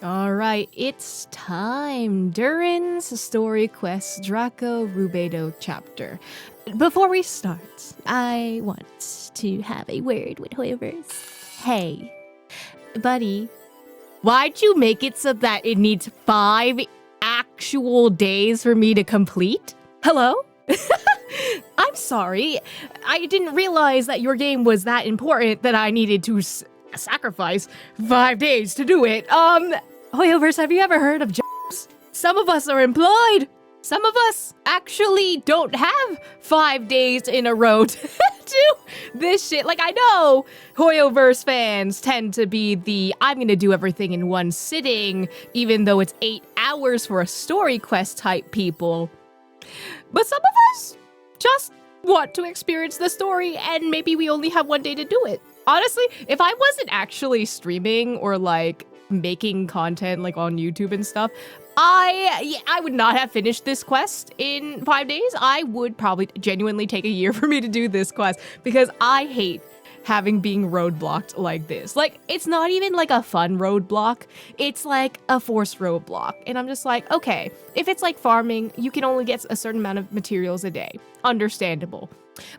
All right, it's time. Durin's story quest Draco Rubedo chapter. Before we start, I want to have a word with Hoyoverse. Hey, buddy, why'd you make it so that it needs 5 actual days for me to complete? Hello? I'm sorry. I didn't realize that your game was that important that I needed to sacrifice 5 days to do it. Hoyoverse, have you ever heard of jobs? Some of us are employed. Some of us actually don't have 5 days in a row to do this shit. Like, I know Hoyoverse fans tend to be the I'm gonna do everything in one sitting, even though it's 8 hours for a story quest type people. But some of us just want to experience the story, and maybe we only have 1 day to do it. Honestly, if I wasn't actually streaming or like making content like on YouTube and stuff, I would not have finished this quest in 5 days. I would probably genuinely take a year for me to do this quest because I hate being roadblocked like this. Like, it's not even like a fun roadblock. It's like a forced roadblock. And I'm just like, okay, if it's like farming, you can only get a certain amount of materials a day. Understandable.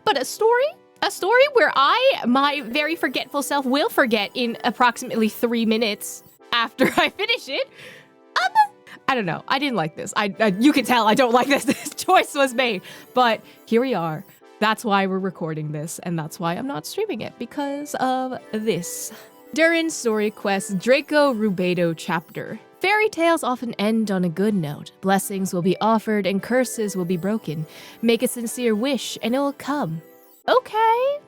But a story where my very forgetful self will forget in approximately 3 minutes after I finish it. I don't know. I didn't like this. You can tell I don't like this. This choice was made. But here we are. That's why we're recording this, and that's why I'm not streaming it, because of this. Durin's story quest Draco Rubedo chapter. Fairy tales often end on a good note. Blessings will be offered and curses will be broken. Make a sincere wish and it will come. Okay.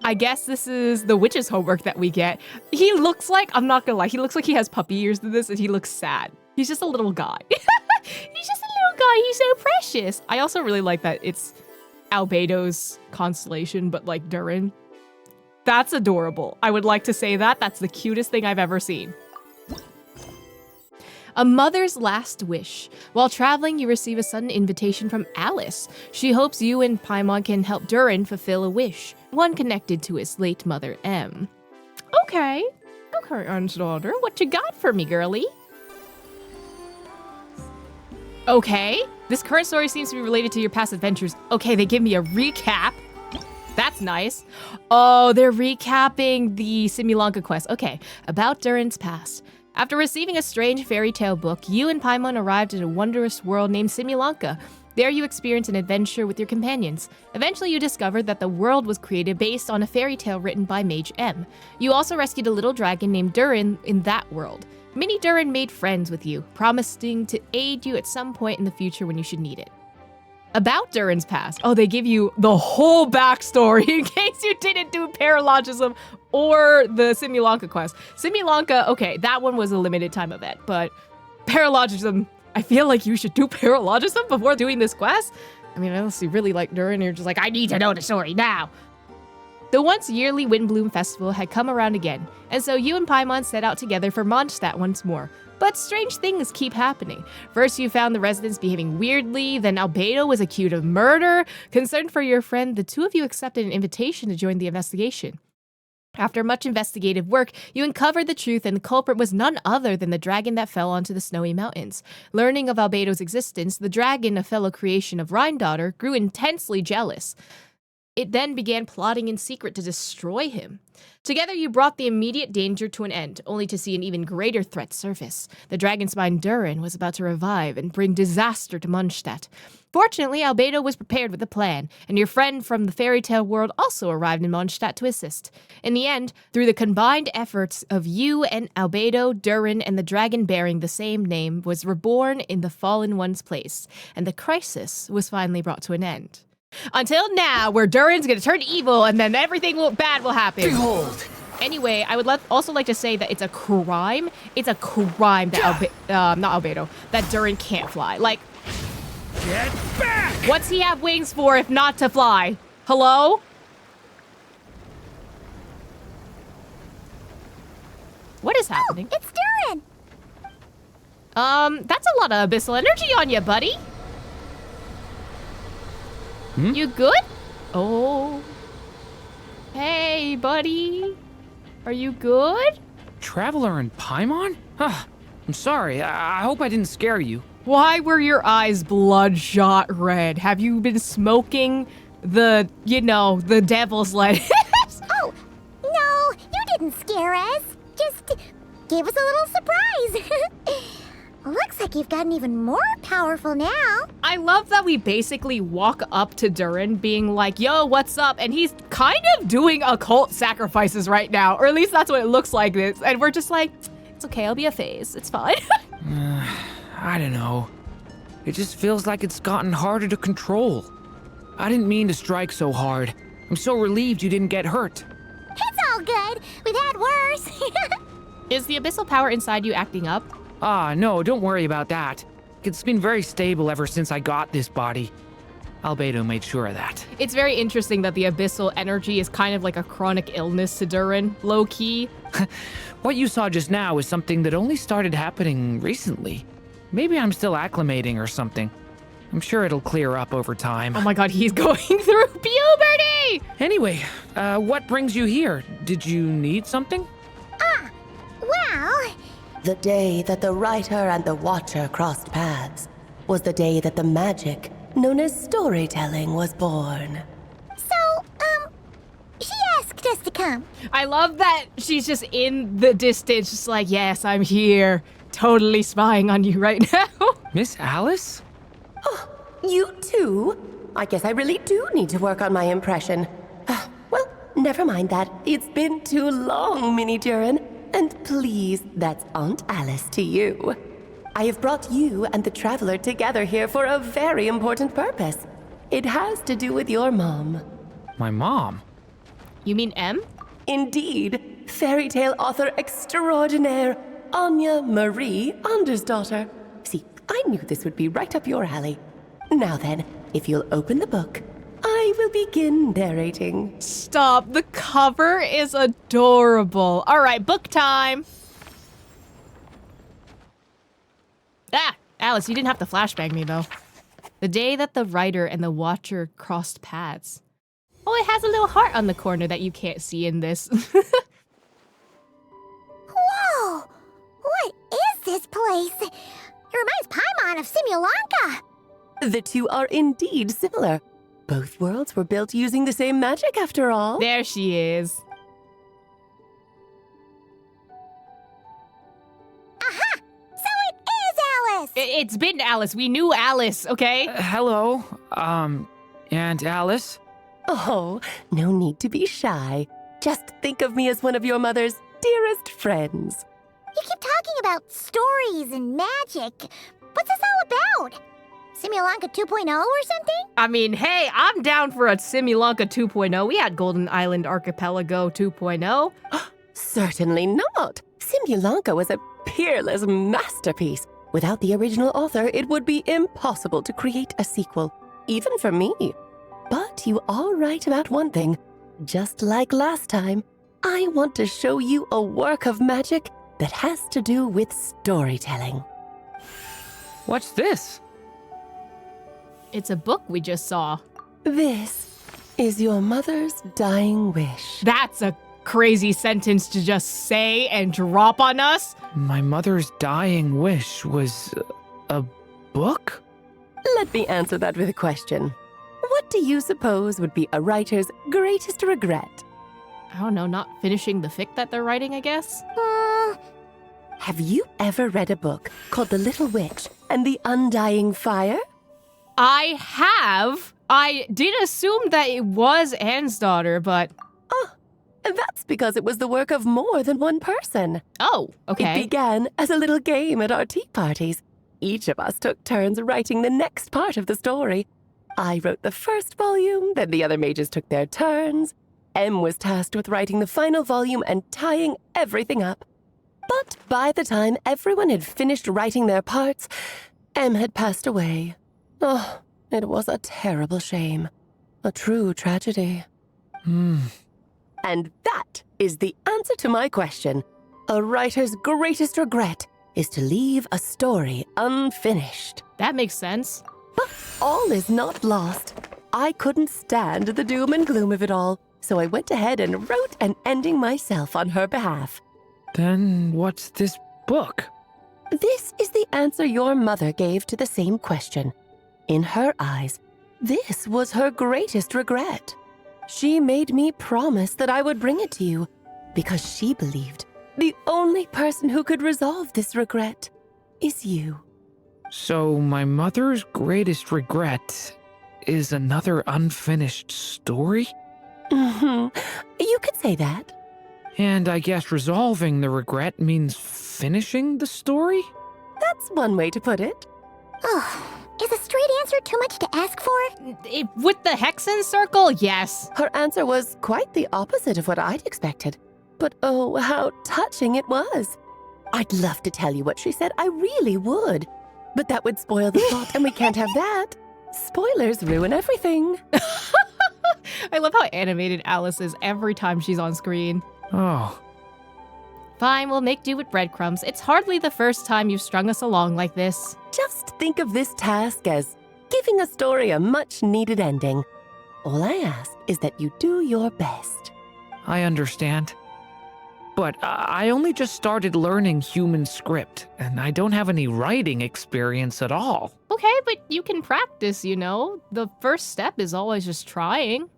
I guess this is the witch's homework that we get. He looks like, I'm not gonna lie, he looks like he has puppy ears to this and he looks sad. He's just a little guy. He's just a little guy, he's so precious. I also really like that it's Albedo's constellation, but like Durin. That's adorable. I would like to say that. That's the cutest thing I've ever seen. A mother's last wish. While traveling, you receive a sudden invitation from Alice. She hopes you and Paimon can help Durin fulfill a wish, one connected to his late mother, M. Okay, Andersdotter, what you got for me, girlie? Okay, this current story seems to be related to your past adventures. Okay, they give me a recap. That's nice. Oh, they're recapping the Simulanka quest. Okay, about Durin's past. After receiving a strange fairy tale book, you and Paimon arrived in a wondrous world named Simulanka. There you experience an adventure with your companions. Eventually you discovered that the world was created based on a fairy tale written by Mage M. You also rescued a little dragon named Durin in that world. Mini Durin made friends with you, promising to aid you at some point in the future when you should need it. About Durin's past. Oh, they give you the whole backstory in case you didn't do paralogism or the Simulanka quest. Simulanka, okay, that one was a limited time event, but paralogism, I feel like you should do paralogism before doing this quest. I mean, unless you really like Durin, you're just like, I need to know the story now. The once yearly Windbloom Festival had come around again, and so you and Paimon set out together for Mondstadt once more. But strange things keep happening. First, you found the residents behaving weirdly, then Albedo was accused of murder. Concerned for your friend, the two of you accepted an invitation to join the investigation. After much investigative work, you uncovered the truth, and the culprit was none other than the dragon that fell onto the snowy mountains. Learning of Albedo's existence, the dragon, a fellow creation of Andersdotter, grew intensely jealous. It then began plotting in secret to destroy him. Together you brought the immediate danger to an end, only to see an even greater threat surface. The dragonspine Durin was about to revive and bring disaster to Mondstadt. Fortunately, Albedo was prepared with a plan, and your friend from the fairy tale world also arrived in Mondstadt to assist. In the end, through the combined efforts of you and Albedo, Durin, and the dragon bearing the same name was reborn in the Fallen One's place, and the crisis was finally brought to an end. Until now, where Durin's gonna turn evil and then everything bad will happen. Behold! Anyway, I would also like to say that it's a crime. It's a crime that not Albedo, that Durin can't fly. Like, Get back! what's he have wings for if not to fly? Hello? What is happening? Oh, it's Durin! That's a lot of abyssal energy on you, buddy. You good? Oh. Hey, buddy. Are you good? Traveler and Paimon? I'm sorry. I hope I didn't scare you. Why were your eyes bloodshot red? Have you been smoking the devil's lettuce? Oh, no, you didn't scare us. Just gave us a little surprise. Looks like you've gotten even more powerful now. I love that we basically walk up to Durin being like, yo, what's up? And he's kind of doing occult sacrifices right now, or at least that's what it looks like this. And we're just like, it's okay, I'll be a phase. It's fine. I don't know. It just feels like it's gotten harder to control. I didn't mean to strike so hard. I'm so relieved you didn't get hurt. It's all good. We've had worse. Is the abyssal power inside you acting up? No, don't worry about that. It's been very stable ever since I got this body. Albedo made sure of that. It's very interesting that the abyssal energy is kind of like a chronic illness to Durin, low-key. What you saw just now is something that only started happening recently. Maybe I'm still acclimating or something. I'm sure it'll clear up over time. Oh my god, he's going through puberty! Anyway, what brings you here? Did you need something? Well, The day that the writer and the watcher crossed paths was the day that the magic known as storytelling was born. so, she asked us to come. I love that she's just in the distance, just like, yes, I'm here. Totally spying on you right now. Miss Alice? You too? I guess I really do need to work on my impression. Well, never mind that. It's been too long, Mini Durin. And please, that's Aunt Alice to you. I have brought you and the Traveler together here for a very important purpose. It has to do with your mom. My mom? You mean M? Indeed, fairy tale author extraordinaire, Anya Marie Andersdotter. See, I knew this would be right up your alley. Now then, if you'll open the book, I will begin narrating. Stop. The cover is adorable. All right, book time. Alice, you didn't have to flashbang me, though. The day that the writer and the watcher crossed paths. Oh, it has a little heart on the corner that you can't see in this. Whoa! What is this place? It reminds Paimon of Simulanka. The two are indeed similar. Both worlds were built using the same magic, after all. There she is. Aha! So it is Alice! It's been Alice. We knew Alice, okay? Hello, Aunt Alice? Oh, no need to be shy. Just think of me as one of your mother's dearest friends. You keep talking about stories and magic. What's this all about? Simulanka 2.0 or something? I mean, hey, I'm down for a Simulanka 2.0. We had Golden Island Archipelago 2.0. Certainly not. Simulanka was a peerless masterpiece. Without the original author, it would be impossible to create a sequel, even for me. But you are right about one thing. Just like last time, I want to show you a work of magic that has to do with storytelling. What's this? It's a book we just saw. This is your mother's dying wish. That's a crazy sentence to just say and drop on us. My mother's dying wish was a book? Let me answer that with a question. What do you suppose would be a writer's greatest regret? I don't know, not finishing the fic that they're writing, I guess? Have you ever read a book called The Little Witch and the Undying Fire? I have. I did assume that it was Andersdotter, but... That's because it was the work of more than one person. Oh, okay. It began as a little game at our tea parties. Each of us took turns writing the next part of the story. I wrote the first volume, then the other mages took their turns. M was tasked with writing the final volume and tying everything up. But by the time everyone had finished writing their parts, M had passed away. Oh, it was a terrible shame. A true tragedy. And that is the answer to my question. A writer's greatest regret is to leave a story unfinished. That makes sense. But all is not lost. I couldn't stand the doom and gloom of it all, so I went ahead and wrote an ending myself on her behalf. Then what's this book? This is the answer your mother gave to the same question. In her eyes, this was her greatest regret. She made me promise that I would bring it to you because she believed the only person who could resolve this regret is you. So my mother's greatest regret is another unfinished story? You could say that. And I guess resolving the regret means finishing the story? That's one way to put it. Oh, is a straight answer too much to ask for? With the Hexen Circle, yes. Her answer was quite the opposite of what I'd expected. But oh, how touching it was. I'd love to tell you what she said, I really would. But that would spoil the plot, and we can't have that. Spoilers ruin everything. I love how animated Alice is every time she's on screen. Oh, Fine, we'll make do with breadcrumbs. It's hardly the first time you've strung us along like this. Just think of this task as giving a story a much-needed ending. All I ask is that you do your best. I understand. But I only just started learning human script, and I don't have any writing experience at all. Okay, but you can practice, you know? The first step is always just trying.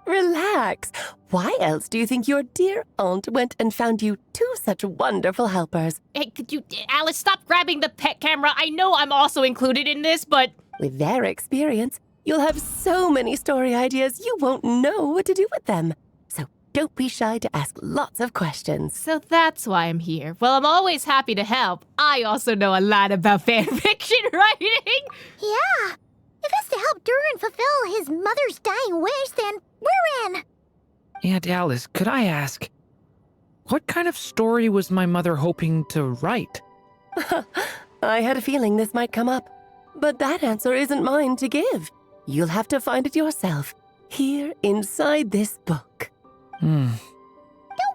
Relax. Why else do you think your dear aunt went and found you two such wonderful helpers? Hey, could you, Alice, stop grabbing the pet camera? I know I'm also included in this, but... With their experience, you'll have so many story ideas you won't know what to do with them. So don't be shy to ask lots of questions. So that's why I'm here. Well, I'm always happy to help. I also know a lot about fanfiction writing. Yeah. If it's to help Durin fulfill his mother's dying wish, then we're in. Aunt Alice, could I ask, what kind of story was my mother hoping to write? I had a feeling this might come up, but that answer isn't mine to give. You'll have to find it yourself, here inside this book. Don't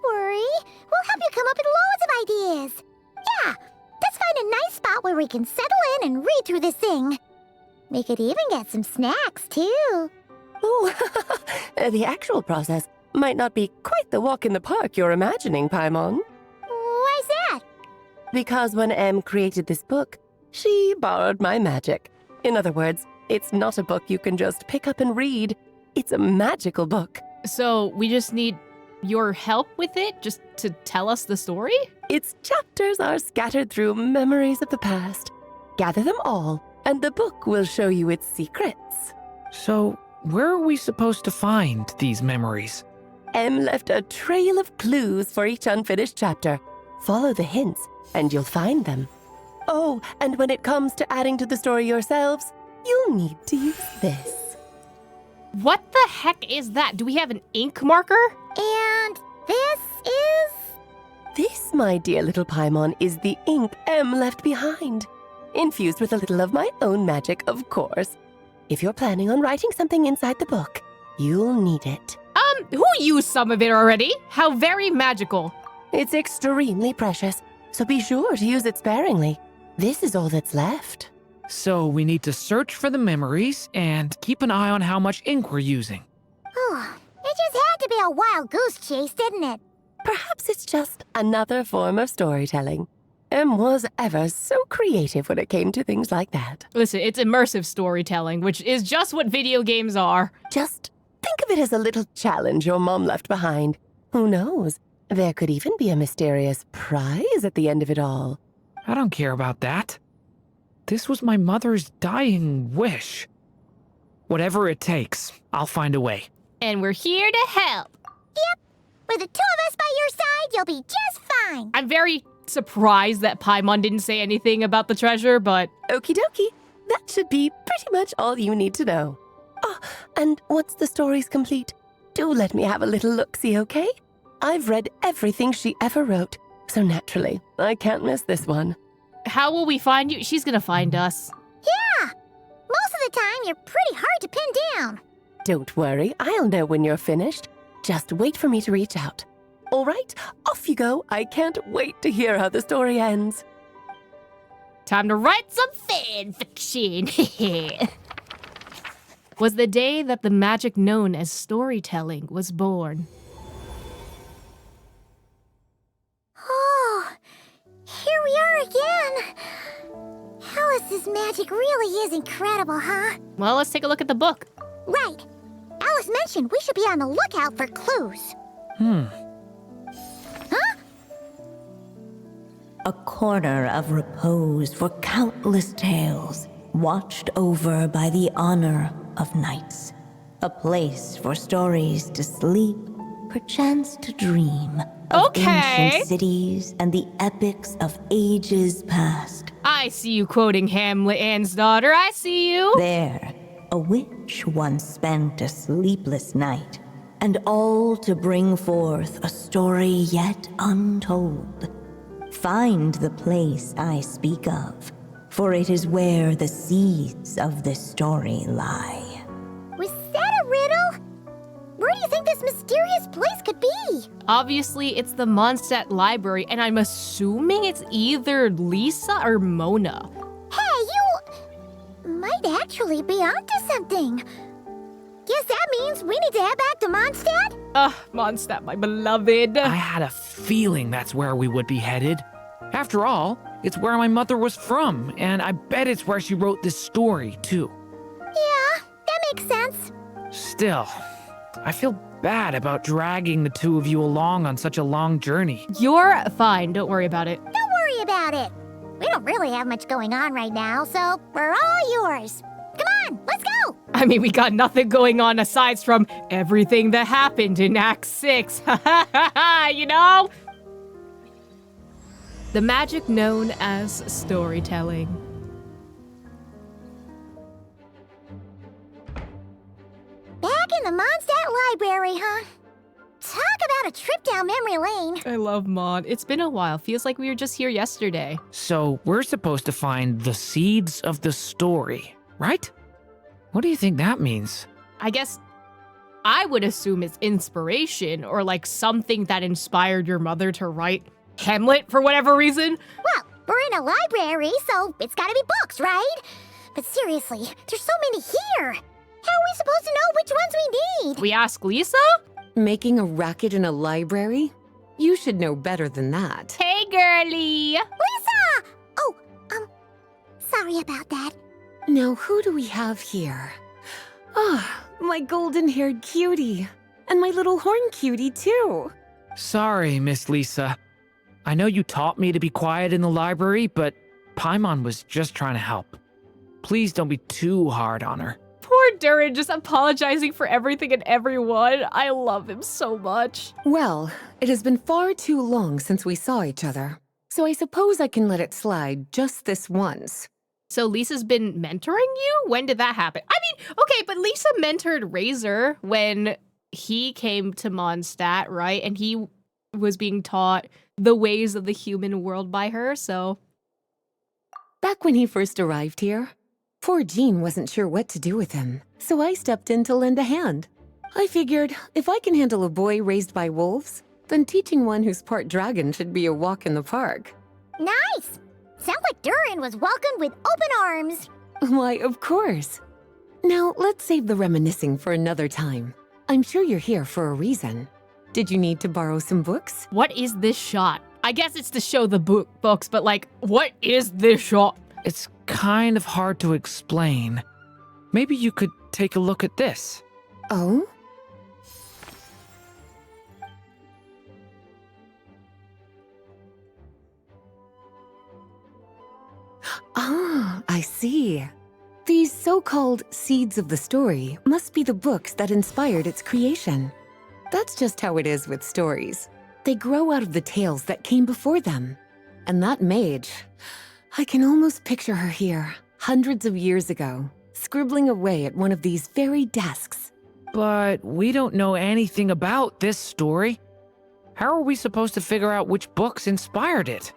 worry. We'll help you come up with loads of ideas. Yeah, let's find a nice spot where we can settle in and read through this thing. We could even get some snacks, too. Oh, the actual process might not be quite the walk in the park you're imagining, Paimon. Why's that? Because when Em created this book, she borrowed my magic. In other words, it's not a book you can just pick up and read. It's a magical book. So we just need your help with it, just to tell us the story? Its chapters are scattered through memories of the past. Gather them all, and the book will show you its secrets. So, where are we supposed to find these memories? Em left a trail of clues for each unfinished chapter. Follow the hints, and you'll find them. Oh, and when it comes to adding to the story yourselves, you'll need to use this. What the heck is that? Do we have an ink marker? And this is... This, my dear little Paimon, is the ink Em left behind. Infused with a little of my own magic, of course. If you're planning on writing something inside the book, you'll need it. Who used some of it already? How very magical. It's extremely precious, so be sure to use it sparingly. This is all that's left. So we need to search for the memories and keep an eye on how much ink we're using. Oh, it just had to be a wild goose chase, didn't it? Perhaps it's just another form of storytelling. Em was ever so creative when it came to things like that. Listen, it's immersive storytelling, which is just what video games are. Just think of it as a little challenge your mom left behind. Who knows? There could even be a mysterious prize at the end of it all. I don't care about that. This was my mother's dying wish. Whatever it takes, I'll find a way. And we're here to help. Yep. With the two of us by your side, you'll be just fine. I'm very surprised that Paimon didn't say anything about the treasure, but... Okie dokie. That should be pretty much all you need to know. Oh, and once the story's complete, do let me have a little look-see, okay? I've read everything she ever wrote, so naturally, I can't miss this one. How will we find you? She's gonna find us. Yeah. Most of the time, you're pretty hard to pin down. Don't worry, I'll know when you're finished. Just wait for me to reach out. All right, off you go. I can't wait to hear how the story ends. Time to write some fan fiction. Was the day that the magic known as storytelling was born. here again. Alice's magic really is incredible, huh? Well, let's take a look at the book. Right. Alice mentioned we should be on the lookout for clues. Huh? A corner of repose for countless tales, watched over by the honor of knights. A place for stories to sleep, perchance to dream. Of Okay. ancient cities and the epics of ages past. I see you quoting Hamlet, Andersdotter. I see you. There, a witch once spent a sleepless night, and all to bring forth a story yet untold. Find the place I speak of, for it is where the seeds of this story lie. Was that a riddle? Where do you think this mysterious place could be? Obviously, it's the Mondstadt library, and I'm assuming it's either Lisa or Mona. Hey, you might actually be onto something. Guess that means we need to head back to Mondstadt? Mondstadt, my beloved. I had a feeling that's where we would be headed. After all, it's where my mother was from, and I bet it's where she wrote this story, too. Yeah, that makes sense. Still, I feel bad about dragging the two of you along on such a long journey. You're fine. Don't worry about it. Don't worry about it. We don't really have much going on right now, so we're all yours. Come on, let's go! I mean, we got nothing going on aside from everything that happened in Act 6. You know? The magic known as storytelling. Back in the Mondstadt library, huh? Talk about a trip down memory lane. I love Mon. It's been a while. Feels like we were just here yesterday. So, we're supposed to find the seeds of the story, right? What do you think that means? I guess I would assume it's inspiration or like something that inspired your mother to write Hamlet for whatever reason. Well, we're in a library, so it's gotta be books, right? But seriously, there's so many here. How are we supposed to know which ones we need? We ask Lisa? Making a racket in a library? You should know better than that. Hey, girly. Lisa! Oh, sorry about that. Now, who do we have here? Ah, my golden-haired cutie. And my little horn cutie, too. Sorry, Miss Lisa. I know you taught me to be quiet in the library, but Paimon was just trying to help. Please don't be too hard on her. Poor Durin just apologizing for everything and everyone. I love him so much. Well, it has been far too long since we saw each other, so I suppose I can let it slide just this once. So Lisa's been mentoring you? When did that happen? I mean, okay, but Lisa mentored Razor when he came to Mondstadt, right? And he was being taught the ways of the human world by her, so... Back when he first arrived here, poor Jean wasn't sure what to do with him, so I stepped in to lend a hand. I figured, if I can handle a boy raised by wolves, then teaching one who's part dragon should be a walk in the park. Nice! Sounds like Durin was welcomed with open arms. Why, of course. Now, let's save the reminiscing for another time. I'm sure you're here for a reason. Did you need to borrow some books? What is this shot? I guess it's to show the books, but like, what is this shot? It's kind of hard to explain. Maybe you could take a look at this. Oh? Ah, I see. These so-called seeds of the story must be the books that inspired its creation. That's just how it is with stories. They grow out of the tales that came before them. And that mage, I can almost picture her here, hundreds of years ago, scribbling away at one of these very desks. But we don't know anything about this story. How are we supposed to figure out which books inspired it?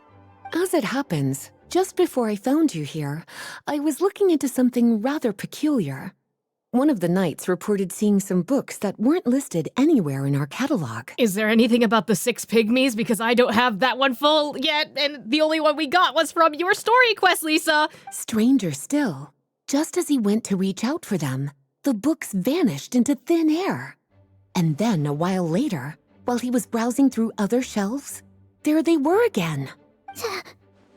As it happens, just before I found you here, I was looking into something rather peculiar. One of the knights reported seeing some books that weren't listed anywhere in our catalog. Is there anything about the 6 pygmies? Because I don't have that one full yet, and the only one we got was from your story quest, Lisa. Stranger still, just as he went to reach out for them, the books vanished into thin air. And then a while later, while he was browsing through other shelves, there they were again.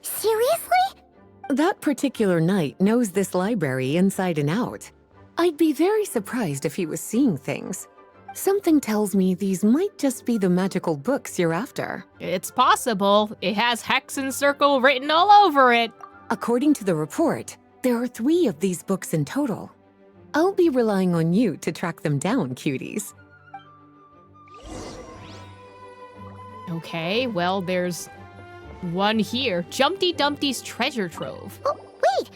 Seriously? That particular knight knows this library inside and out. I'd be very surprised if he was seeing things. Something tells me these might just be the magical books you're after. It's possible. It has Hex and Circle written all over it. According to the report, there are 3 of these books in total. I'll be relying on you to track them down, cuties. Okay, well, there's one here. Jumpty Dumpty's treasure trove. Oh, wait!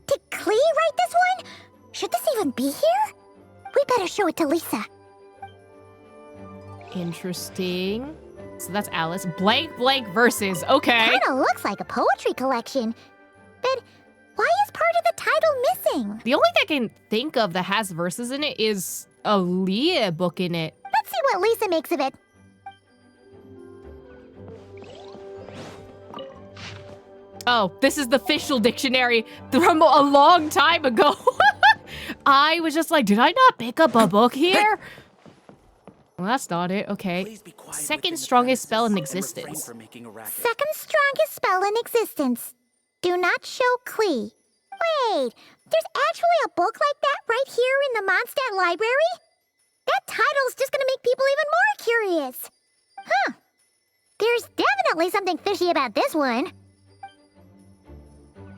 Did Klee write this one? Should this even be here? We better show it to Lisa. Interesting. So that's Alice. Blank blank verses. Okay. Kinda looks like a poetry collection. But why is part of the title missing? The only thing I can think of that has verses in it is a Leah book in it. Let's see what Lisa makes of it. Oh, this is the official dictionary from a long time ago. I was just like, did I not pick up a book here? Well, that's not it. Okay. Second strongest spell in existence. Second strongest spell in existence. Do not show Klee. Wait, there's actually a book like that right here in the Mondstadt library? That title's just gonna make people even more curious. Huh. There's definitely something fishy about this one.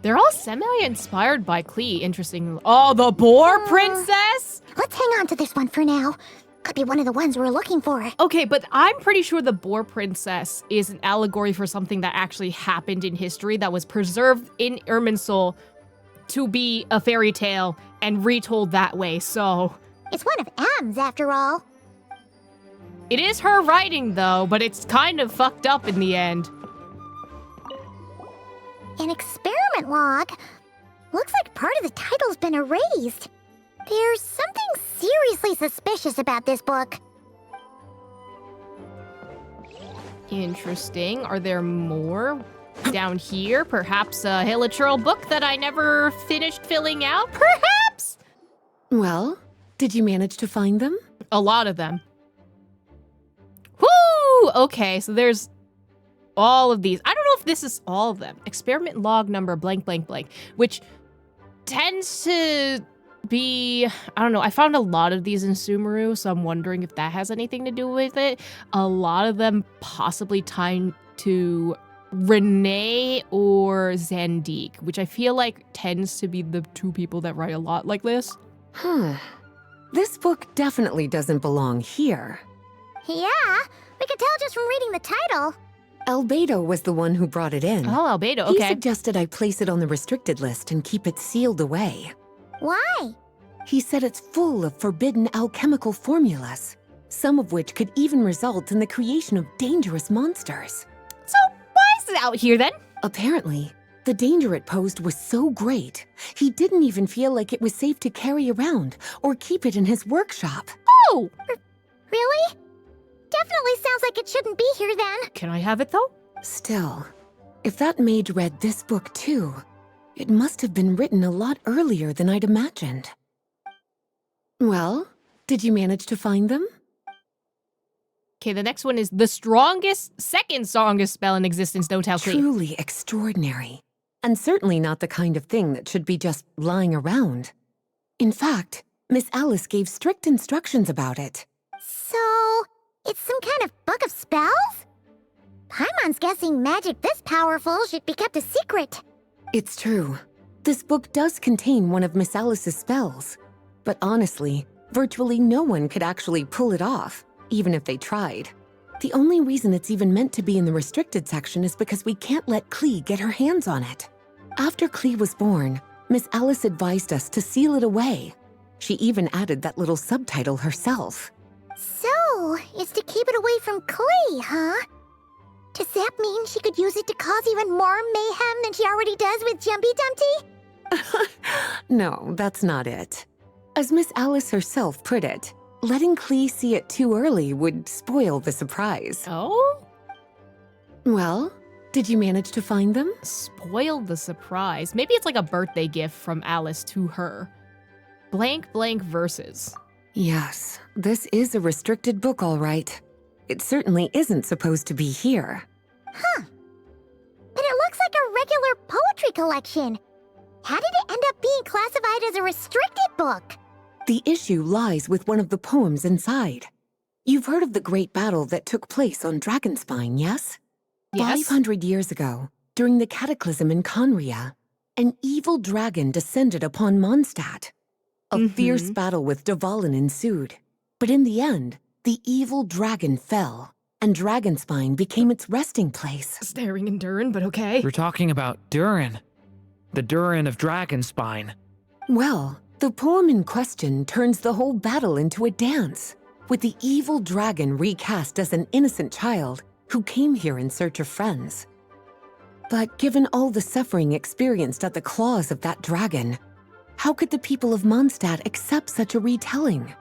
They're all semi-inspired by Klee, interesting. Oh, the Boar Princess? Let's hang on to this one for now. Could be one of the ones we're looking for. Okay, but I'm pretty sure the Boar Princess is an allegory for something that actually happened in history that was preserved in Irminsul to be a fairy tale and retold that way, so... It's one of M's, after all. It is her writing, though, but it's kind of fucked up in the end. An experiment log. Looks like part of the title's been erased. There's something seriously suspicious about this book. Interesting. Are there more down here? Perhaps a Hilichurl book that I never finished filling out? Perhaps? Well, did you manage to find them? A lot of them. Whoo! Okay, so there's all of these. I don't know if this is all of them. Experiment log number blank blank blank, which tends to be, I don't know, I found a lot of these in Sumeru, so I'm wondering if that has anything to do with it. A lot of them possibly tied to Renee or Zandique, which I feel like tends to be the 2 people that write a lot like this. Huh. This book definitely doesn't belong here. Yeah, we could tell just from reading the title. Albedo was the one who brought it in. Oh, Albedo, He okay. suggested I place it on the restricted list and keep it sealed away. Why? He said it's full of forbidden alchemical formulas, some of which could even result in the creation of dangerous monsters. So why is it out here then? Apparently, the danger it posed was so great, he didn't even feel like it was safe to carry around or keep it in his workshop. Oh! Really? Definitely sounds like it shouldn't be here then. Can I have it though? Still, if that mage read this book too, it must have been written a lot earlier than I'd imagined. Well, did you manage to find them? Okay, the next one is the second strongest spell in existence, no tell Klee. Truly extraordinary, and certainly not the kind of thing that should be just lying around. In fact, Miss Alice gave strict instructions about it. So, it's some kind of book of spells? Paimon's guessing magic this powerful should be kept a secret. It's true. This book does contain one of Miss Alice's spells. But honestly, virtually no one could actually pull it off, even if they tried. The only reason it's even meant to be in the restricted section is because we can't let Klee get her hands on it. After Klee was born, Miss Alice advised us to seal it away. She even added that little subtitle herself. So, it's to keep it away from Klee, huh? Does that mean she could use it to cause even more mayhem than she already does with Jumpy Dumpty? No, that's not it. As Miss Alice herself put it, letting Klee see it too early would spoil the surprise. Oh? Well, did you manage to find them? Spoiled the surprise. Maybe it's like a birthday gift from Alice to her. Blank blank verses. Yes, this is a restricted book, all right. It certainly isn't supposed to be here. Huh. But it looks like a regular poetry collection. How did it end up being classified as a restricted book? The issue lies with one of the poems inside. You've heard of the great battle that took place on Dragonspine, yes? Yes. 500 years ago, during the cataclysm in Conria, an evil dragon descended upon Mondstadt. A fierce battle with Dvalin ensued. But in the end, the evil dragon fell, and Dragonspine became its resting place. Staring in Durin, but okay. We're talking about Durin. The Durin of Dragonspine. Well, the poem in question turns the whole battle into a dance, with the evil dragon recast as an innocent child who came here in search of friends. But given all the suffering experienced at the claws of that dragon, how could the people of Mondstadt accept such a retelling?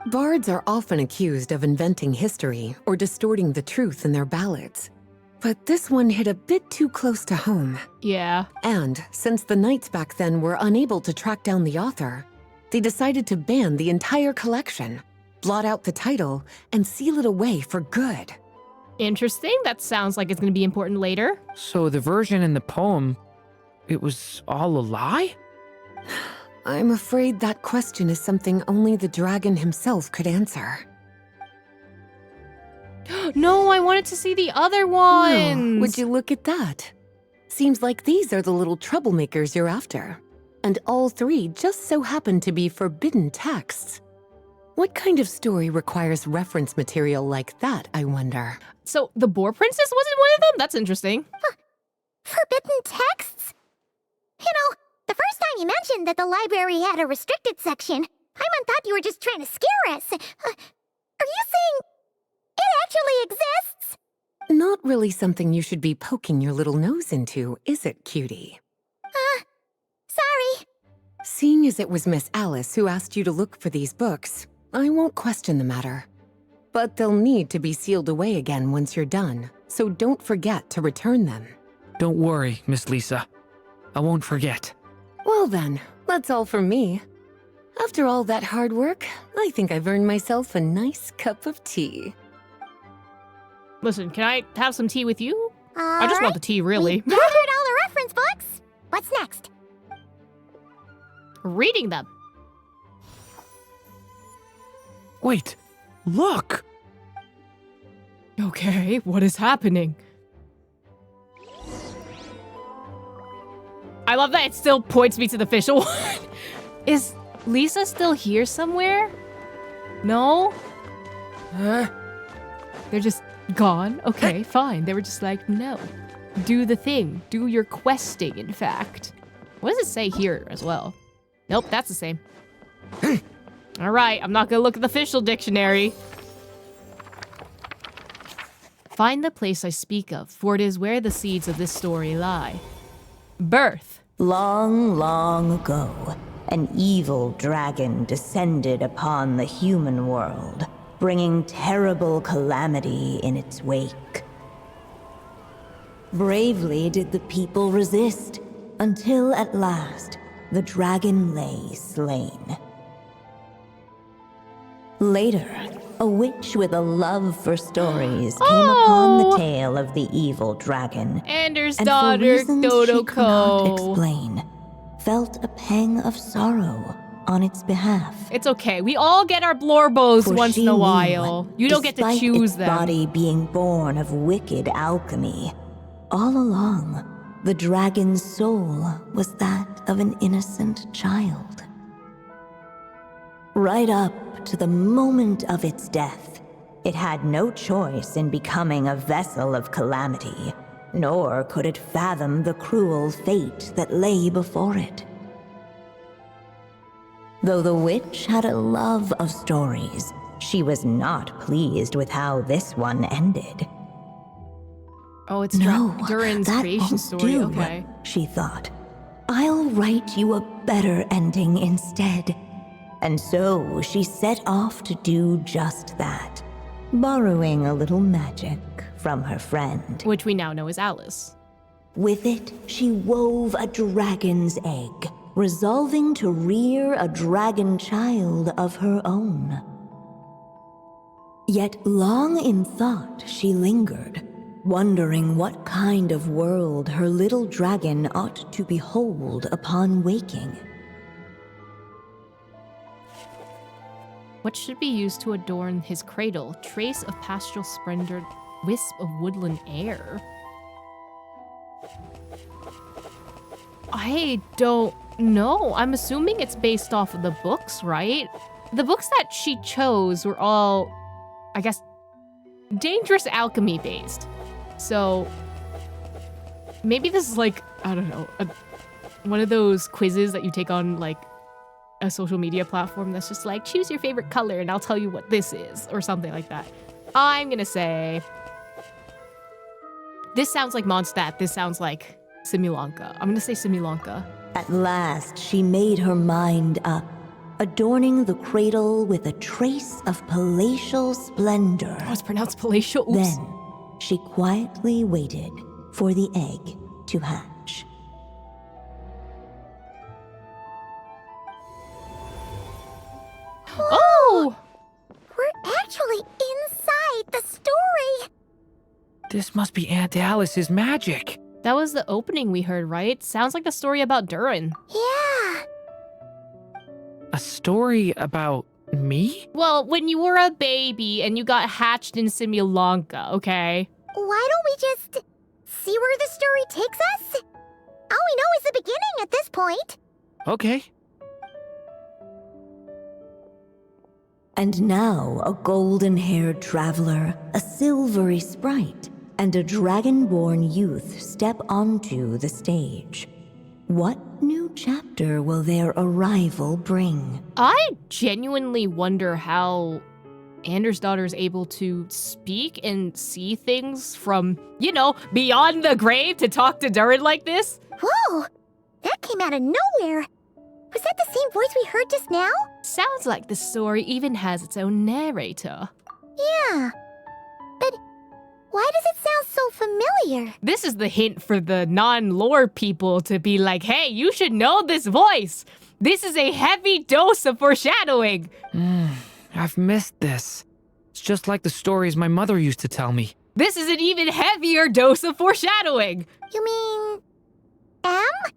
Bards are often accused of inventing history or distorting the truth in their ballads. But this one hit a bit too close to home. Yeah. And since the knights back then were unable to track down the author, they decided to ban the entire collection, blot out the title, and seal it away for good. Interesting. That sounds like it's going to be important later. So the version in the poem, it was all a lie? I'm afraid that question is something only the dragon himself could answer. No, I wanted to see the other ones. Oh, would you look at that? Seems like these are the little troublemakers you're after. And all three just so happen to be forbidden texts. What kind of story requires reference material like that, I wonder? So the Boar Princess wasn't one of them? That's interesting. Forbidden texts? You know, the first time you mentioned that the library had a restricted section, Paimon thought you were just trying to scare us. Are you saying it actually exists? Not really something you should be poking your little nose into, is it, cutie? Sorry. Seeing as it was Miss Alice who asked you to look for these books, I won't question the matter. But they'll need to be sealed away again once you're done, so don't forget to return them. Don't worry, Miss Lisa. I won't forget. Well then, that's all from me. After all that hard work, I think I've earned myself a nice cup of tea. Listen, can I have some tea with you? I just want the tea, really. We gathered all the reference books. What's next? Reading them. Wait, look! Okay, what is happening? I love that it still points me to the official one. Is Lisa still here somewhere? No? They're just gone? Okay, fine. They were just like, no. Do the thing. Do your questing, in fact. What does it say here as well? Nope, that's the same. All right, I'm not gonna look at the official dictionary. Find the place I speak of, for it is where the seeds of this story lie. Birth. Long, long ago, an evil dragon descended upon the human world, bringing terrible calamity in its wake. Bravely did the people resist, until at last, the dragon lay slain. Later, a witch with a love for stories came upon the tale of the evil dragon, Andersdotter, and for reasons she could not Dodoko. explain, felt a pang of sorrow on its behalf. It's okay. We all get our blorbos For once she in a knew, while. You don't get to despite choose its them. body being born of wicked alchemy, all along, the dragon's soul was that of an innocent child. Right up to the moment of its death, it had no choice in becoming a vessel of calamity, nor could it fathom the cruel fate that lay before it. Though the witch had a love of stories, she was not pleased with how this one ended. Oh, it's No, Durin's that creation won't story. do, Okay. she thought. I'll write you a better ending instead. And so she set off to do just that, borrowing a little magic from her friend. Which we now know is Alice. With it, she wove a dragon's egg, resolving to rear a dragon child of her own. Yet long in thought she lingered, wondering what kind of world her little dragon ought to behold upon waking. What should be used to adorn his cradle? Trace of pastoral splendor, wisp of woodland air. I don't know. I'm assuming it's based off of the books, right? The books that she chose were all, I guess, dangerous alchemy based. So maybe this is like, I don't know, one of those quizzes that you take on like a social media platform that's just like, choose your favorite color and I'll tell you what this is, or something like that. I'm gonna say, this sounds like Mondstadt, this sounds like Simulanka. I'm gonna say Simulanka. At last, she made her mind up, adorning the cradle with a trace of palatial splendor. Oh, it's pronounced palatial. Oops. Then, she quietly waited for the egg to hatch. Oh! We're actually inside the story! This must be Aunt Alice's magic. That was the opening we heard, right? Sounds like a story about Durin. Yeah. A story about me? Well, when you were a baby and you got hatched in Simulanka, okay? Why don't we just see where the story takes us? All we know is the beginning at this point. Okay. And now a golden-haired traveler, a silvery sprite, and a dragon-born youth step onto the stage. What new chapter will their arrival bring? I genuinely wonder how Andersdotter is able to speak and see things from, you know, beyond the grave to talk to Durin like this. Whoa! That came out of nowhere. Was that the same voice we heard just now? Sounds like the story even has its own narrator. Yeah. But why does it sound so familiar? This is the hint for the non-lore people to be like, hey, you should know this voice. This is a heavy dose of foreshadowing. I've missed this. It's just like the stories my mother used to tell me. This is an even heavier dose of foreshadowing. You mean... Em?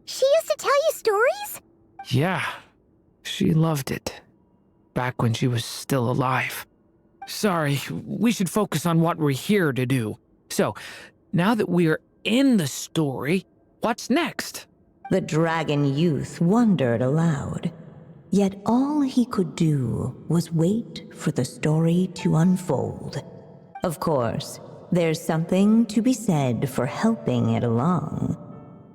She used to tell you stories? Yeah, she loved it. Back when she was still alive. Sorry, we should focus on what we're here to do. So, now that we're in the story, what's next? The dragon youth wondered aloud. Yet all he could do was wait for the story to unfold. Of course, there's something to be said for helping it along.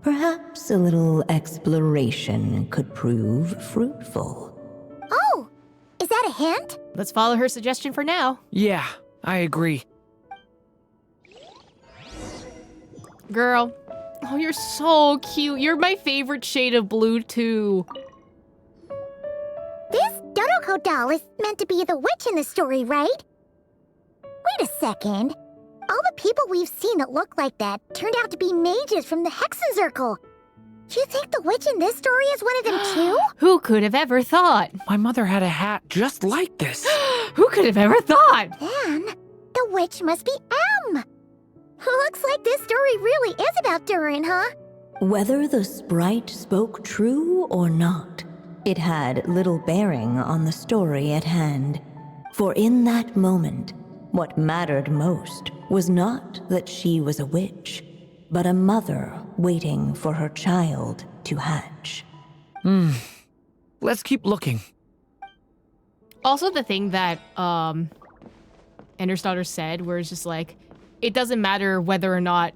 Perhaps a little exploration could prove fruitful. Oh! Is that a hint? Let's follow her suggestion for now. Yeah, I agree. Girl. Oh, you're so cute. You're my favorite shade of blue, too. This Dodoko doll is meant to be the witch in the story, right? Wait a second. All the people we've seen that look like that turned out to be mages from the Hexen Circle. Do you think the witch in this story is one of them too? Who could have ever thought? My mother had a hat just like this. Who could have ever thought? Then, the witch must be Em. Looks like this story really is about Durin, huh? Whether the sprite spoke true or not, it had little bearing on the story at hand. For in that moment, what mattered most was not that she was a witch, but a mother waiting for her child to hatch. Let's keep looking. Also, the thing that Andersdotter said, where it's just like, it doesn't matter whether or not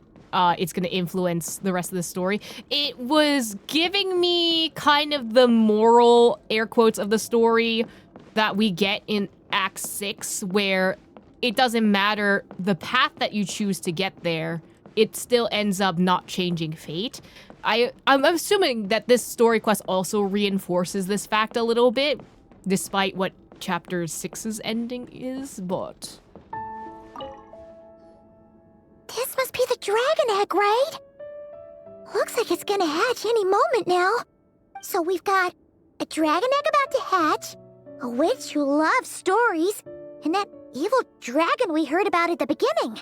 it's going to influence the rest of the story. It was giving me kind of the moral, air quotes, of the story that we get in Act 6, where it doesn't matter the path that you choose to get there, it still ends up not changing fate. I'm assuming that this story quest also reinforces this fact a little bit, despite what Chapter 6's ending is, but... This must be the dragon egg, right? Looks like it's gonna hatch any moment now. So we've got a dragon egg about to hatch, a witch who loves stories, and that evil dragon we heard about at the beginning.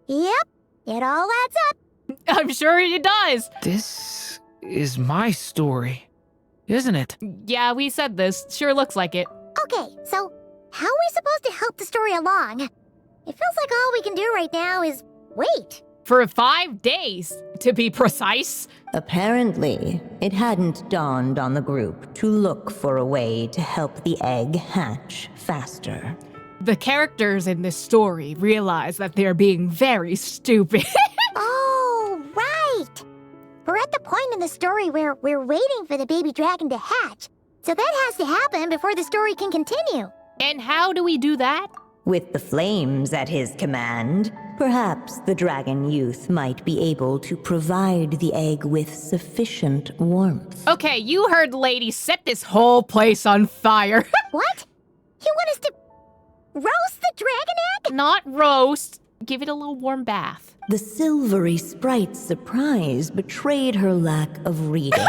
Yep, it all adds up. I'm sure it does. This is my story, isn't it? Yeah, we said this. Sure looks like it. Okay, so how are we supposed to help the story along? It feels like all we can do right now is wait. For 5 days, to be precise. Apparently, it hadn't dawned on the group to look for a way to help the egg hatch faster. The characters in this story realize that they're being very stupid. Oh, right. We're at the point in the story where we're waiting for the baby dragon to hatch. So that has to happen before the story can continue. And how do we do that? With the flames at his command, perhaps the dragon youth might be able to provide the egg with sufficient warmth. Okay, you heard lady, set this whole place on fire. What? You want us to roast the dragon egg? Not roast. Give it a little warm bath. The silvery sprite's surprise betrayed her lack of reading.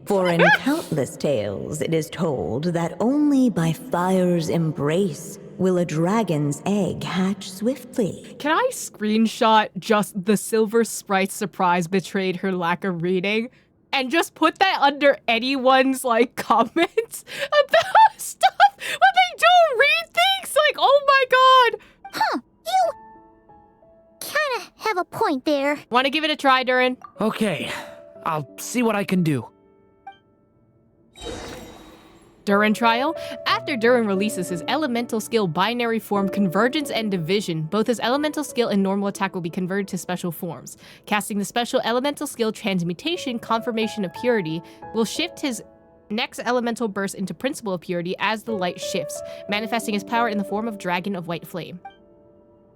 For in countless tales, it is told that only by fire's embrace will a dragon's egg hatch swiftly. Can I screenshot just the silver sprite surprise betrayed her lack of reading? And just put that under anyone's, like, comments about stuff when they don't read things? Like, oh my god! Huh, you kinda have a point there. Want to give it a try, Durin? Okay, I'll see what I can do. Durin trial. After Durin releases his elemental skill binary form Convergence and Division, both his elemental skill and normal attack will be converted to special forms. Casting the special elemental skill Transmutation Confirmation of Purity will shift his next elemental burst into Principle of Purity as the light shifts, manifesting his power in the form of Dragon of White Flame.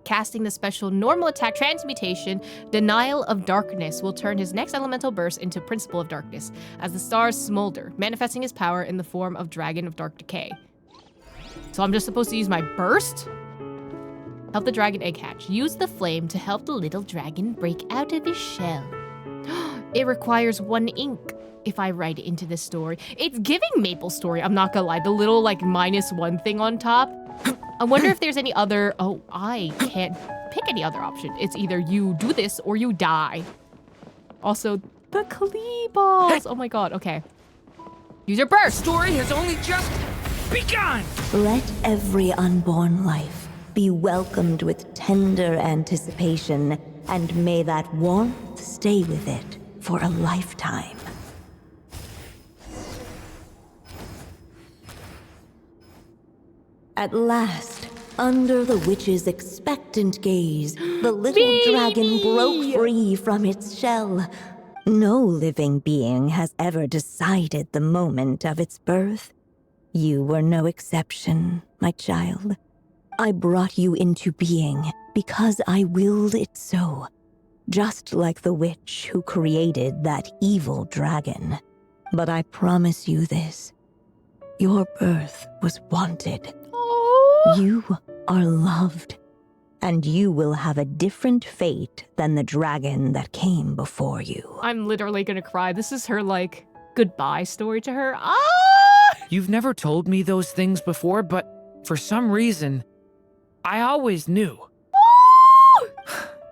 Casting the special normal attack Transmutation, Denial of Darkness will turn his next elemental burst into Principle of Darkness, as the stars smolder, manifesting his power in the form of Dragon of Dark Decay. So I'm just supposed to use my burst? Help the dragon egg hatch. Use the flame to help the little dragon break out of his shell. It requires 1 ink if I write it into this story. It's giving Maple Story, I'm not gonna lie. The little, like, -1 thing on top. I wonder if there's any other... Oh, I can't pick any other option. It's either you do this or you die. Also, the Klee balls. Oh my god, okay. Use your burst. Story has only just begun! Let every unborn life be welcomed with tender anticipation, and may that warmth stay with it for a lifetime. At last, under the witch's expectant gaze, the little dragon broke free from its shell. No living being has ever decided the moment of its birth. You were no exception, my child. I brought you into being because I willed it so, just like the witch who created that evil dragon. But I promise you this, your birth was wanted. You are loved, and you will have a different fate than the dragon that came before you. I'm literally gonna cry. This is her, like, goodbye story to her. Ah! You've never told me those things before, but for some reason, I always knew.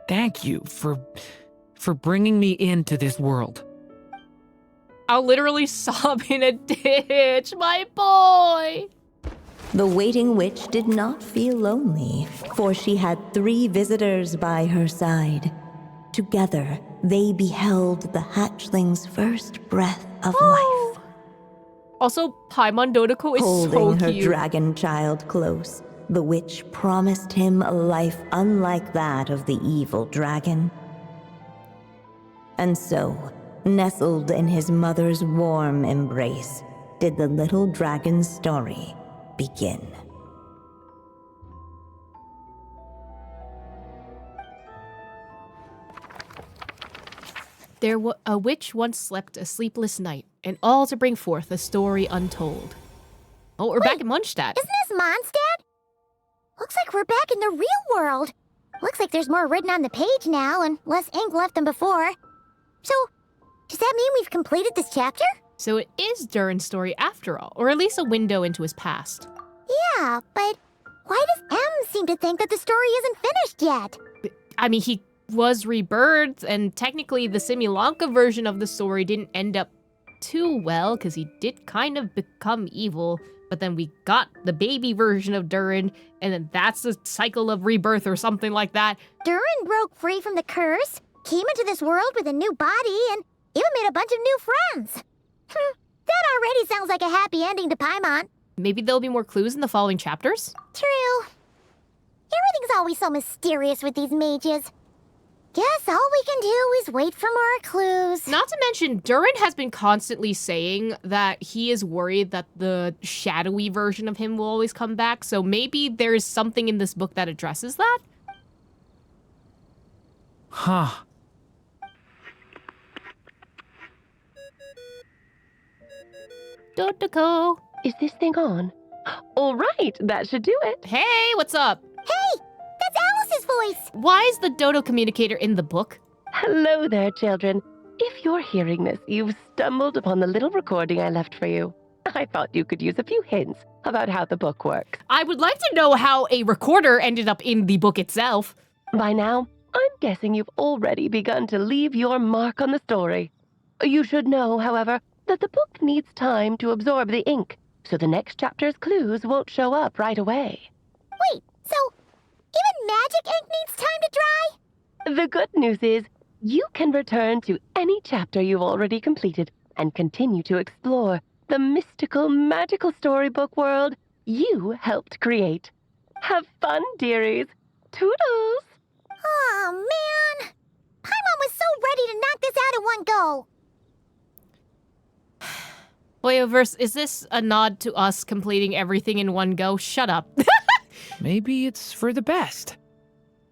Thank you for bringing me into this world. I'll literally sob in a ditch, my boy. The waiting witch did not feel lonely, for she had 3 visitors by her side. Together, they beheld the hatchling's first breath of life. Also, Paimon Dodoko is Holding so her cute. dragon child close, the witch promised him a life unlike that of the evil dragon. And so, nestled in his mother's warm embrace, did the little dragon's story begin. A witch once slept a sleepless night, and all to bring forth a story untold. Oh, we're back in Mondstadt. Isn't this Mondstadt? Looks like we're back in the real world. Looks like there's more written on the page now and less ink left than before. So, does that mean we've completed this chapter? So it is Durin's story after all, or at least a window into his past. Yeah, but why does M seem to think that the story isn't finished yet? I mean, he was rebirthed, and technically the Simulanka version of the story didn't end up too well, because he did kind of become evil, but then we got the baby version of Durin, and then that's the cycle of rebirth or something like that. Durin broke free from the curse, came into this world with a new body, and even made a bunch of new friends. That already sounds like a happy ending to Paimon. Maybe there'll be more clues in the following chapters? True. Everything's always so mysterious with these mages. Guess all we can do is wait for more clues. Not to mention, Durin has been constantly saying that he is worried that the shadowy version of him will always come back, so maybe there's something in this book that addresses that? Huh. Dotoko. Is this thing on? All right, that should do it. Hey, what's up? Hey, that's Alice's voice. Why is the Dodo communicator in the book? Hello there, children. If you're hearing this, you've stumbled upon the little recording I left for you. I thought you could use a few hints about how the book works. I would like to know how a recorder ended up in the book itself. By now, I'm guessing you've already begun to leave your mark on the story. You should know, however, that the book needs time to absorb the ink, so the next chapter's clues won't show up right away. Wait, so even magic ink needs time to dry? The good news is, you can return to any chapter you've already completed and continue to explore the mystical, magical storybook world you helped create. Have fun, dearies. Toodles! Oh, man. Paimon was so ready to knock this out in one go. Boyoverse, is this a nod to us completing everything in one go? Shut up. Maybe it's for the best.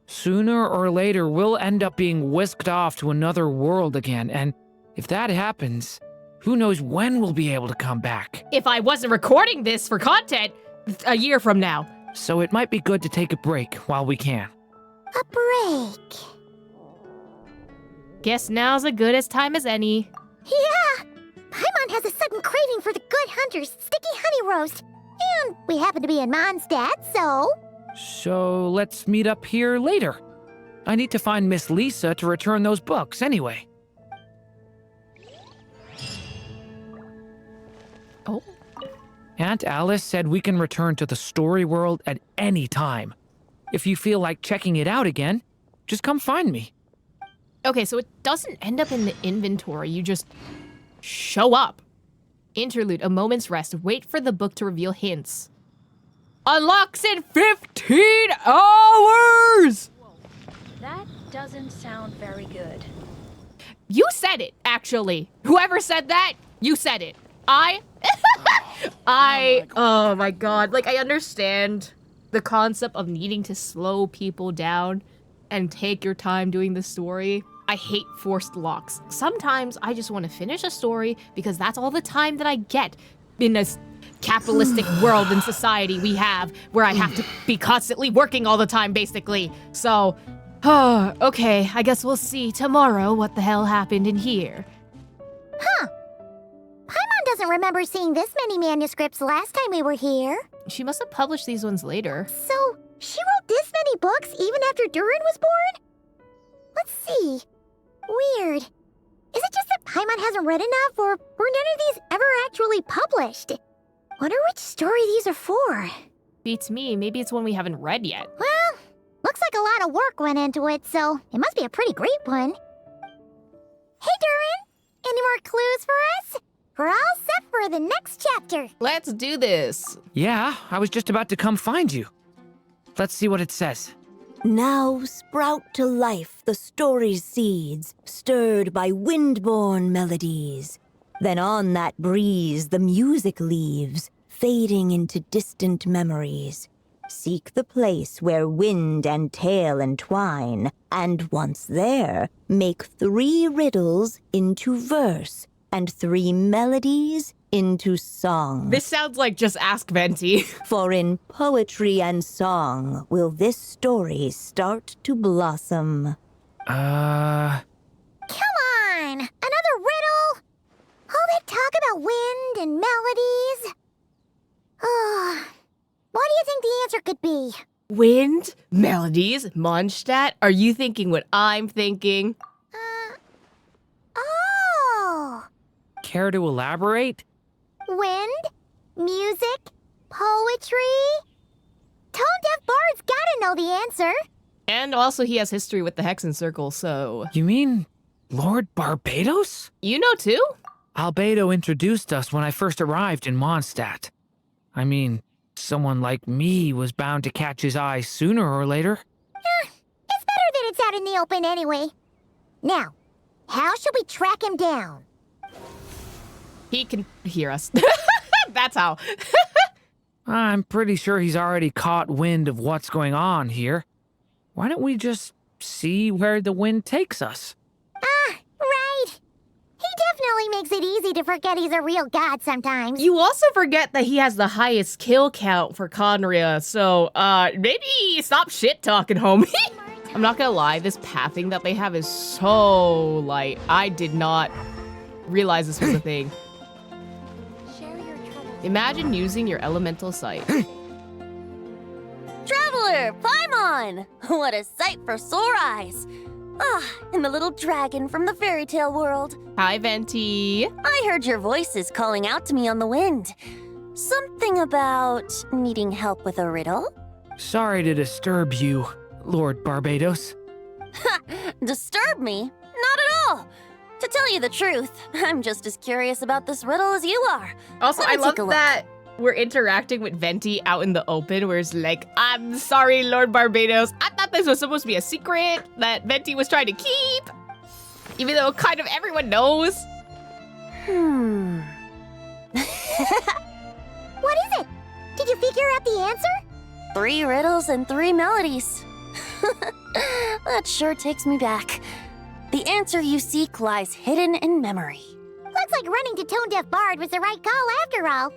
Sooner or later, we'll end up being whisked off to another world again, and if that happens, who knows when we'll be able to come back. If I wasn't recording this for content a year from now. So it might be good to take a break while we can. A break. Guess now's as good as time as any. Yeah. Paimon has a sudden craving for the Good Hunter's sticky honey roast. And we happen to be in Mondstadt, so... So let's meet up here later. I need to find Miss Lisa to return those books anyway. Oh. Aunt Alice said we can return to the story world at any time. If you feel like checking it out again, just come find me. Okay, so it doesn't end up in the inventory. You just show up. Interlude, a moment's rest. Wait for the book to reveal hints. Unlocks in 15 hours! That doesn't sound very good. You said it, actually. Whoever said that, you said it. Oh my god. Like, I understand the concept of needing to slow people down and take your time doing the story. I hate forced locks. Sometimes I just want to finish a story because that's all the time that I get in this capitalistic world and society we have where I have to be constantly working all the time, basically. So, okay, I guess we'll see tomorrow what the hell happened in here. Huh. Paimon doesn't remember seeing this many manuscripts last time we were here. She must have published these ones later. So, she wrote this many books even after Durin was born? Let's see. Weird. Is it just that Paimon hasn't read enough, or were none of these ever actually published? Wonder which story these are for. Beats me. Maybe it's one we haven't read yet. Well, looks like a lot of work went into it, so it must be a pretty great one. Hey, Durin! Any more clues for us? We're all set for the next chapter. Let's do this. Yeah, I was just about to come find you. Let's see what it says. Now sprout to life the story's seeds, stirred by wind-borne melodies. Then on that breeze the music leaves, fading into distant memories. Seek the place where wind and tale entwine, and once there, make 3 riddles into verse, and 3 melodies into song. This sounds like just Ask Venti. For in poetry and song will this story start to blossom. Come on! Another riddle? All that talk about wind and melodies? What do you think the answer could be? Wind, melodies, Mondstadt. Are you thinking what I'm thinking? Oh! Care to elaborate? Wind, music, poetry. Tone-deaf bards gotta know the answer. And also he has history with the Hexen Circle, so... You mean Lord Barbados? You know too? Albedo introduced us when I first arrived in Mondstadt. I mean, someone like me was bound to catch his eye sooner or later. It's better that it's out in the open anyway. Now, how should we track him down? He can hear us. That's how. I'm pretty sure he's already caught wind of what's going on here. Why don't we just see where the wind takes us? Right. He definitely makes it easy to forget he's a real god sometimes. You also forget that he has the highest kill count for Conria, so, maybe stop shit-talking, homie. I'm not gonna lie, this pathing that they have is so light. I did not realize this was a thing. Share your troubles. Imagine using your elemental sight. Traveler, Paimon! What a sight for sore eyes! Ah, and the little dragon from the fairy tale world. Hi, Venti. I heard your voices calling out to me on the wind. Something about needing help with a riddle? Sorry to disturb you, Lord Barbados. Disturb me? Not at all! To tell you the truth, I'm just as curious about this riddle as you are. Also, Let me I love take a look. that we're interacting with Venti out in the open, where it's like, I'm sorry, Lord Barbados. I thought this was supposed to be a secret that Venti was trying to keep. Even though kind of everyone knows. Hmm. What is it? Did you figure out the answer? 3 riddles and 3 melodies. That sure takes me back. The answer you seek lies hidden in memory. Looks like running to Tone-Deaf Bard was the right call after all.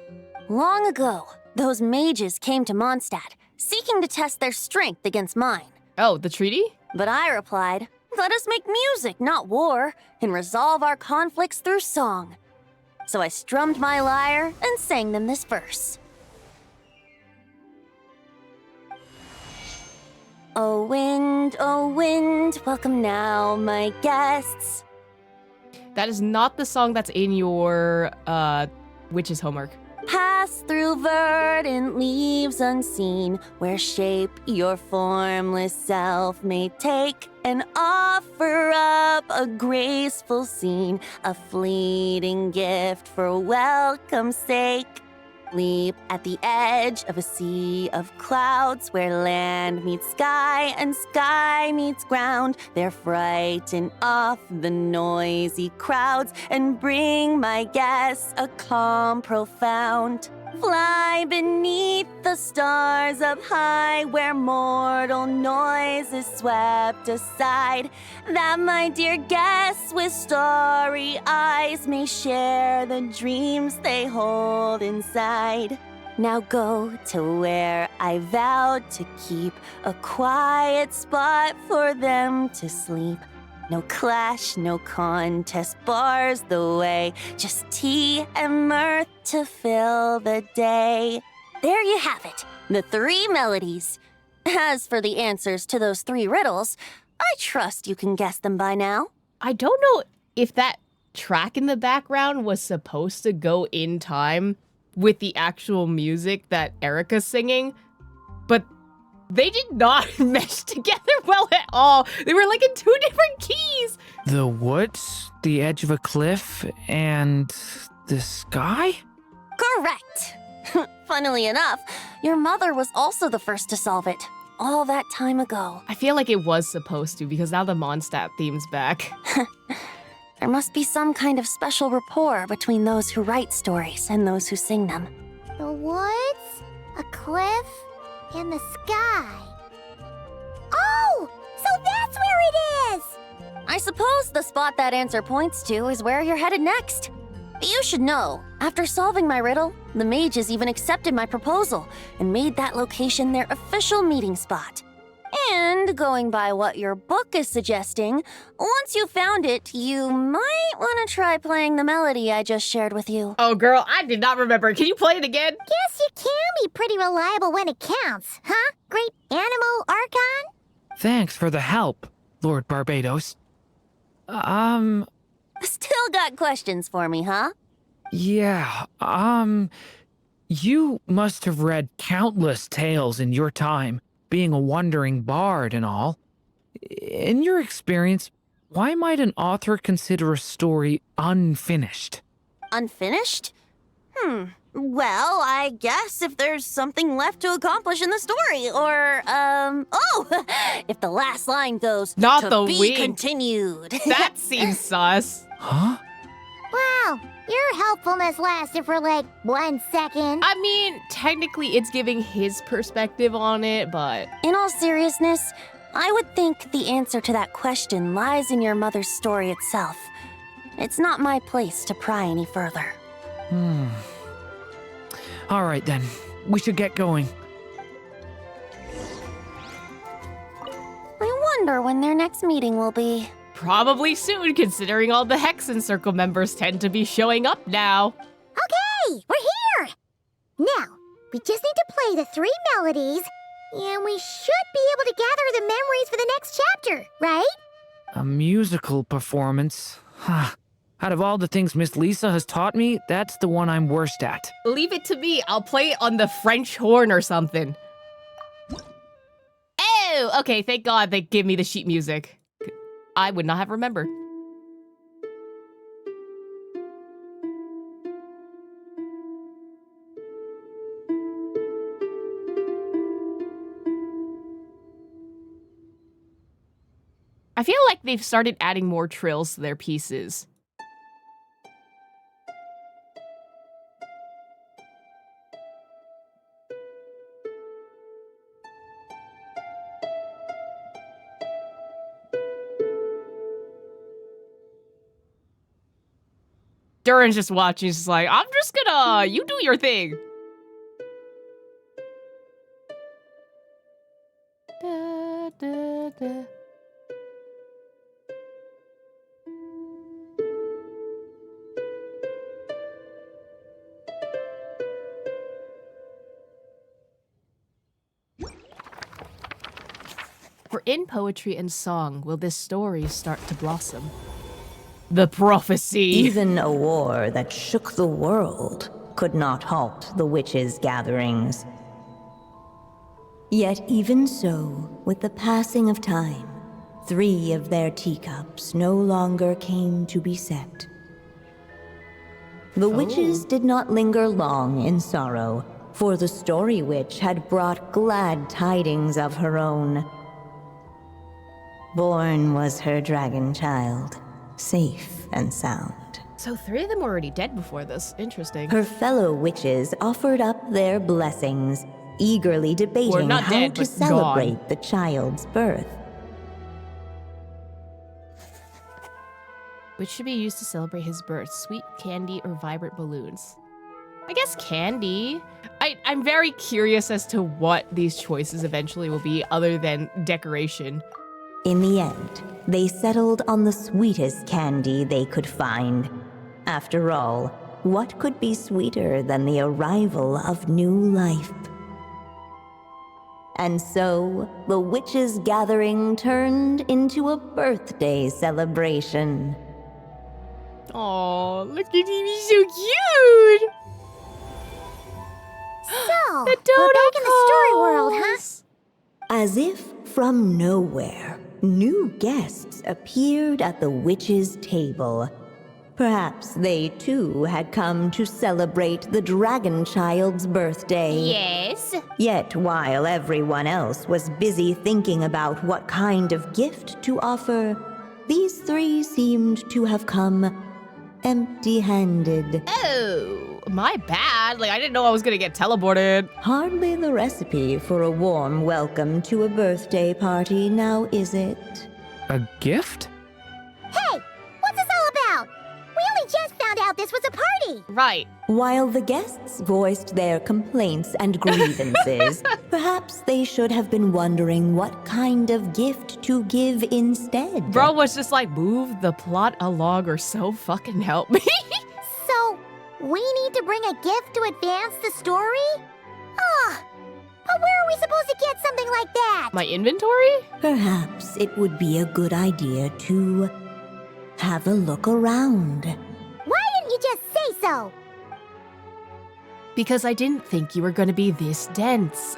Long ago, those mages came to Mondstadt, seeking to test their strength against mine. Oh, the treaty? But I replied, let us make music, not war, and resolve our conflicts through song. So I strummed my lyre and sang them this verse. Oh wind, welcome now, my guests. That is not the song that's in your, witch's homework. Pass through verdant leaves unseen, where shape your formless self may take, and offer up a graceful scene, a fleeting gift for welcome's sake. Leap at the edge of a sea of clouds, where land meets sky and sky meets ground. There frighten off the noisy crowds and bring my guests a calm profound. Fly beneath the stars up high, where mortal noise is swept aside, that my dear guests with starry eyes may share the dreams they hold inside. Now go to where I vowed to keep a quiet spot for them to sleep. No clash, no contest bars the way, just tea and mirth to fill the day. There you have it, the 3 melodies. As for the answers to those 3 riddles, I trust you can guess them by now. I don't know if that track in the background was supposed to go in time with the actual music that Erica's singing, but they did not mesh together well at all. They were like in 2 different keys. The woods, the edge of a cliff, and the sky? Correct. Funnily enough, your mother was also the first to solve it, all that time ago. I feel like it was supposed to, because now the Mondstadt theme's back. There must be some kind of special rapport between those who write stories and those who sing them. The woods, a cliff, and the sky. Oh, so that's where it is! I suppose the spot that answer points to is where you're headed next. But you should know, after solving my riddle, the mages even accepted my proposal and made that location their official meeting spot. And going by what your book is suggesting, once you found it, you might want to try playing the melody I just shared with you. Oh, girl, I did not remember. Can you play it again? Guess you can be pretty reliable when it counts, huh? Great Animal Archon? Thanks for the help, Lord Barbados. Still got questions for me, huh? Yeah, you must have read countless tales in your time, being a wandering bard and all. In your experience, why might an author consider a story unfinished? Unfinished? Well, I guess if there's something left to accomplish in the story, or, if the last line goes, Not to the be wink. continued. That seems sus. Huh? Wow, your helpfulness lasted for like 1 second. I mean, technically it's giving his perspective on it, but... In all seriousness, I would think the answer to that question lies in your mother's story itself. It's not my place to pry any further. All right then, we should get going. I wonder when their next meeting will be. Probably soon, considering all the Hexen Circle members tend to be showing up now. Okay, we're here! Now, we just need to play the 3 melodies, and we should be able to gather the memories for the next chapter, right? A musical performance? Huh. Out of all the things Miss Lisa has taught me, that's the one I'm worst at. Leave it to me. I'll play it on the French horn or something. Oh, okay, thank God they gave me the sheet music. I would not have remembered. I feel like they've started adding more trills to their pieces. Durin's just watching. He's just like, I'm just gonna, you do your thing. Da, da, da. For in poetry and song will this story start to blossom. The prophecy. Even a war that shook the world could not halt the witches' gatherings. Yet even so, with the passing of time, 3 of their teacups no longer came to be set. The witches did not linger long in sorrow, for the story witch had brought glad tidings of her own. Born was her dragon child, safe and sound. So 3 of them were already dead before this. Interesting. Her fellow witches offered up their blessings, eagerly debating not how dead, to but celebrate gone. the child's birth. Which should be used to celebrate his birth? Sweet candy or vibrant balloons? I guess candy. I'm very curious as to what these choices eventually will be other than decoration. In the end, they settled on the sweetest candy they could find. After all, what could be sweeter than the arrival of new life? And so, the witches' gathering turned into a birthday celebration. Oh, look at him, he's so cute! So, The we're back in the story dodo world, huh? calls. As if from nowhere, new guests appeared at the witches' table. Perhaps they too had come to celebrate the dragon child's birthday. Yes. Yet while everyone else was busy thinking about what kind of gift to offer, these 3 seemed to have come empty-handed. Oh, my bad. Like, I didn't know I was gonna get teleported. Hardly the recipe for a warm welcome to a birthday party, now is it? A gift? Hey, what's this all about? We only just found out out this was a party. Right. While the guests voiced their complaints and grievances, perhaps they should have been wondering what kind of gift to give instead. Bro was just like, move the plot along or so fucking help me. So, we need to bring a gift to advance the story? Ah, but where are we supposed to get something like that? My inventory? Perhaps it would be a good idea to have a look around. Why didn't you just say so? Because I didn't think you were going to be this dense.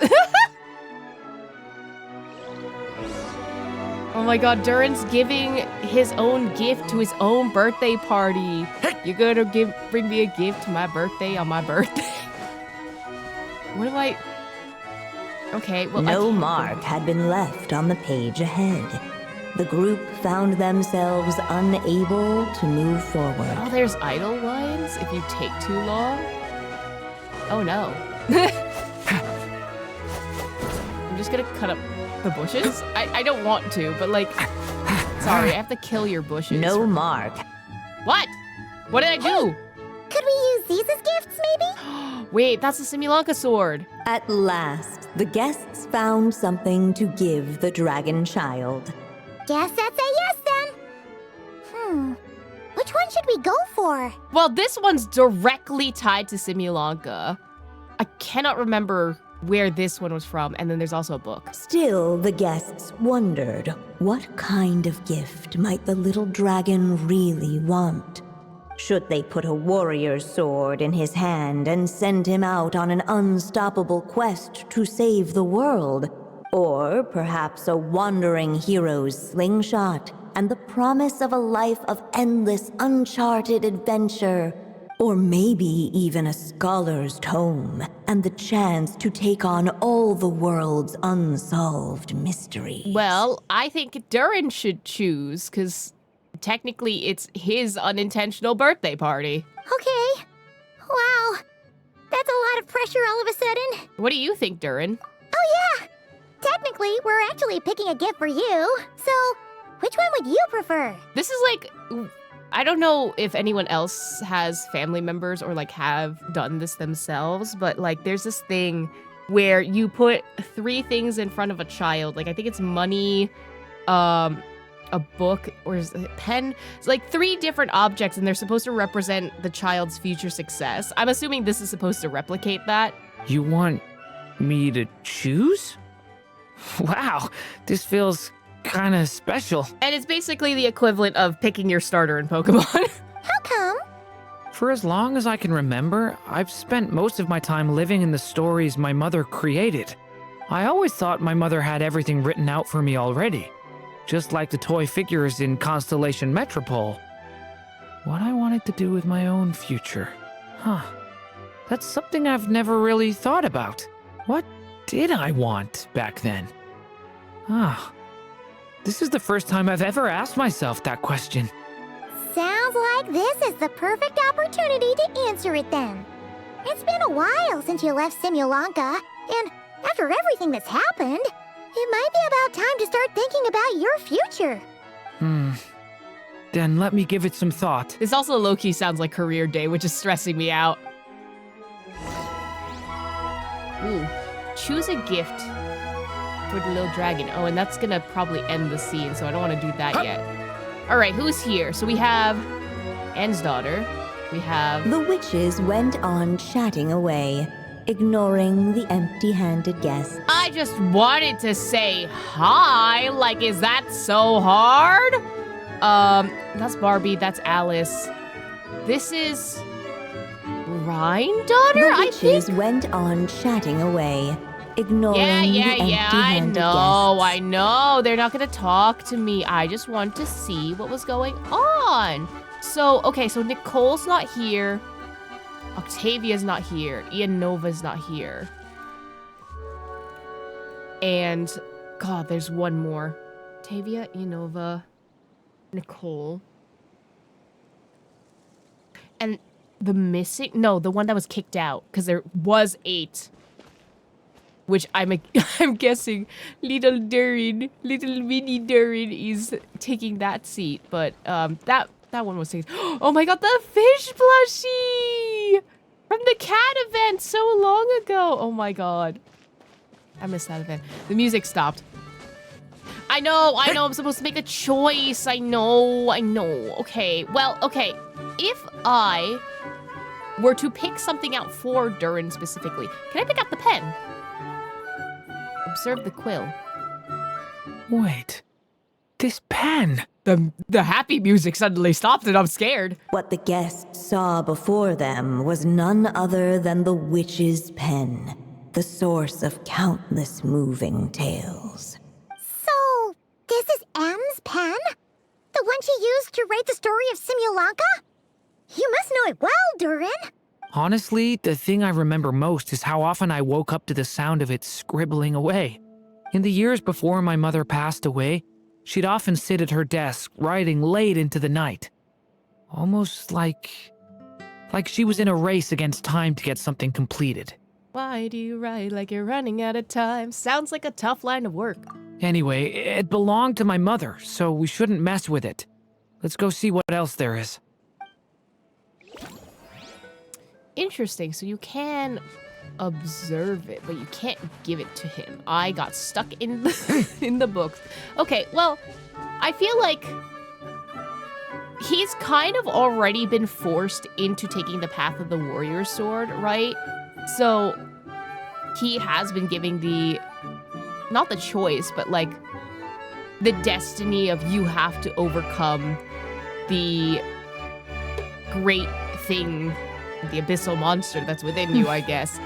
Oh my god, Durin's giving his own gift to his own birthday party. You're gonna bring me a gift to my birthday on my birthday? What do I... Okay, well, No mark had been left on the page ahead. The group found themselves unable to move forward. Oh, there's idle lines if you take too long? Oh no. I'm just gonna cut up the bushes. I don't want to, but like, sorry, I have to kill your bushes. No mark. What? What did I do? Could we use these as gifts, maybe? Wait, that's the Simulanka sword. At last, the guests found something to give the dragon child. Guess that's a yes, then. Which one should we go for? Well, this one's directly tied to Simulanka. I cannot remember where this one was from, and then there's also a book. Still, the guests wondered, what kind of gift might the little dragon really want? Should they put a warrior's sword in his hand and send him out on an unstoppable quest to save the world? Or perhaps a wandering hero's slingshot and the promise of a life of endless, uncharted adventure? Or maybe even a scholar's tome and the chance to take on all the world's unsolved mysteries? Well, I think Durin should choose, because technically it's his unintentional birthday party. Okay. Wow. That's a lot of pressure all of a sudden. What do you think, Durin? Oh, yeah. Technically, we're actually picking a gift for you. So, which one would you prefer? This is like, I don't know if anyone else has family members or like have done this themselves, but like there's this thing where you put 3 things in front of a child. Like I think it's money, a book, or is it pen? It's like 3 different objects, and they're supposed to represent the child's future success. I'm assuming this is supposed to replicate that. You want me to choose? Wow, this feels kind of special. And it's basically the equivalent of picking your starter in Pokemon. How come? For as long as I can remember, I've spent most of my time living in the stories my mother created. I always thought my mother had everything written out for me already, just like the toy figures in Constellation Metropole. What I wanted to do with my own future. That's something I've never really thought about. What did I want back then? This is the first time I've ever asked myself that question. Sounds like this is the perfect opportunity to answer it then. It's been a while since you left Simulanka, and after everything that's happened, it might be about time to start thinking about your future. Then let me give it some thought. This also low-key sounds like career day, which is stressing me out. Ooh. Choose a gift for the little dragon. Oh, and that's gonna probably end the scene, so I don't want to do that yet. All right, who's here? So we have Andersdotter. We have... The witches went on chatting away, ignoring the empty-handed guests. I just wanted to say hi. Like, is that so hard? That's Barbie. That's Alice. This is... Rhine-daughter, The I witches think? went on chatting away, ignoring the I empty-handed know, guests. I know. They're not gonna talk to me. I just want to see what was going on. So, okay, so Nicole's not here. Octavia's not here. Ian Nova's not here. And, God, there's one more. Octavia, Ian Nova, Nicole. And the missing... No, the one that was kicked out, because there was 8. Which I'm guessing little mini Durin is taking that seat. But that That one was taken. Oh my god, the fish plushie! From the cat event so long ago. Oh my god. I missed that event. The music stopped. I know, I'm supposed to make a choice. I know. Okay, well, okay. If I were to pick something out for Durin specifically, can I pick out the pen? Observe the quill. Wait. This pen. The happy music suddenly stopped and I'm scared. What the guests saw before them was none other than the witch's pen, the source of countless moving tales. So, this is M's pen? The one she used to write the story of Simulanka? You must know it well, Durin. Honestly, the thing I remember most is how often I woke up to the sound of it scribbling away. In the years before my mother passed away, she'd often sit at her desk, writing late into the night. Almost like she was in a race against time to get something completed. Why do you write like you're running out of time? Sounds like a tough line of work. Anyway, it belonged to my mother, so we shouldn't mess with it. Let's go see what else there is. Interesting, so you can observe it, but you can't give it to him. I got stuck in in the books. Okay, well, I feel like he's kind of already been forced into taking the path of the warrior sword, right? So he has been giving not the choice, but like the destiny of you have to overcome the great thing, the abyssal monster that's within you, I guess.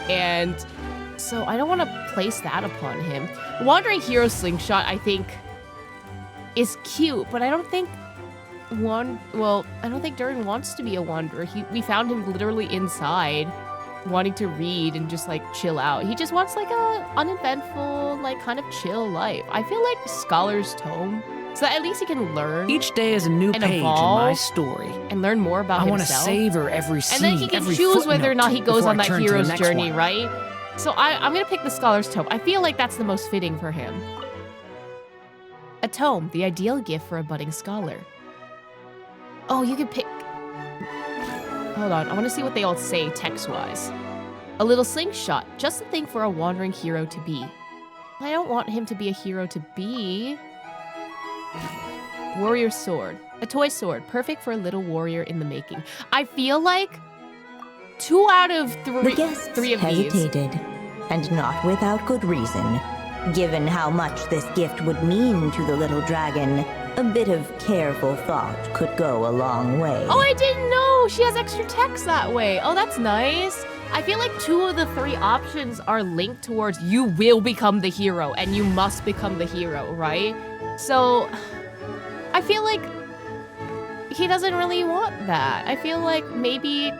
And so I don't want to place that upon him. Wandering Hero Slingshot, I think, is cute, but I don't think I don't think Durin wants to be a wanderer. We found him literally inside, wanting to read and just like chill out. He just wants like a uneventful, like kind of chill life. I feel like Scholar's Tome, so that at least he can learn. Each day is a new and page evolve in my story. And learn more about I want to himself. savor every scene, and then he can every choose whether or footnote not he goes before on I that turn to the hero's next journey, one. right? So I'm gonna pick the Scholar's Tome. I feel like that's the most fitting for him. A tome, the ideal gift for a budding scholar. Oh, you can pick... Hold on, I want to see what they all say text-wise. A little slingshot, just the thing for a wandering hero to be. I don't want him to be a hero to be. Warrior sword, a toy sword, perfect for a little warrior in the making. I feel like 2 out of 3, The guests 3 of these. hesitated, and not without good reason. Given how much this gift would mean to the little dragon, a bit of careful thought could go a long way. Oh, I didn't know! She has extra text that way. Oh, that's nice. I feel like 2 of the 3 options are linked towards you will become the hero and you must become the hero, right? So, I feel like he doesn't really want that. I feel like maybe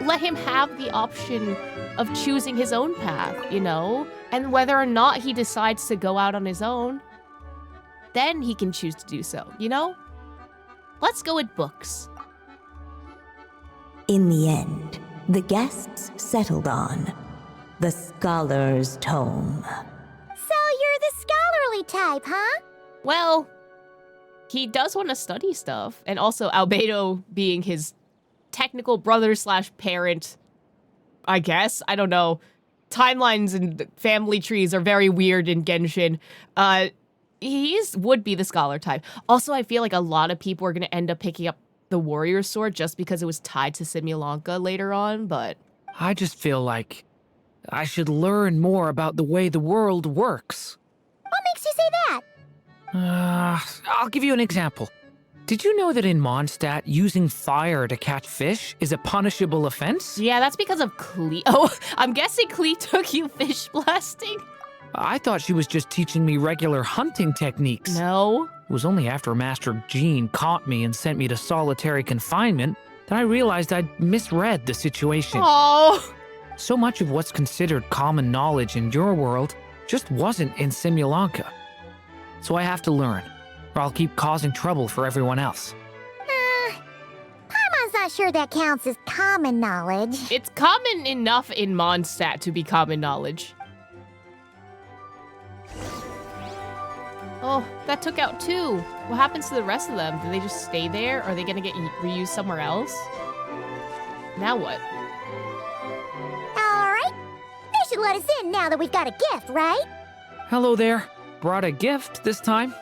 let him have the option of choosing his own path, you know? And whether or not he decides to go out on his own, then he can choose to do so, you know? Let's go with books. In the end, the guests settled on the Scholar's Tome. So you're the scholarly type, huh? Well, he does want to study stuff. And also Albedo being his technical brother slash parent, I guess. I don't know. Timelines and family trees are very weird in Genshin. Would be the scholar type. Also, I feel like a lot of people are going to end up picking up the warrior sword just because it was tied to Simulanka later on, but... I just feel like I should learn more about the way the world works. What makes you say that? I'll give you an example. Did you know that in Mondstadt, using fire to catch fish is a punishable offense? Yeah, that's because of Klee. Oh, I'm guessing Klee took you fish blasting? I thought she was just teaching me regular hunting techniques. No. It was only after Master Jean caught me and sent me to solitary confinement that I realized I'd misread the situation. Oh. So much of what's considered common knowledge in your world just wasn't in Simulanka. So I have to learn, or I'll keep causing trouble for everyone else. Paimon's not sure that counts as common knowledge. It's common enough in Mondstadt to be common knowledge. Oh, that took out 2. What happens to the rest of them? Do they just stay there? Are they gonna get reused somewhere else? Now what? Alright. They should let us in now that we've got a gift, right? Hello there. Brought a gift this time?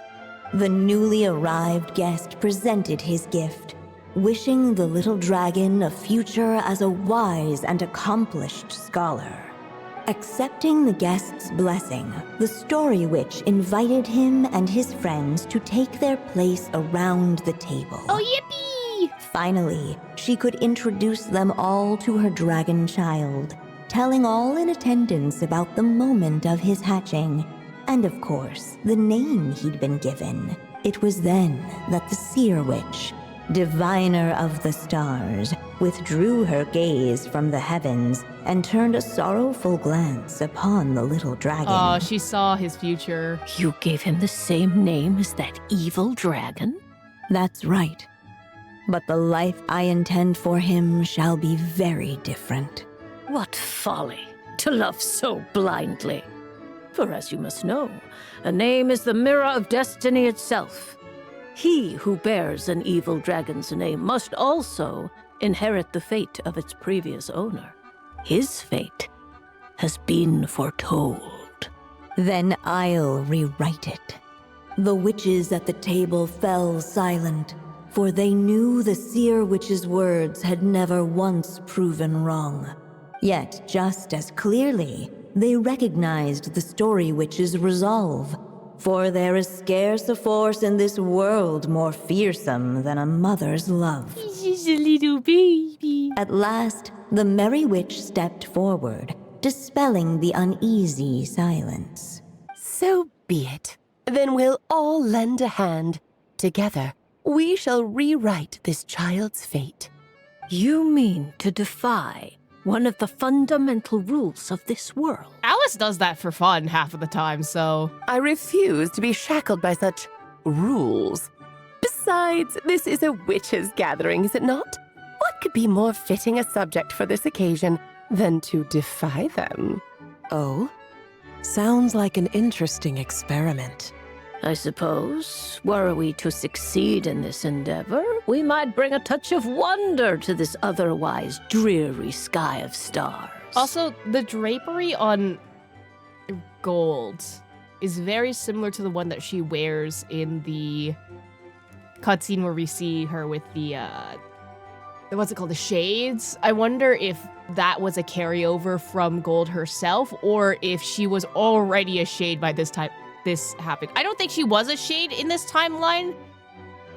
The newly arrived guest presented his gift, wishing the little dragon a future as a wise and accomplished scholar. Accepting the guest's blessing, the Story Witch invited him and his friends to take their place around the table. Oh, yippee! Finally, she could introduce them all to her dragon child, telling all in attendance about the moment of his hatching, and of course, the name he'd been given. It was then that the Seer Witch, diviner of the stars, withdrew her gaze from the heavens and turned a sorrowful glance upon the little dragon. Oh, she saw his future. You gave him the same name as that evil dragon? That's right. But the life I intend for him shall be very different. What folly to love so blindly. For as you must know, a name is the mirror of destiny itself. He who bears an evil dragon's name must also inherit the fate of its previous owner. His fate has been foretold. Then I'll rewrite it. The witches at the table fell silent, for they knew the Seer Witch's words had never once proven wrong. Yet, just as clearly, they recognized the Story Witch's resolve. For there is scarce a force in this world more fearsome than a mother's love. She's a little baby. At last, the Merry Witch stepped forward, dispelling the uneasy silence. So be it. Then we'll all lend a hand. Together, we shall rewrite this child's fate. You mean to defy one of the fundamental rules of this world? Alice does that for fun half of the time, so... I refuse to be shackled by such rules. Besides, this is a witches' gathering, is it not? What could be more fitting a subject for this occasion than to defy them? Oh? Sounds like an interesting experiment. I suppose, were we to succeed in this endeavor, we might bring a touch of wonder to this otherwise dreary sky of stars. Also, the drapery on Gold is very similar to the one that she wears in the cutscene where we see her with the, what's it called, the shades. I wonder if that was a carryover from Gold herself, or if she was already a shade by this time this happened. I don't think she was a shade in this timeline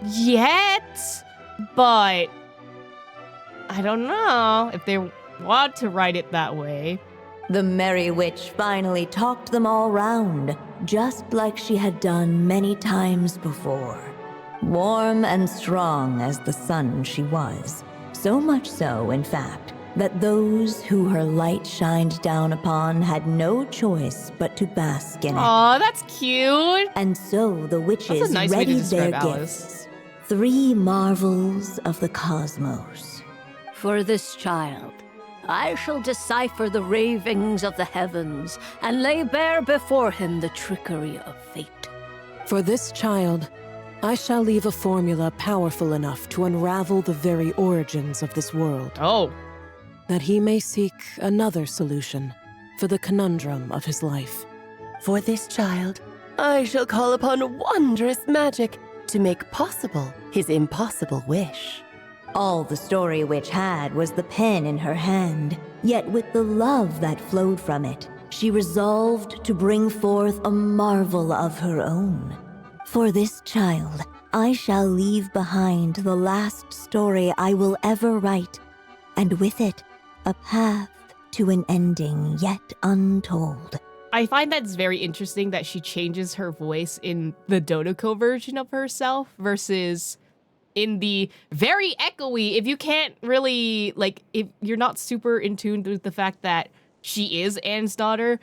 yet, but I don't know if they want to write it that way. The Merry Witch finally talked them all round, just like she had done many times before. Warm and strong as the sun she was, so much so, in fact, that those who her light shined down upon had no choice but to bask in it. Aw, that's cute. And so the witches That's a nice way to readied their describe Alice. gifts. 3 marvels of the cosmos. For this child, I shall decipher the ravings of the heavens and lay bare before him the trickery of fate. For this child, I shall leave a formula powerful enough to unravel the very origins of this world. Oh. That he may seek another solution for the conundrum of his life. For this child, I shall call upon wondrous magic to make possible his impossible wish. All the Story Witch had was the pen in her hand, yet with the love that flowed from it, she resolved to bring forth a marvel of her own. For this child, I shall leave behind the last story I will ever write, and with it, a path to an ending yet untold. I find that's very interesting that she changes her voice in the Dodoko version of herself versus in the very echoey, if you can't really, like, if you're not super in tune with the fact that she is Andersdotter,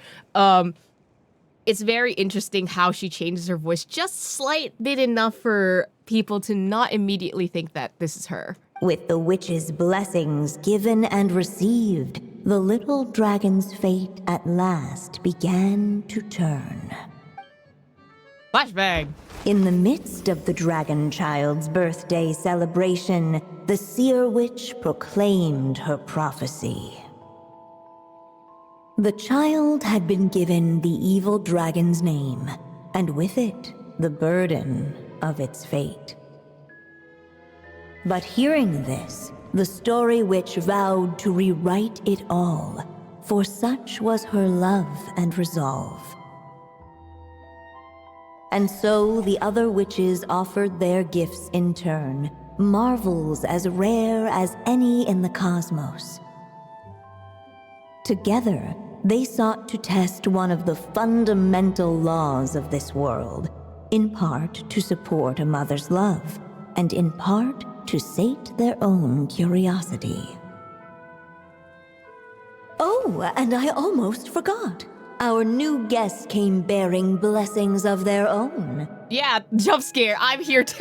it's very interesting how she changes her voice just slight bit enough for people to not immediately think that this is her. With the witch's blessings given and received, the little dragon's fate at last began to turn. Flashbang. In the midst of the dragon child's birthday celebration, the seer witch proclaimed her prophecy. The child had been given the evil dragon's name, and with it, the burden of its fate. But hearing this, the story witch vowed to rewrite it all, for such was her love and resolve. And so the other witches offered their gifts in turn, marvels as rare as any in the cosmos. Together, they sought to test one of the fundamental laws of this world, in part to support a mother's love, and in part to sate their own curiosity. Oh, and I almost forgot. Our new guests came bearing blessings of their own. Yeah, jump scare. I'm here too.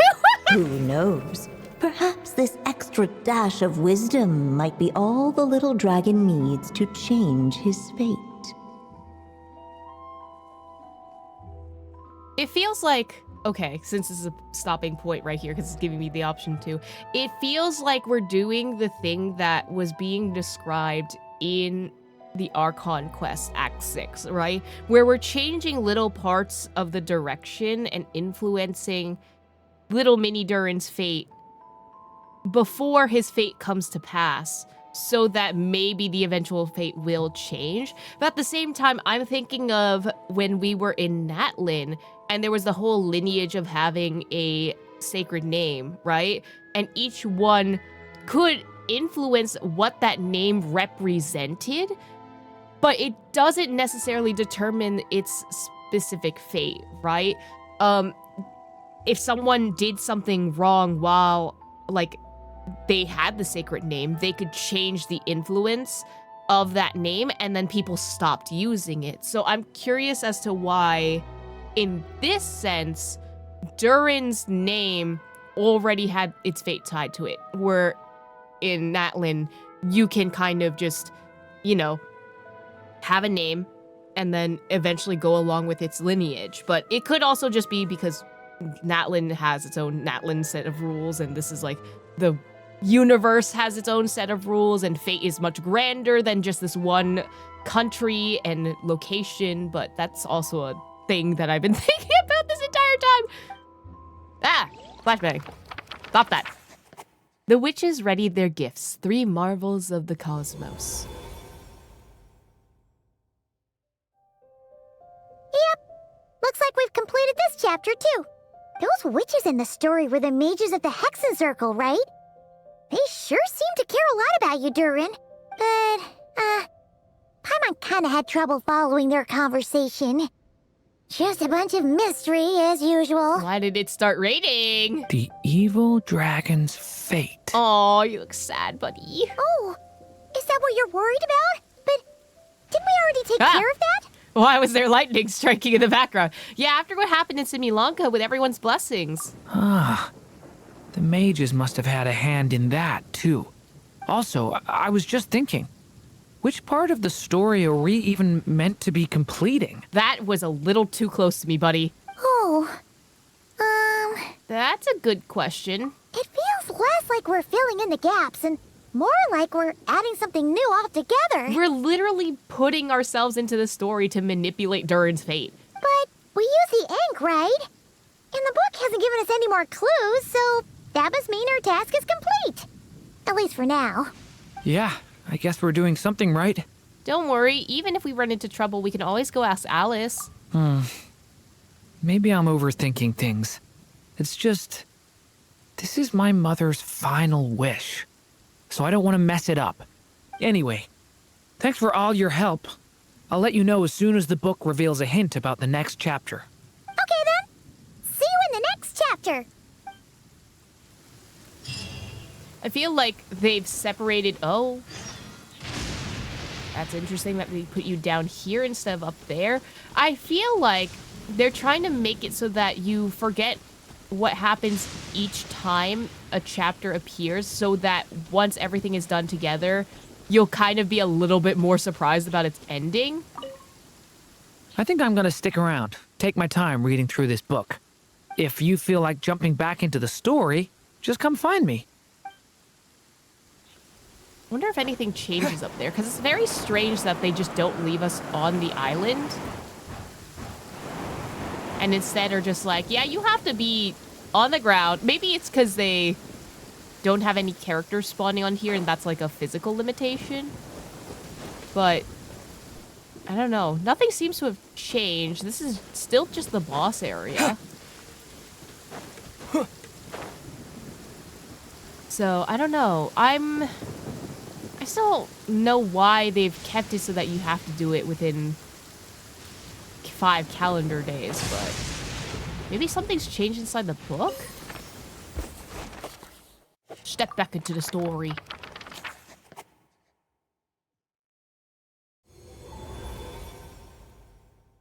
Who knows? Perhaps this extra dash of wisdom might be all the little dragon needs to change his fate. It feels like, okay, since this is a stopping point right here, because it's giving me the option to, it feels like we're doing the thing that was being described in the Archon Quest Act 6, right? Where we're changing little parts of the direction and influencing little mini Durin's fate before his fate comes to pass, so that maybe the eventual fate will change. But at the same time, I'm thinking of when we were in Natlin, and there was the whole lineage of having a sacred name, right? And each one could influence what that name represented, but it doesn't necessarily determine its specific fate, right? If someone did something wrong while, like, they had the sacred name, they could change the influence of that name, and then people stopped using it. So I'm curious as to why, in this sense, Durin's name already had its fate tied to it, where in Natlin, you can kind of just, you know, have a name and then eventually go along with its lineage. But it could also just be because Natlin has its own Natlin set of rules, and this is like the universe has its own set of rules, and fate is much grander than just this one country and location. But that's also a thing that I've been thinking about this entire time. Ah, flashbang. Stop that. The witches readied their gifts, 3 marvels of the cosmos. Yep. Looks like we've completed this chapter, too. Those witches in the story were the mages of the Hexen Circle, right? They sure seem to care a lot about you, Durin. But, Paimon kinda had trouble following their conversation. Just a bunch of mystery, as usual. Why did it start raining? The evil dragon's fate. Oh, you look sad, buddy. Oh, is that what you're worried about? But didn't we already take care of that? Why was there lightning striking in the background? Yeah, after what happened in Similanka with everyone's blessings. Ah, the mages must have had a hand in that, too. Also, I was just thinking, which part of the story are we even meant to be completing? That was a little too close to me, buddy. Oh, That's a good question. it feels less like we're filling in the gaps and more like we're adding something new altogether. We're literally putting ourselves into the story to manipulate Durin's fate. But we use the ink, right? And the book hasn't given us any more clues, so that must mean our task is complete. At least for now. Yeah, I guess we're doing something right. Don't worry, even if we run into trouble, we can always go ask Alice. Maybe I'm overthinking things. It's just, this is my mother's final wish, so I don't want to mess it up. Anyway, thanks for all your help. I'll let you know as soon as the book reveals a hint about the next chapter. Okay then. See you in the next chapter. I feel like they've separated. Oh, that's interesting that they put you down here instead of up there. I feel like they're trying to make it so that you forget what happens each time a chapter appears, so that once everything is done together, you'll kind of be a little bit more surprised about its ending. I think I'm gonna stick around, take my time reading through this book. If you feel like jumping back into the story, just come find me. I wonder if anything changes up there, because it's very strange that they just don't leave us on the island. And instead are just like, yeah, you have to be on the ground. Maybe it's because they don't have any characters spawning on here and that's like a physical limitation. But I don't know. Nothing seems to have changed. This is still just the boss area. So, I don't know. I still don't know why they've kept it so that you have to do it within 5 calendar days, but maybe something's changed inside the book? Step back into the story.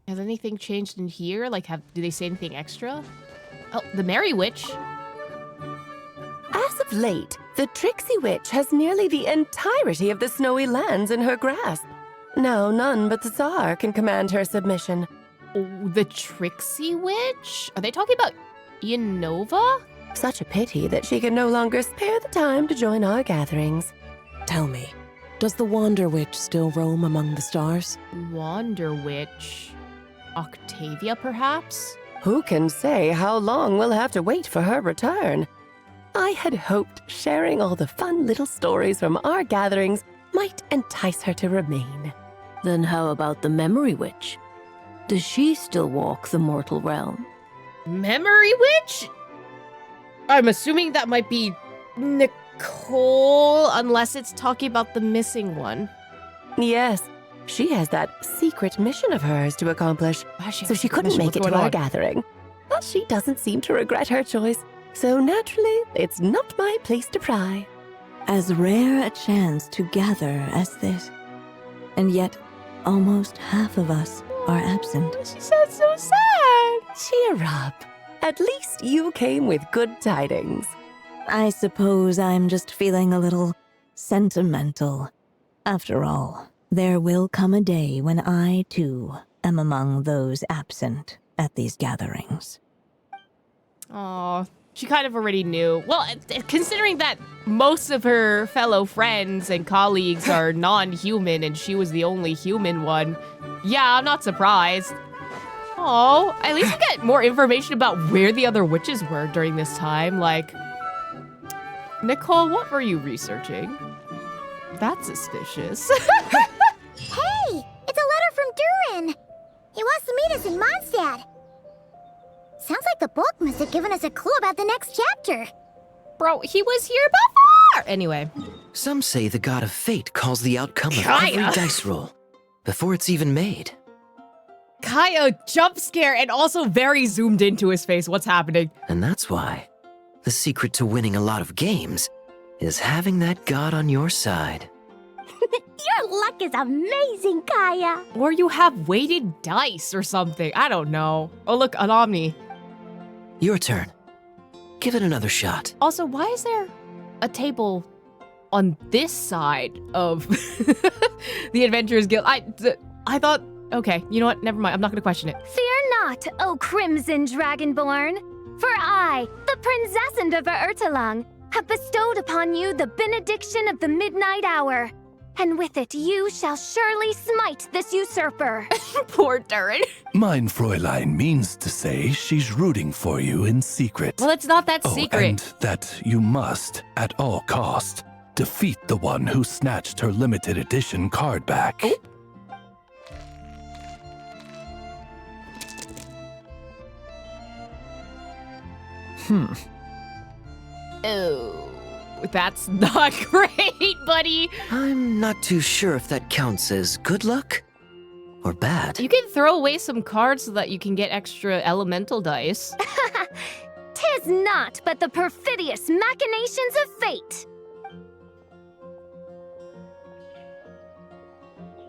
Has anything changed in here? Like, do they say anything extra? Oh, the Merry Witch. As of late, the Tricksy Witch has nearly the entirety of the snowy lands in her grasp. Now none but the Tsar can command her submission. Oh, the Tricksy Witch? Are they talking about Yanova? Such a pity that she can no longer spare the time to join our gatherings. Tell me, does the Wander Witch still roam among the stars? Wander Witch? Octavia, perhaps? Who can say how long we'll have to wait for her return? I had hoped sharing all the fun little stories from our gatherings might entice her to remain. Then how about the Memory Witch? Does she still walk the mortal realm? Memory Witch? I'm assuming that might be Nicole, unless it's talking about the missing one. Yes, she has that secret mission of hers to accomplish, so she couldn't make it to our gathering. But she doesn't seem to regret her choice, so naturally, it's not my place to pry. As rare a chance to gather as this. And yet, almost half of us are absent. She sounds so sad. Cheer up. At least you came with good tidings. I suppose I'm just feeling a little sentimental. After all, there will come a day when I, too, am among those absent at these gatherings. Aw, she kind of already knew. Well, considering that most of her fellow friends and colleagues are non-human and she was the only human one, yeah, I'm not surprised. Oh, at least we get more information about where the other witches were during this time. Like, Nicole, what were you researching? That's suspicious. Hey, it's a letter from Durin. He wants to meet us in Mondstadt. Sounds like the book must have given us a clue about the next chapter. Bro, he was here before! Anyway. Some say the god of fate calls the outcome of every dice roll before it's even made. Kaya, jump scare, and also very zoomed into his face. What's happening? And that's why the secret to winning a lot of games is having that god on your side. Your luck is amazing, Kaya. Or you have weighted dice or something. I don't know. Oh, look, an Omni. Your turn. Give it another shot. Also, why is there a table on this side of the Adventurers Guild? I thought, okay, you know what? Never mind. I'm not going to question it. Fear not, O Crimson Dragonborn, for I, the Princess of Ertelung, have bestowed upon you the benediction of the midnight hour. And with it you shall surely smite this usurper. Poor Durin. Mein Fräulein means to say she's rooting for you in secret. Well, it's not that secret. And that you must, at all cost, defeat the one who snatched her limited edition card back. Oh. Oh, that's not great, buddy. I'm not too sure if that counts as good luck or bad. You can throw away some cards so that you can get extra elemental dice. 'Tis not but the perfidious machinations of fate.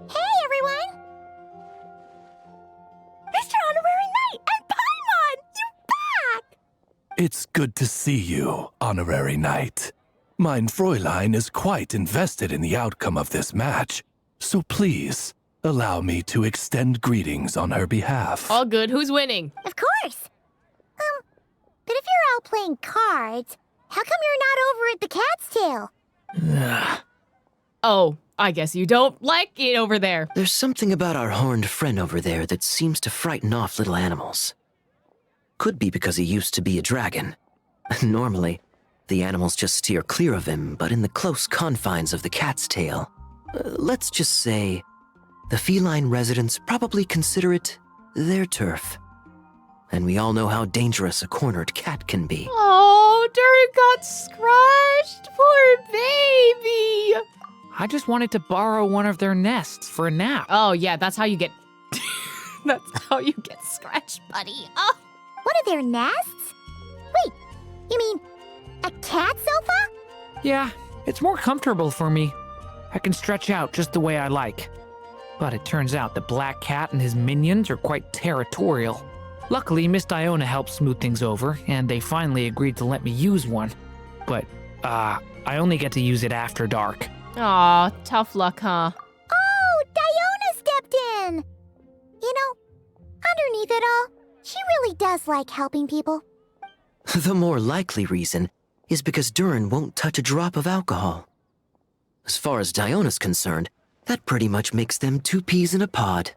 Hey, everyone! Mr. Honorary Knight and Paimon! You're back! It's good to see you, Honorary Knight. Mein Fräulein is quite invested in the outcome of this match, so please, Allow me to extend greetings on her behalf. All good. Who's winning? Of course. But if you're out playing cards, how come you're not over at the Cat's Tail? Oh, I guess you don't like it over there. There's something about our horned friend over there that seems to frighten off little animals. Could be because he used to be a dragon. Normally, the animals just steer clear of him, but in the close confines of the Cat's Tail, let's just say, the feline residents probably consider it their turf. And we all know how dangerous a cornered cat can be. Oh, Durin got scratched. Poor baby. I just wanted to borrow one of their nests for a nap. Oh, yeah, that's how you get... that's how you get scratched, buddy. Oh. One of their nests? Wait, you mean a cat sofa? Yeah, it's more comfortable for me. I can stretch out just the way I like. But it turns out the Black Cat and his minions are quite territorial. Luckily, Miss Diona helped smooth things over, and they finally agreed to let me use one. But, I only get to use it after dark. Aw, tough luck, huh? Oh, Diona stepped in! You know, underneath it all, she really does like helping people. The more likely reason is because Durin won't touch a drop of alcohol. As far as Diona's concerned, that pretty much makes them two peas in a pod.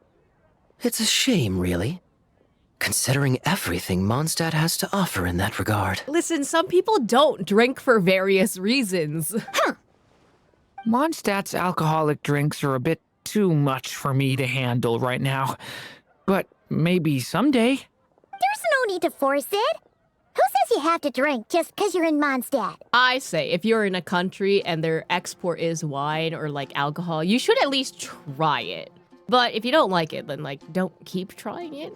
It's a shame, really, considering everything Mondstadt has to offer in that regard. Listen, some people don't drink for various reasons. Mondstadt's alcoholic drinks are a bit too much for me to handle right now. But maybe someday. There's no need to force it. Who says you have to drink just because you're in Mondstadt? I say, if you're in a country and their export is wine or, like, alcohol, you should at least try it. But if you don't like it, then, like, don't keep trying it.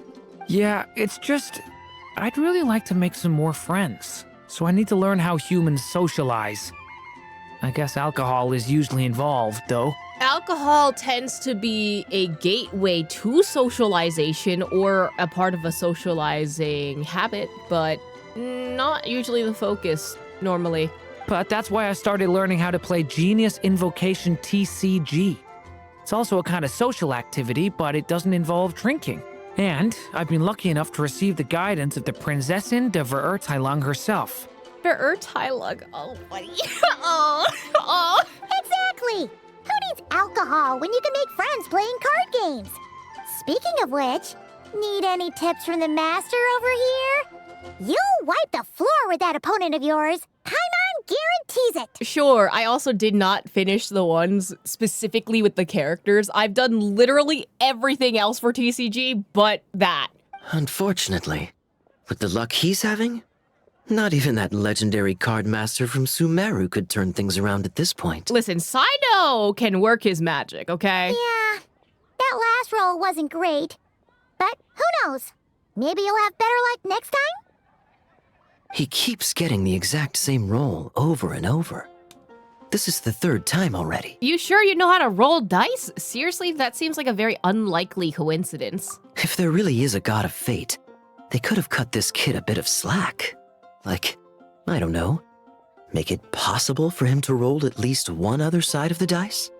Yeah, it's just, I'd really like to make some more friends. So I need to learn how humans socialize. I guess alcohol is usually involved, though. Alcohol tends to be a gateway to socialization or a part of a socializing habit, but not usually the focus, normally. But that's why I started learning how to play Genius Invocation TCG. It's also a kind of social activity, but it doesn't involve drinking. And I've been lucky enough to receive the guidance of the Prinzessin de Verurteilung herself. Verurteilung, oh buddy. oh. Exactly! Who needs alcohol when you can make friends playing card games? Speaking of which, need any tips from the master over here? You'll wipe the floor with that opponent of yours. Paimon guarantees it. Sure, I also did not finish the ones specifically with the characters. I've done literally everything else for TCG but that. Unfortunately, with the luck he's having, not even that legendary card master from Sumeru could turn things around at this point. Listen, Saido can work his magic, okay? Yeah, that last roll wasn't great. But who knows? Maybe you'll have better luck next time? He keeps getting the exact same roll over and over. This is the third time already. You sure you know how to roll dice? Seriously, that seems like a very unlikely coincidence. If there really is a god of fate, they could have cut this kid a bit of slack. Like, I don't know, make it possible for him to roll at least one other side of the dice?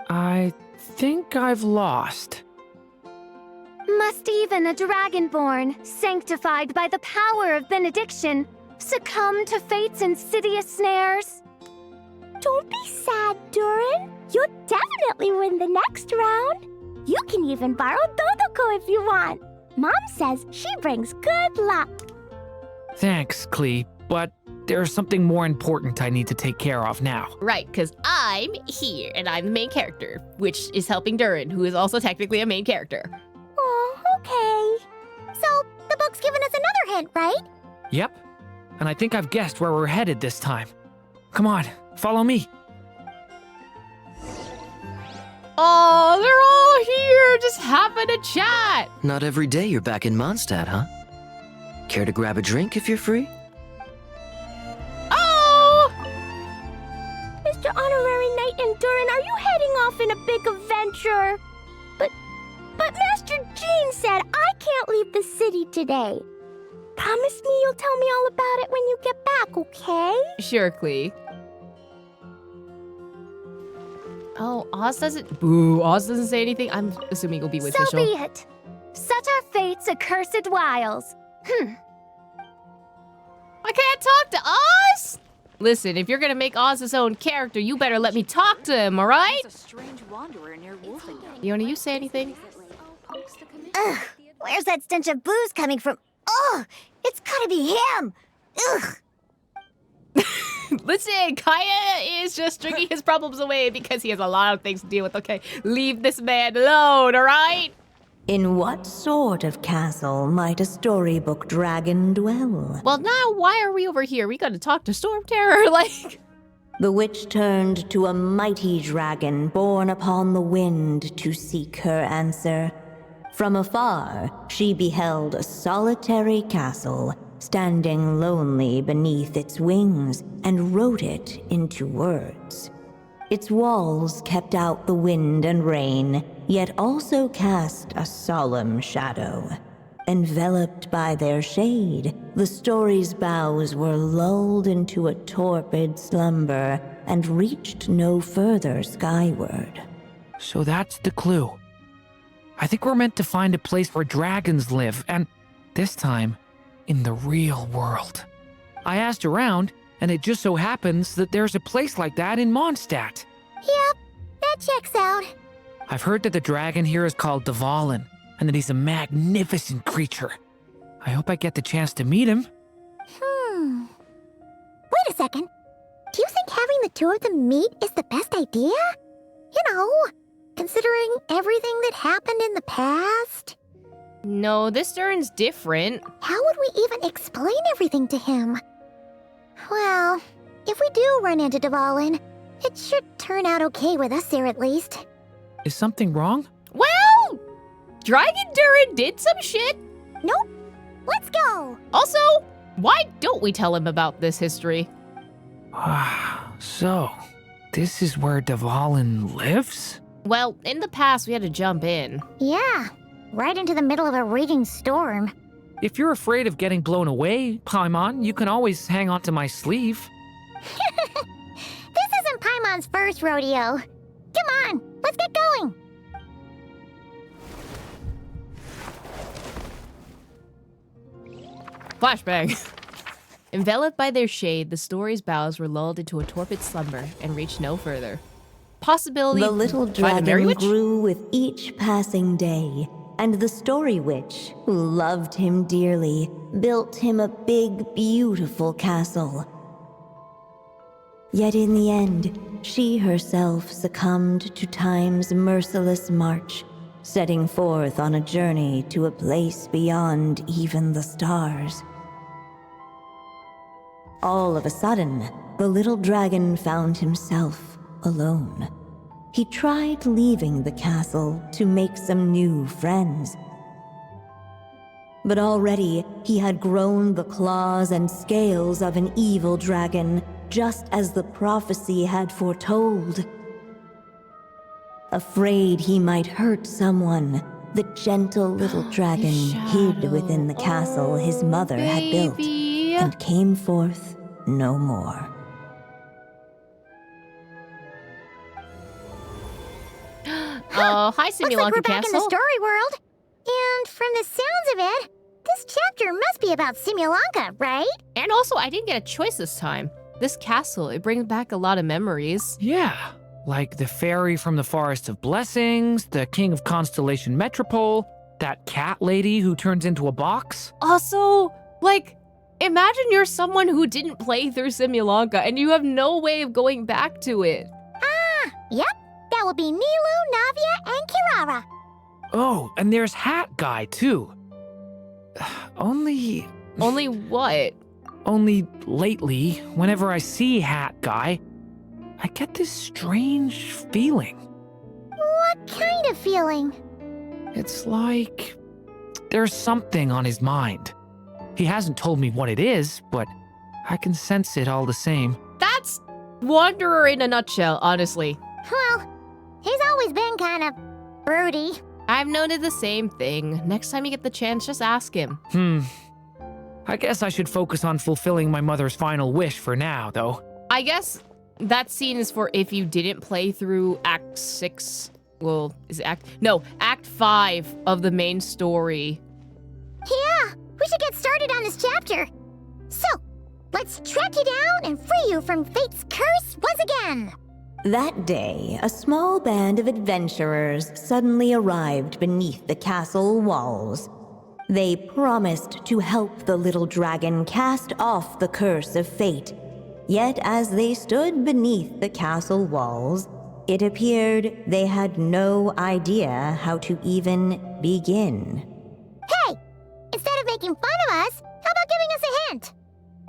I think I've lost. Must even a dragonborn, sanctified by the power of benediction, succumb to fate's insidious snares? Don't be sad, Durin. You'll definitely win the next round. You can even borrow Dodoko if you want. Mom says she brings good luck. Thanks, Klee, but there's something more important I need to take care of now. Right, because I'm here and I'm the main character, which is helping Durin, who is also technically a main character. Oh, okay. So, the book's given us another hint, right? Yep, and I think I've guessed where we're headed this time. Come on, follow me. Oh, they're all here, just having a chat. Not every day you're back in Mondstadt, huh? Care to grab a drink if you're free? Oh! Mr. Honorary Knight and Durin, are you heading off in a big adventure? But Master Jean said I can't leave the city today. Promise me you'll tell me all about it when you get back, okay? Sure, Klee. Oh, Oz doesn't. Boo, Oz doesn't say anything. I'm assuming it'll be with So Fischl. be it. Such are fate's accursed wiles. I can't talk to Oz? Listen, if you're gonna make Oz his own character, you better let me talk to him, alright? Yona, you say anything? Ugh, where's that stench of booze coming from? Ugh, it's gotta be him. Ugh. Listen, Kaya is just drinking his problems away because he has a lot of things to deal with, okay? Leave this man alone, alright? In what sort of castle might a storybook dragon dwell? Well, now why are we over here? We gotta talk to Storm Terror, like... The witch turned to a mighty dragon born upon the wind to seek her answer. From afar, she beheld a solitary castle, standing lonely beneath its wings, and wrote it into words. Its walls kept out the wind and rain, yet also cast a solemn shadow. Enveloped by their shade, the story's boughs were lulled into a torpid slumber and reached no further skyward. So that's the clue. I think we're meant to find a place where dragons live, and this time, in the real world. I asked around, and it just so happens that there's a place like that in Mondstadt. Yep, that checks out. I've heard that the dragon here is called Dvalin, and that he's a magnificent creature. I hope I get the chance to meet him. Wait a second. Do you think having the two of them meet is the best idea? You know, considering everything that happened in the past? No, this Durin's different. How would we even explain everything to him? Well, if we do run into Dvalin, it should turn out okay with us here at least. Is something wrong? Well, Dragon Durin did some shit. Nope. Let's go. Also, why don't we tell him about this history? So, this is where Dvalin lives? Well, in the past, we had to jump in. Yeah, right into the middle of a raging storm. If you're afraid of getting blown away, Paimon, you can always hang onto my sleeve. This isn't Paimon's first rodeo. Come on, let's get going. Flashbang. Enveloped by their shade, the story's boughs were lulled into a torpid slumber and reached no further. Possibility The little by the Merry dragon Witch? grew with each passing day, and the story witch, who loved him dearly, built him a big, beautiful castle. Yet in the end, she herself succumbed to time's merciless march, setting forth on a journey to a place beyond even the stars. All of a sudden, the little dragon found himself alone. He tried leaving the castle to make some new friends. But already, he had grown the claws and scales of an evil dragon, just as the prophecy had foretold. Afraid he might hurt someone, the gentle little dragon hid within the castle his mother had built, and came forth no more. Oh, hi, Looks like we're Simulacra back in the Castle. story world. And from the sounds of it, this chapter must be about Simulanka, right? And also, I didn't get a choice this time. This castle, it brings back a lot of memories. Yeah, like the fairy from the Forest of Blessings, the king of Constellation Metropole, that cat lady who turns into a box. Also, like, imagine you're someone who didn't play through Simulanka and you have no way of going back to it. Ah, yep. That would be Nilu, Navia, and Kirara. Oh, and there's Hat Guy, too. Only what? Only lately, whenever I see Hat Guy, I get this strange feeling. What kind of feeling? It's like there's something on his mind. He hasn't told me what it is, but I can sense it all the same. That's Wanderer in a nutshell, honestly. Well, he's always been kind of broody. I've noted the same thing. Next time you get the chance, just ask him. I guess I should focus on fulfilling my mother's final wish for now, though. I guess that scene is for if you didn't play through Act 6. Well, is it Act 5 of the main story. Yeah, we should get started on this chapter. So, let's track you down and free you from fate's curse once again. That day, a small band of adventurers suddenly arrived beneath the castle walls. They promised to help the little dragon cast off the curse of fate. Yet as they stood beneath the castle walls, it appeared they had no idea how to even begin. Hey! Instead of making fun of us, how about giving us a hint?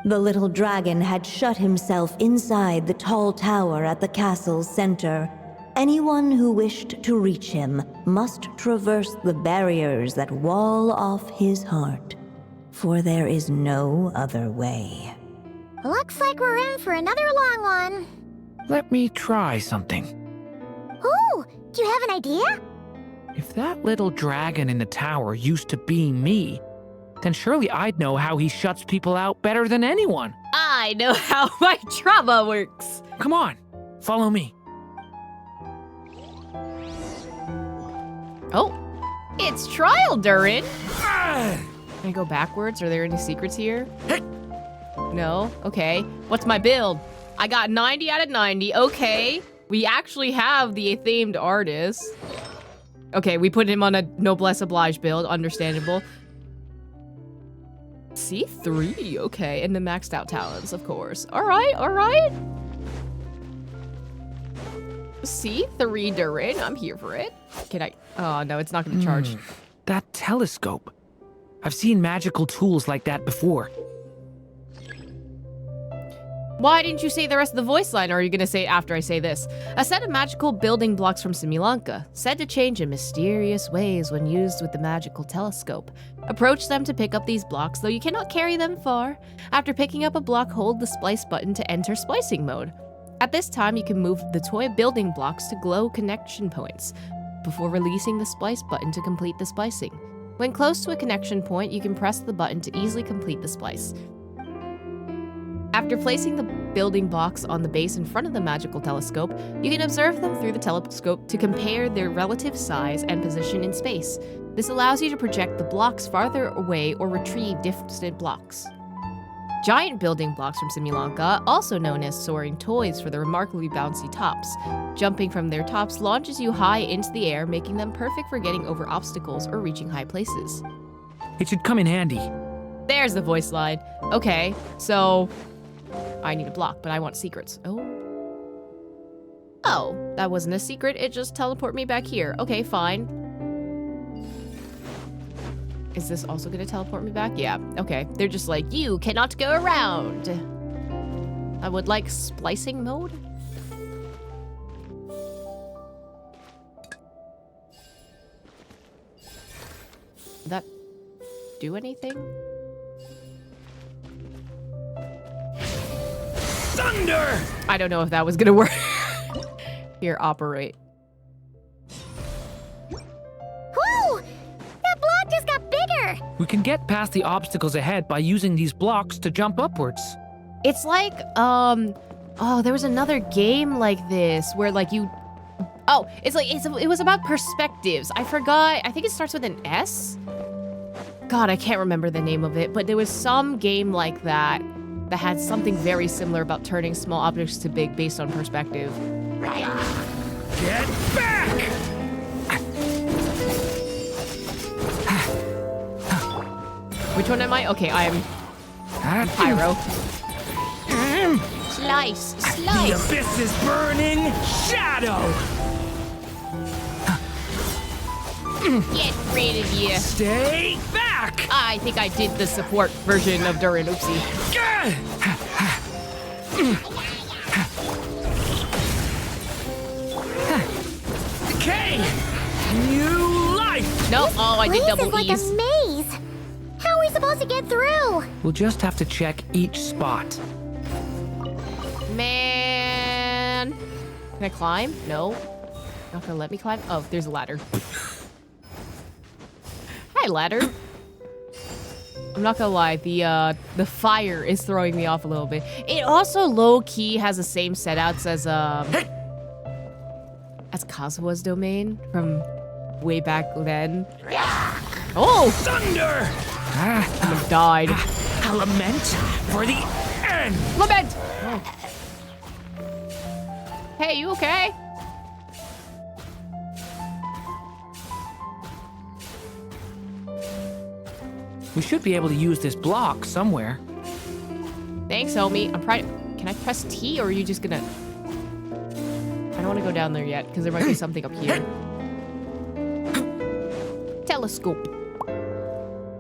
The little dragon had shut himself inside the tall tower at the castle's center. Anyone who wished to reach him must traverse the barriers that wall off his heart, for there is no other way. Looks like we're in for another long one. Let me try something. Ooh, do you have an idea? If that little dragon in the tower used to be me, then surely I'd know how he shuts people out better than anyone. I know how my trauma works. Come on, follow me. Oh, it's trial, Durin. Can I go backwards? Are there any secrets here? No? Okay. What's my build? I got 90 out of 90. Okay. We actually have the themed artist. Okay, we put him on a noblesse oblige build. Understandable. C3, okay, and the maxed out talents, of course. All right. C3 Durin, I'm here for it. Can I? Oh no, it's not gonna charge. That telescope. I've seen magical tools like that before. Why didn't you say the rest of the voice line, or are you gonna say it after I say this? A set of magical building blocks from Similanka, said to change in mysterious ways when used with the magical telescope. Approach them to pick up these blocks, though you cannot carry them far. After picking up a block, hold the splice button to enter splicing mode. At this time, you can move the toy building blocks to glow connection points before releasing the splice button to complete the splicing. When close to a connection point, you can press the button to easily complete the splice. After placing the building blocks on the base in front of the magical telescope, you can observe them through the telescope to compare their relative size and position in space. This allows you to project the blocks farther away or retrieve distant blocks. Giant building blocks from Similanka, also known as soaring toys for their remarkably bouncy tops. Jumping from their tops launches you high into the air, making them perfect for getting over obstacles or reaching high places. It should come in handy. There's the voice line. Okay, so I need a block, but I want secrets. Oh, that wasn't a secret. It just teleported me back here. Okay, fine. Is this also gonna teleport me back? Yeah, okay. They're just like, you cannot go around. I would like splicing mode. Did that do anything? Thunder! I don't know if that was gonna work. Here, operate. Whoa! That block just got bigger! We can get past the obstacles ahead by using these blocks to jump upwards. It's like, oh, there was another game like this where like you, oh, it was about perspectives. I forgot, I think it starts with an S? God, I can't remember the name of it, but there was some game like that that had something very similar about turning small objects to big based on perspective. Get back! Which one am I? Okay, I am Pyro. Slice, slice. The abyss is burning shadow. Get rid of you. Stay back. I think I did the support version of Durin. Oopsie. Decay. New life. No, oh, I did This double is like E's. a maze. How are we supposed to get through? We'll just have to check each spot. Man. Can I climb? No. Not gonna let me climb? Oh, there's a ladder. Hi, ladder. I'm not gonna lie, the fire is throwing me off a little bit. It also low-key has the same setouts as Kazuha's domain from way back then. Oh! Thunder! I died. A lament for the end! Lament! Oh. Hey, you okay? We should be able to use this block somewhere. Thanks, homie. I'm trying. Can I press T, or are you just gonna? I don't want to go down there yet because there might be something up here. Telescope.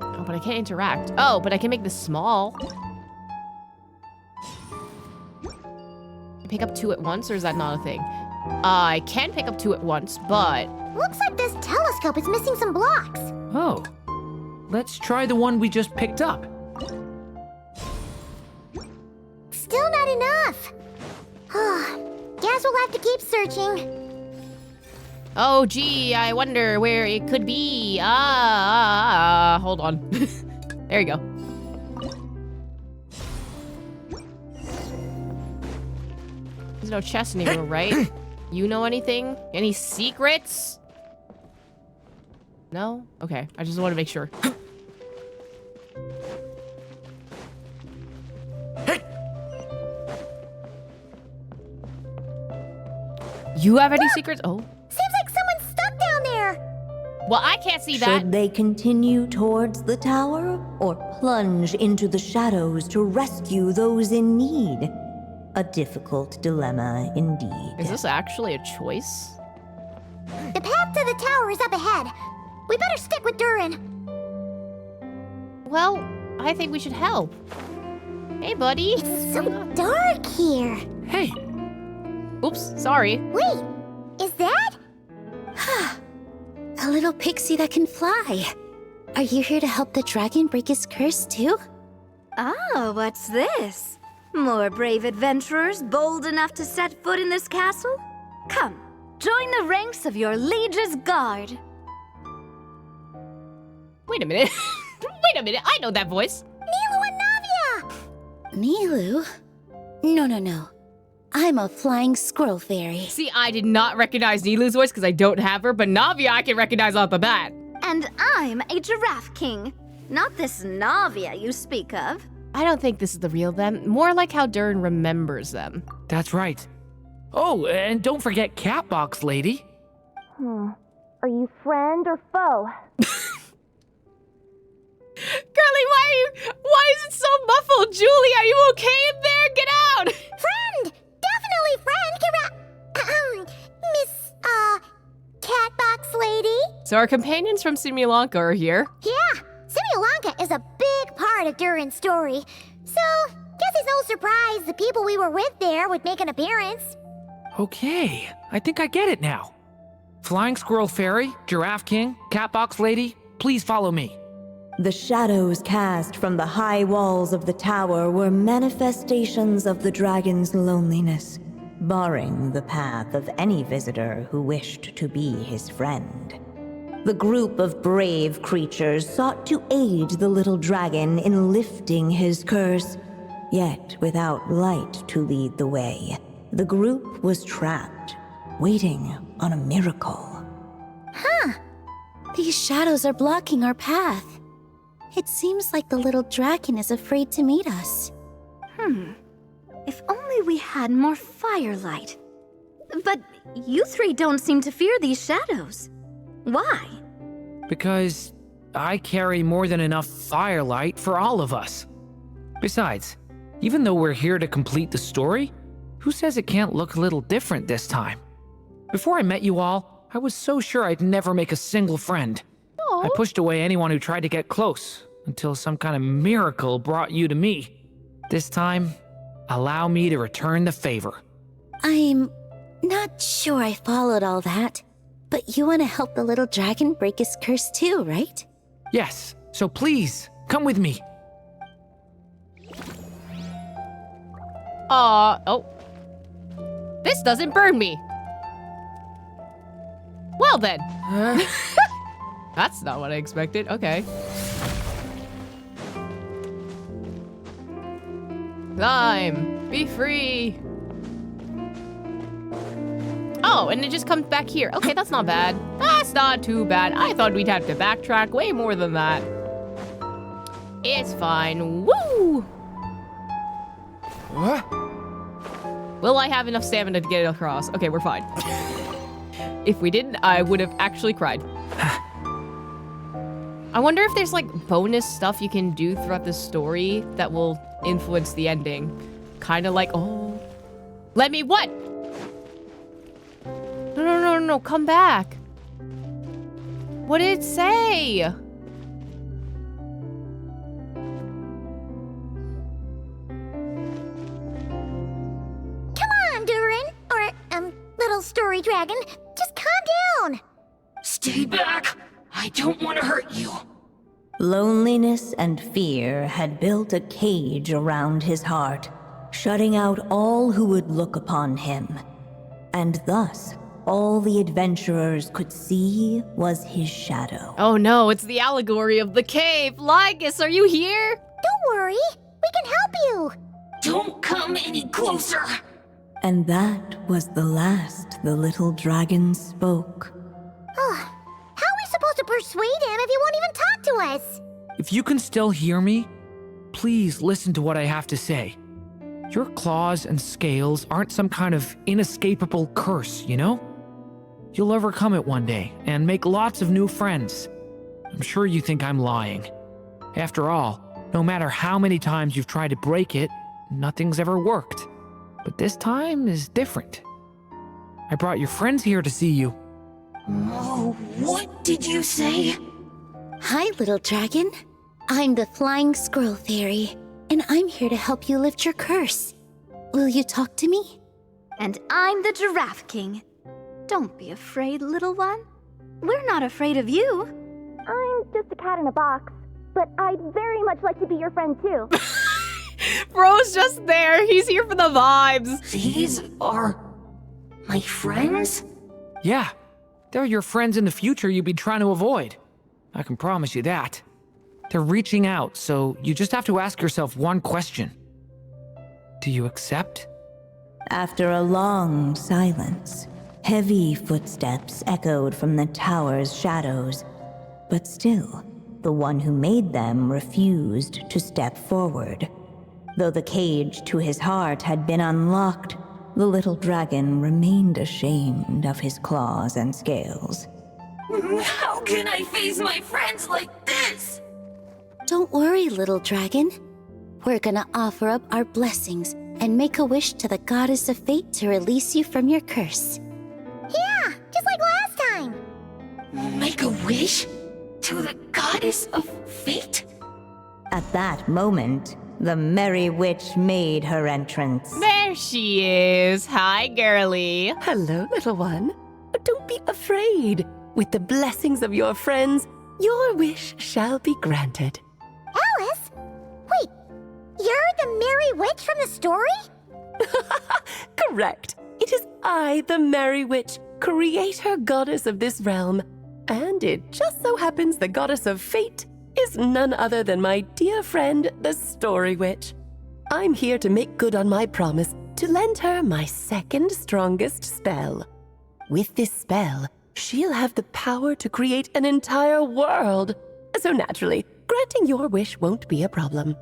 Oh, but I can't interact. Oh, but I can make this small. Pick up 2 at once, or is that not a thing? I can pick up 2 at once, but Looks like this telescope is missing some blocks. Oh. Let's try the one we just picked up. Still not enough. Guess we'll have to keep searching. oh, gee, I wonder where it could be. Hold on. There you go. There's no chest anymore, right? You know anything? Any secrets? No? Okay, I just want to make sure. You have any secrets? Oh. Seems like someone's stuck down there. Well, I can't see that. Should they continue towards the tower or plunge into the shadows to rescue those in need? A difficult dilemma indeed. Is this actually a choice? The path to the tower is up ahead. We better stick with Durin. Well, I think we should help. Hey, buddy. It's so dark here. Hey. Oops, sorry. Wait, is that? A little pixie that can fly. Are you here to help the dragon break his curse too? Oh, what's this? More brave adventurers bold enough to set foot in this castle? Come, join the ranks of your liege's guard. Wait a minute. Wait a minute, I know that voice. Nilu and Navia! Nilu? No. I'm a flying squirrel fairy. See, I did not recognize Nilu's voice because I don't have her, but Navia I can recognize off the bat. And I'm a giraffe king. Not this Navia you speak of. I don't think this is the real them. More like how Durin remembers them. That's right. Oh, and don't forget Catbox Lady. Are you friend or foe? Girlie, why is it so muffled? Julie, are you okay in there? Get out! Friend! Definitely friend! Miss, Catbox Lady? So our companions from Simulanka are here. Yeah, Simulanka is a big part of Durin's story. So, guess it's no surprise the people we were with there would make an appearance. Okay, I think I get it now. Flying Squirrel Fairy, Giraffe King, Catbox Lady, please follow me. The shadows cast from the high walls of the tower were manifestations of the dragon's loneliness, barring the path of any visitor who wished to be his friend. The group of brave creatures sought to aid the little dragon in lifting his curse, yet without light to lead the way. The group was trapped, waiting on a miracle. These shadows are blocking our path. It seems like the little dragon is afraid to meet us. If only we had more firelight. But you three don't seem to fear these shadows. Why? Because I carry more than enough firelight for all of us. Besides, even though we're here to complete the story, who says it can't look a little different this time? Before I met you all, I was so sure I'd never make a single friend. I pushed away anyone who tried to get close, until some kind of miracle brought you to me. This time, allow me to return the favor. I'm not sure I followed all that, but you want to help the little dragon break his curse too, right? Yes, so please, come with me. Oh. This doesn't burn me. Well then. That's not what I expected. Okay. Climb. Be free. Oh, and it just comes back here. Okay, that's not bad. That's not too bad. I thought we'd have to backtrack way more than that. It's fine. Woo! What? Will I have enough stamina to get it across? Okay, we're fine. If we didn't, I would have actually cried. I wonder if there's like bonus stuff you can do throughout the story that will influence the ending. Kind of like, oh, let me what? No, come back. What did it say? Come on, Durin. Or, little story dragon. Just calm down. Stay back! I don't want to hurt you. Loneliness and fear had built a cage around his heart, shutting out all who would look upon him. And thus, all the adventurers could see was his shadow. Oh no, it's the allegory of the cave. Lygus, are you here? Don't worry. We can help you. Don't come any closer. And that was the last the little dragon spoke. How are we supposed to persuade him if he won't even talk to us? If you can still hear me, please listen to what I have to say. Your claws and scales aren't some kind of inescapable curse, you know? You'll overcome it one day and make lots of new friends. I'm sure you think I'm lying. After all, no matter how many times you've tried to break it, nothing's ever worked. But this time is different. I brought your friends here to see you. Oh, what did you say? Hi, little dragon. I'm the Flying Squirrel Fairy, and I'm here to help you lift your curse. Will you talk to me? And I'm the Giraffe King. Don't be afraid, little one. We're not afraid of you. I'm just a cat in a box, but I'd very much like to be your friend too. Bro's just there. He's here for the vibes. These are my friends? Yeah, they're your friends in the future you'd be trying to avoid. I can promise you that. They're reaching out, so you just have to ask yourself one question. Do you accept? After a long silence, heavy footsteps echoed from the tower's shadows. But still, the one who made them refused to step forward. Though the cage to his heart had been unlocked, the little dragon remained ashamed of his claws and scales. How can I face my friends like this? Don't worry, little dragon. We're gonna offer up our blessings and make a wish to the goddess of fate to release you from your curse. Yeah, just like last time. Make a wish? To the goddess of fate? At that moment, the merry witch made her entrance. There she is. Hi, girly. Hello, little one. Don't be afraid. With the blessings of your friends, your wish shall be granted. Alice? Wait, you're the Merry Witch from the story? Correct. It is I, the Merry Witch, creator goddess of this realm. And it just so happens the goddess of fate is none other than my dear friend, the Story Witch. I'm here to make good on my promise to lend her my second strongest spell. With this spell, she'll have the power to create an entire world. So naturally, granting your wish won't be a problem.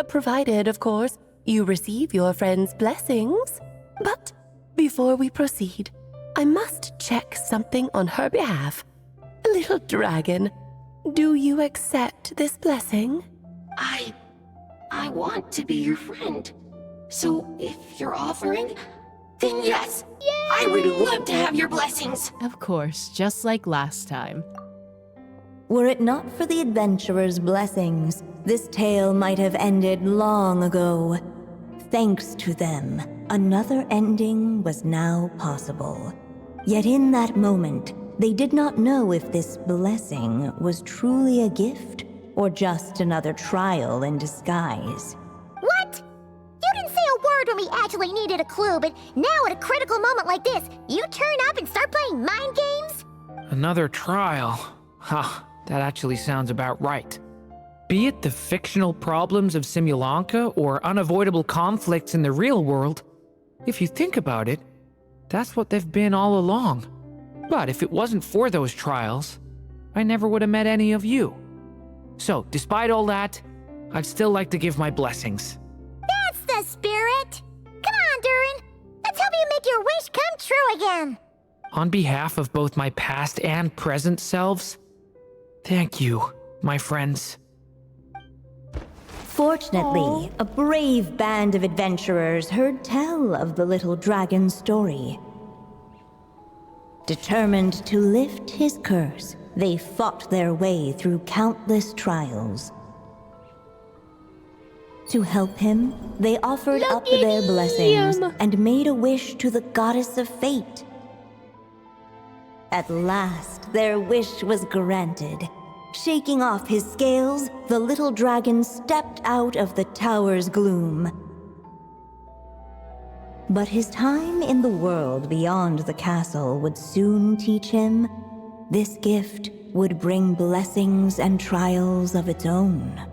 Provided, of course, you receive your friend's blessings. But before we proceed, I must check something on her behalf. Little dragon, do you accept this blessing? I want to be your friend. So if you're offering, then yes. Yay! I would love to have your blessings. Of course, just like last time. Were it not for the adventurer's blessings, this tale might have ended long ago. Thanks to them, another ending was now possible. Yet in that moment, they did not know if this blessing was truly a gift or just another trial in disguise. What? You didn't say a word when we actually needed a clue, but now at a critical moment like this, you turn up and start playing mind games? Another trial. Huh, that actually sounds about right. Be it the fictional problems of Simulanka or unavoidable conflicts in the real world, if you think about it, that's what they've been all along. But if it wasn't for those trials, I never would have met any of you. So, despite all that, I'd still like to give my blessings. That's the spirit! Come on, Durin! Let's help you make your wish come true again! On behalf of both my past and present selves, thank you, my friends. Fortunately, a brave band of adventurers heard tell of the little dragon's story. Determined to lift his curse, they fought their way through countless trials. To help him, they offered up their blessings and made a wish to the goddess of fate. At last, their wish was granted. Shaking off his scales, the little dragon stepped out of the tower's gloom. But his time in the world beyond the castle would soon teach him this gift would bring blessings and trials of its own.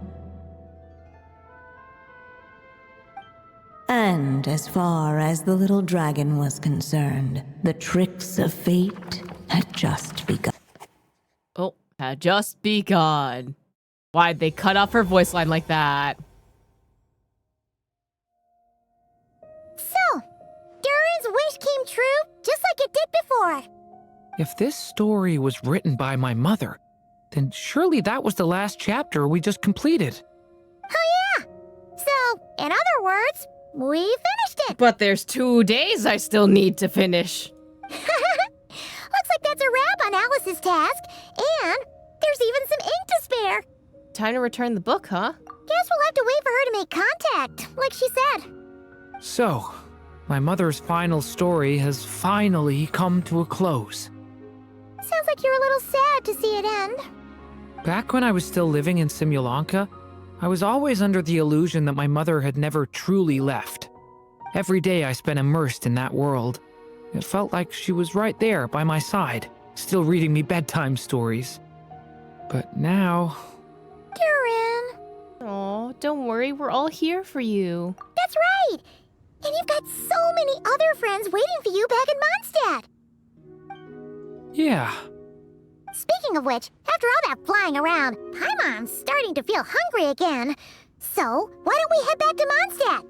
And as far as the little dragon was concerned, the tricks of fate had just begun. Oh, had just begun. Why'd they cut off her voice line like that? So, Durin's wish came true just like it did before. If this story was written by my mother, then surely that was the last chapter we just completed. Oh yeah! So, in other words, we finished it! But there's 2 days I still need to finish. Looks like that's a wrap on Alice's task, and there's even some ink to spare. Time to return the book, huh? Guess we'll have to wait for her to make contact, like she said. So, my mother's final story has finally come to a close. Sounds like you're a little sad to see it end. Back when I was still living in Simulanka, I was always under the illusion that my mother had never truly left. Every day I spent immersed in that world. It felt like she was right there by my side, still reading me bedtime stories. But now... Durin! Oh, don't worry, we're all here for you. That's right! And you've got so many other friends waiting for you back in Mondstadt! Yeah. Speaking of which, after all that flying around, Paimon's starting to feel hungry again. So, why don't we head back to Mondstadt?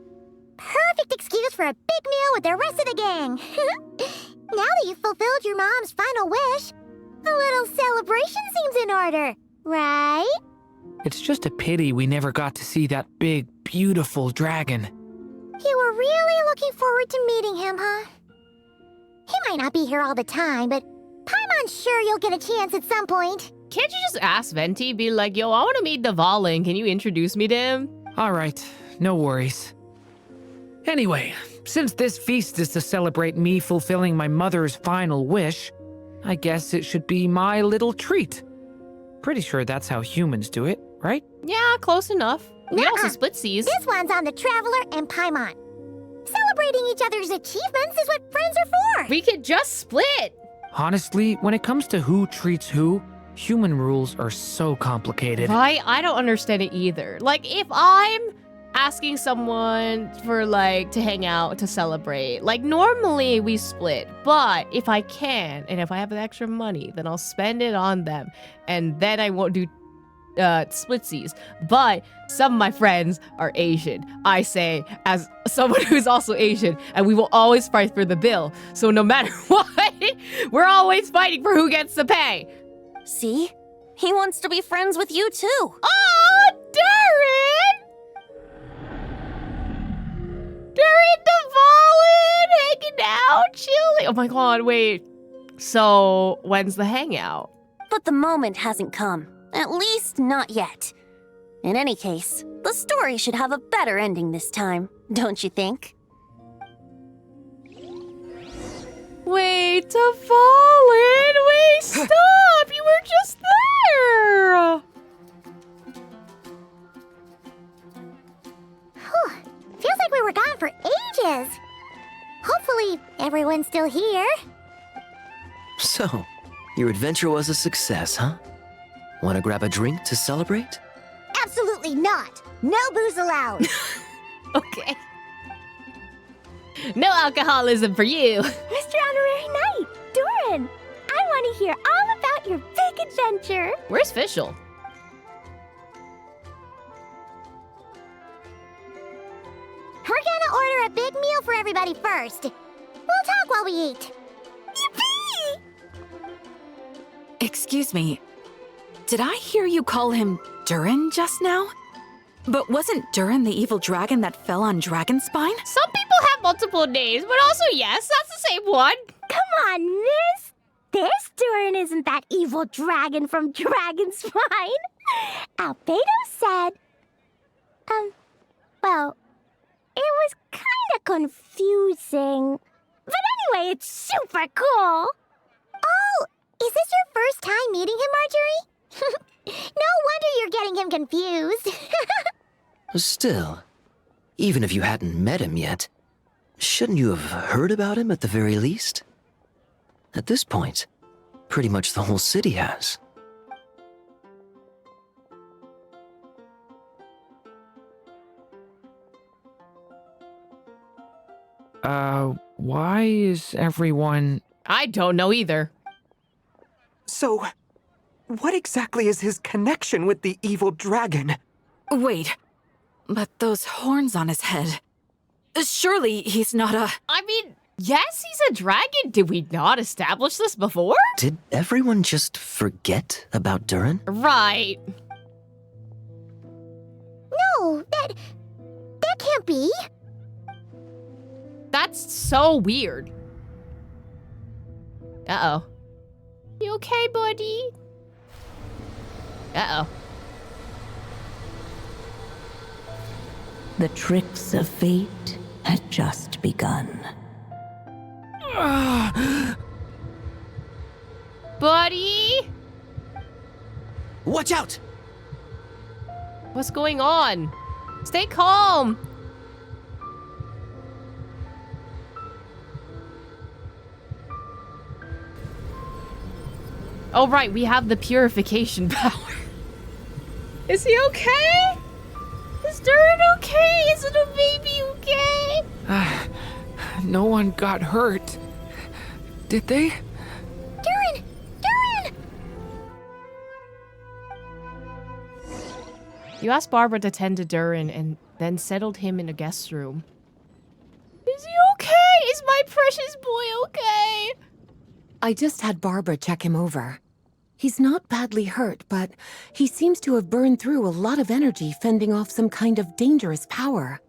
Perfect excuse for a big meal with the rest of the gang. Now that you've fulfilled your mom's final wish, a little celebration seems in order, right? It's just a pity we never got to see that big, beautiful dragon. You were really looking forward to meeting him, huh? He might not be here all the time, but Paimon's sure you'll get a chance at some point. Can't you just ask Venti, be like, yo, I want to meet Dvalin, can you introduce me to him? Alright, no worries. Anyway, since this feast is to celebrate me fulfilling my mother's final wish, I guess it should be my little treat. Pretty sure that's how humans do it, right? Yeah, close enough. We Nuh-uh. also split seas. This one's on the Traveler and Paimon. Celebrating each other's achievements is what friends are for. We could just split. Honestly, when it comes to who treats who, human rules are so complicated. Right? I don't understand it either. Like, if I'm asking someone for, like, to hang out, to celebrate, like, normally we split. But if I can, and if I have extra money, then I'll spend it on them. And then I won't do splitsies. But some of my friends are Asian. I say, as someone who's also Asian, and we will always fight for the bill. So no matter what, we're always fighting for who gets to pay. See? He wants to be friends with you too. Oh, Durin! Durin Dvalin! Hanging out, chilling. Oh my god, wait. So, when's the hangout? But the moment hasn't come. At least not yet. In any case, the story should have a better ending this time, don't you think? Wait, Dvalin! Wait, stop! You were just there! Whew. Feels like we were gone for ages. Hopefully, everyone's still here. So, your adventure was a success, huh? Want to grab a drink to celebrate? Absolutely Absolutely not. No booze allowed. Okay. No alcoholism for you. Mr. Honorary Knight, Durin, I want to hear all about your big adventure. Where's Fischl? We're gonna order a big meal for everybody first. We'll talk while we eat. Yippee! Excuse me. Did I hear you call him Durin just now? But wasn't Durin the evil dragon that fell on Dragonspine? Some people have multiple names, but also yes, that's the same one. Come on, miss. This Durin isn't that evil dragon from Dragonspine. Albedo said... well, it was kinda confusing. But anyway, it's super cool. Oh, is this your first time meeting him, Marjorie? No wonder you're getting him confused. Still, even if you hadn't met him yet, shouldn't you have heard about him at the very least? At this point, pretty much the whole city has. Why is everyone... I don't know either. So, what exactly is his connection with the evil dragon? Wait, but those horns on his head... Surely he's not a... I mean, yes, he's a dragon. Did we not establish this before? Did everyone just forget about Durin? Right. No, that can't be. That's so weird. Uh-oh. You okay, buddy? Uh-oh. The tricks of fate had just begun. Buddy? Watch out! What's going on? Stay calm. Oh, right, we have the purification power. Is he okay? Is Durin okay? Is it a baby okay? No one got hurt. Did they? Durin! Durin! You asked Barbara to tend to Durin and then settled him in a guest room. Is he okay? Is my precious boy okay? I just had Barbara check him over. He's not badly hurt, but he seems to have burned through a lot of energy fending off some kind of dangerous power.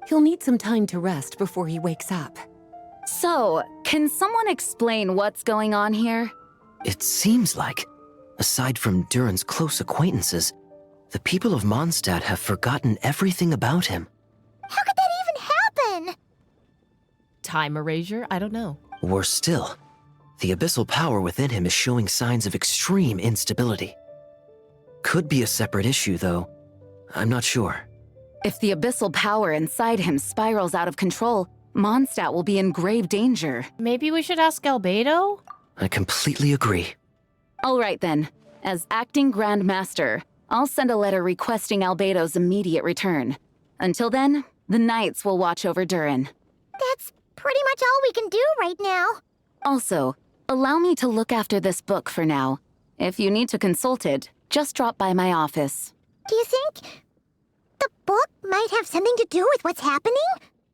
He'll need some time to rest before he wakes up. So, can someone explain what's going on here? It seems like, aside from Durin's close acquaintances, the people of Mondstadt have forgotten everything about him. How could that even happen? Time erasure? I don't know. Worse still, the abyssal power within him is showing signs of extreme instability. Could be a separate issue, though. I'm not sure. If the abyssal power inside him spirals out of control, Mondstadt will be in grave danger. Maybe we should ask Albedo? I completely agree. All right then. As acting Grand Master, I'll send a letter requesting Albedo's immediate return. Until then, the Knights will watch over Durin. That's pretty much all we can do right now. Also, allow me to look after this book for now. If you need to consult it, just drop by my office. Do you think the book might have something to do with what's happening?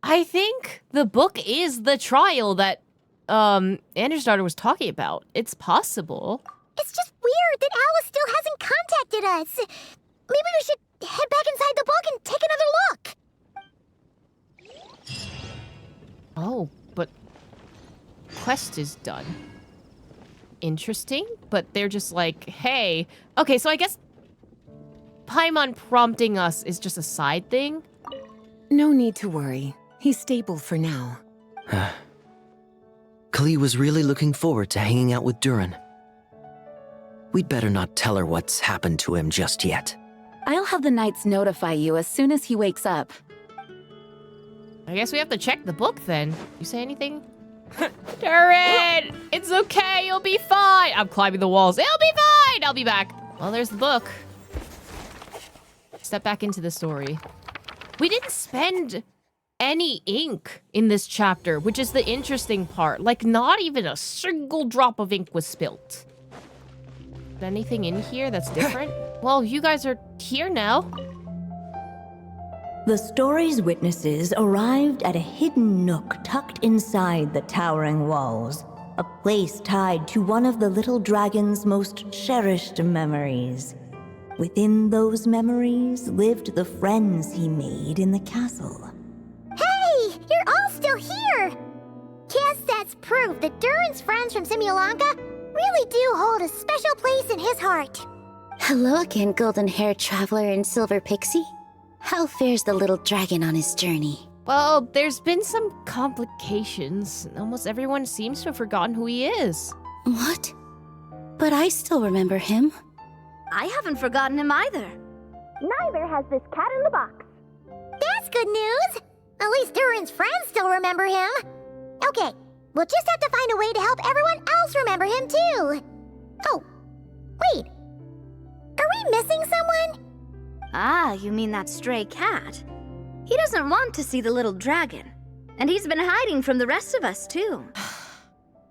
I think the book is the trial that, Andersdotter was talking about. It's possible. It's just weird that Alice still hasn't contacted us. Maybe we should head back inside the book and take another look. Oh, but quest is done. Interesting, but they're just like, hey. Okay, so I guess Paimon prompting us is just a side thing. No need to worry. He's stable for now. Kali was really looking forward to hanging out with Durin. We'd better not tell her what's happened to him just yet. I'll have the Knights notify you as soon as he wakes up. I guess we have to check the book then. You say anything? Durin! It's okay, you'll be fine! I'm climbing the walls. It'll be fine! I'll be back. Well, there's the book. step back into the story. We didn't spend any ink in this chapter, which is the interesting part. Like, not even a single drop of ink was spilt. Anything in here that's different? Well, you guys are here now. The story's witnesses arrived at a hidden nook tucked inside the towering walls, a place tied to one of the little dragon's most cherished memories. Within those memories lived the friends he made in the castle. Hey, you're all still here! Guess that's proof that Durin's friends from Simulanka really do hold a special place in his heart. Hello again, golden-haired traveler and silver pixie. How fares the little dragon on his journey? Well, there's been some complications. Almost everyone seems to have forgotten who he is. What? But I still remember him. I haven't forgotten him either. Neither has this cat in the box. That's good news! At least Durin's friends still remember him. Okay, we'll just have to find a way to help everyone else remember him too. Oh, wait. Are we missing someone? Ah, you mean that stray cat? He doesn't want to see the little dragon. And he's been hiding from the rest of us too.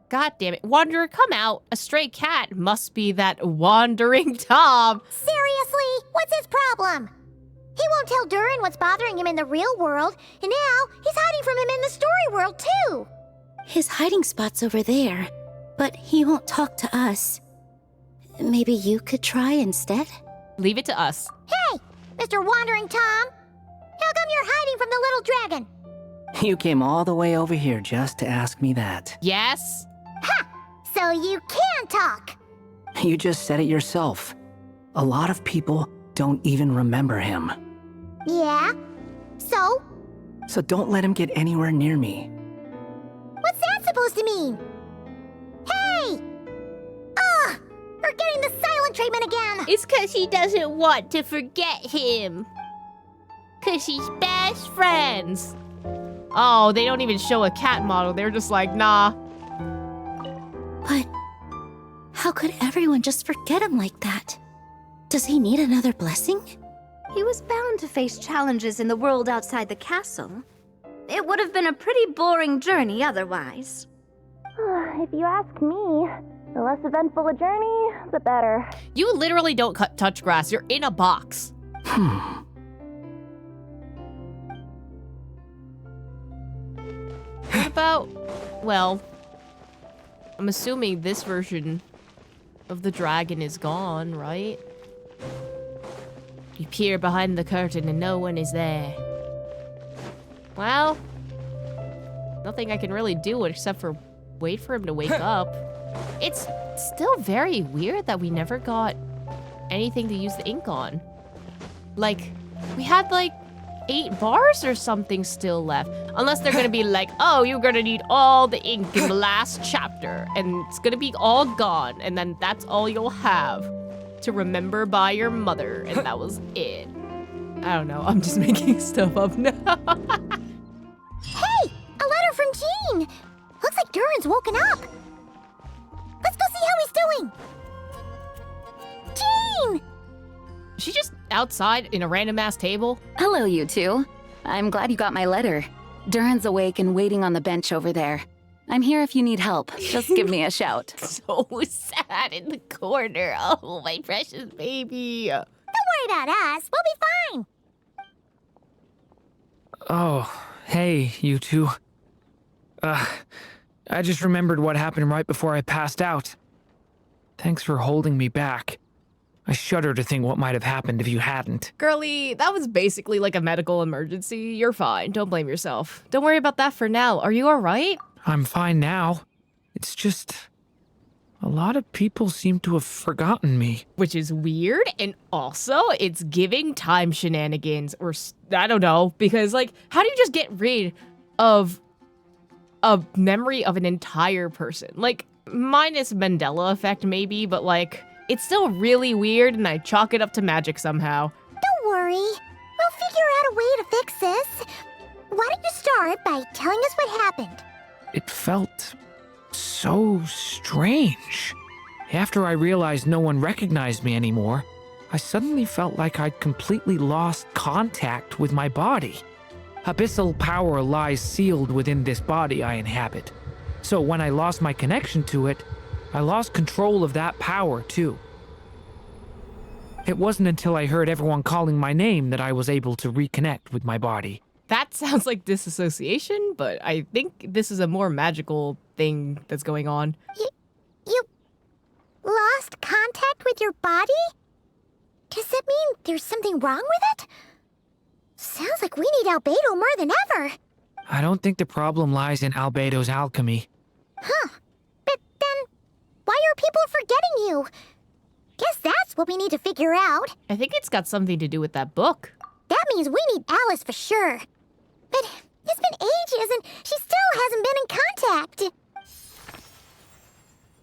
God damn it. Wanderer, come out. A stray cat must be that wandering Tom. Seriously? What's his problem? He won't tell Durin what's bothering him in the real world, and now he's hiding from him in the story world too. His hiding spot's over there, but he won't talk to us. Maybe you could try instead? Leave it to us. Hey, Mr. Wandering Tom. How come you're hiding from the little dragon? You came all the way over here just to ask me that. Yes? Ha! So you can talk. You just said it yourself. A lot of people don't even remember him. Yeah? So? So don't let him get anywhere near me. What's that supposed to mean? Hey! Ugh! We're getting the silent treatment again! It's cause he doesn't want to forget him. Cause he's best friends. Oh, they don't even show a cat model. They're just like, nah. But how could everyone just forget him like that? Does he need another blessing? He was bound to face challenges in the world outside the castle. It would have been a pretty boring journey otherwise. If you ask me, the less eventful a journey, the better. You literally don't touch grass. You're in a box. What about, well, I'm assuming this version of the dragon is gone, right? You peer behind the curtain and no one is there. Well, nothing I can really do except for wait for him to wake up. It's still very weird that we never got anything to use the ink on. Like, we had like 8 bars or something still left. Unless they're gonna be like, oh, you're gonna need all the ink in the last chapter, and it's gonna be all gone, and then that's all you'll have to remember by your mother, and that was it. I don't know, I'm just making stuff up now. Hey! A letter from Jean! Looks like Durin's woken up. Let's go see how he's doing. Jean! Is she just outside in a random ass table? Hello, you two. I'm glad you got my letter. Durin's awake and waiting on the bench over there. I'm here if you need help. Just give me a shout. So sad in the corner. Oh, my precious baby. Don't worry about us. We'll be fine. Oh, hey, you two. I just remembered what happened right before I passed out. Thanks for holding me back. I shudder to think what might have happened if you hadn't. Girlie, that was basically like a medical emergency. You're fine. Don't blame yourself. Don't worry about that for now. Are you all right? I'm fine now. It's just... a lot of people seem to have forgotten me. Which is weird, and also, it's giving time shenanigans, or I don't know, because, like, how do you just get rid of a memory of an entire person? Like, minus Mandela effect, maybe, but, like, it's still really weird, and I chalk it up to magic somehow. Don't worry. We'll figure out a way to fix this. Why don't you start by telling us what happened? It felt so strange. After I realized no one recognized me anymore, I suddenly felt like I'd completely lost contact with my body. Abyssal power lies sealed within this body I inhabit. So when I lost my connection to it, I lost control of that power too. It wasn't until I heard everyone calling my name that I was able to reconnect with my body. That sounds like disassociation, but I think this is a more magical thing that's going on. You lost contact with your body? Does that mean there's something wrong with it? Sounds like we need Albedo more than ever. I don't think the problem lies in Albedo's alchemy. Huh. But then, why are people forgetting you? Guess that's what we need to figure out. I think it's got something to do with that book. That means we need Alice for sure. But it's been ages and she still hasn't been in contact.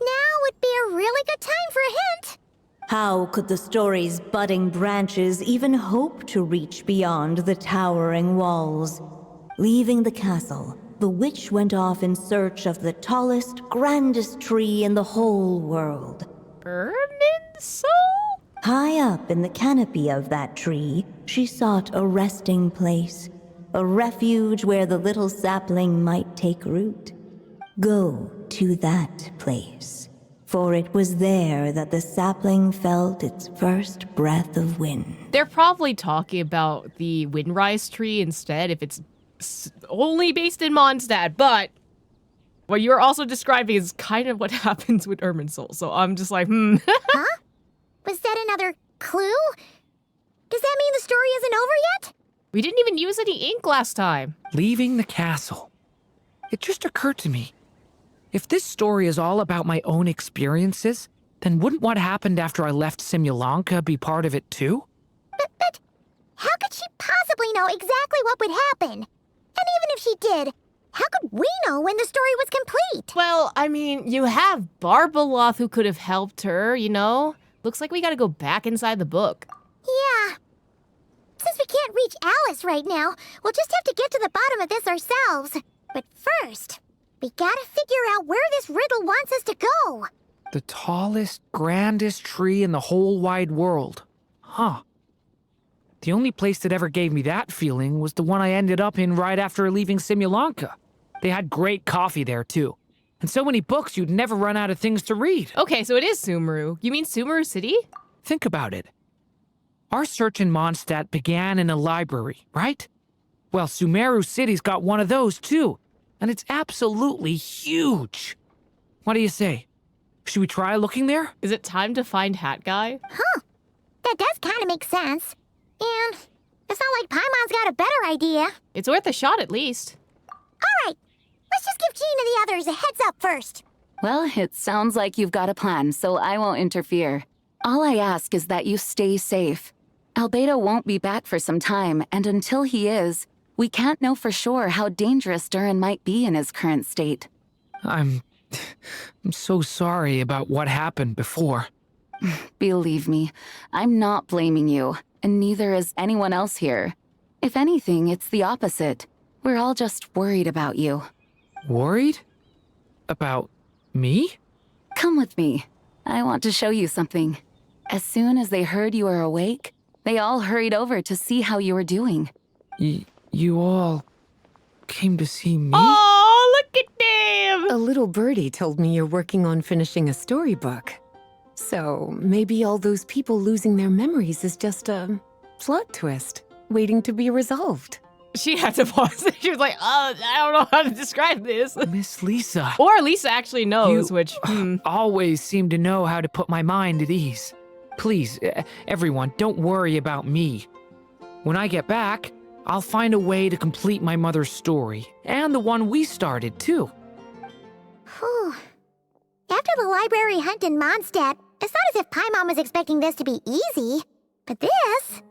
Now would be a really good time for a hint. How could the story's budding branches even hope to reach beyond the towering walls? Leaving the castle, the witch went off in search of the tallest, grandest tree in the whole world. Soul? High up in the canopy of that tree, she sought a resting place, a refuge where the little sapling might take root. Go to that place, for it was there that the sapling felt its first breath of wind. They're probably talking about the Windrise tree instead if it's only based in Mondstadt, but what you're also describing is kind of what happens with Irminsul, so I'm just like, Huh? Was that another clue? Does that mean the story isn't over yet? We didn't even use any ink last time. Leaving the castle. It just occurred to me. If this story is all about my own experiences, then wouldn't what happened after I left Simulanka be part of it too? But how could she possibly know exactly what would happen? And even if she did, how could we know when the story was complete? Well, I mean, you have Barbaloth who could have helped her, you know? Looks like we gotta go back inside the book. Yeah. Since we can't reach Alice right now, we'll just have to get to the bottom of this ourselves. But first, we gotta figure out where this riddle wants us to go. The tallest, grandest tree in the whole wide world. Huh. The only place that ever gave me that feeling was the one I ended up in right after leaving Simulanka. They had great coffee there, too. And so many books you'd never run out of things to read. Okay, so it is Sumeru. You mean Sumeru City? Think about it. Our search in Mondstadt began in a library, right? Well, Sumeru City's got one of those, too. And it's absolutely huge. What do you say? Should we try looking there? Is it time to find Hat Guy? Huh. That does kind of make sense. And it's not like Paimon's got a better idea. It's worth a shot at least. All right. Let's just give Jean and the others a heads up first. Well, it sounds like you've got a plan, so I won't interfere. All I ask is that you stay safe. Albedo won't be back for some time, and until he is, we can't know for sure how dangerous Durin might be in his current state. I'm so sorry about what happened before. Believe me, I'm not blaming you, and neither is anyone else here. If anything, it's the opposite. We're all just worried about you. Worried? About me? Come with me. I want to show you something. As soon as they heard you were awake, they all hurried over to see how you were doing. You all came to see me? Oh, look at them! A little birdie told me you're working on finishing a storybook. So maybe all those people losing their memories is just a plot twist waiting to be resolved. She had to pause. She was like, I don't know how to describe this. Miss Lisa. Or Lisa actually knows, which... always seem to know how to put my mind at ease. Please, everyone, don't worry about me. When I get back, I'll find a way to complete my mother's story, and the one we started, too. Whew. After the library hunt in Mondstadt, it's not as if Paimon was expecting this to be easy. But this...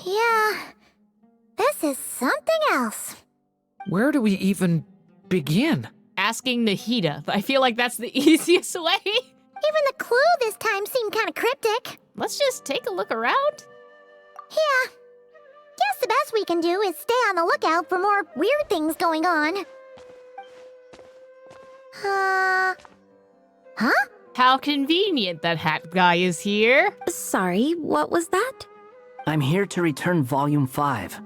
Yeah... This is something else. Where do we even begin? Asking Nahida. I feel like that's the easiest way. Even the clue this time seemed kind of cryptic. Let's just take a look around. Yeah. Guess the best we can do is stay on the lookout for more weird things going on. Huh? How convenient that hat guy is here. Sorry, what was that? I'm here to return Volume 5.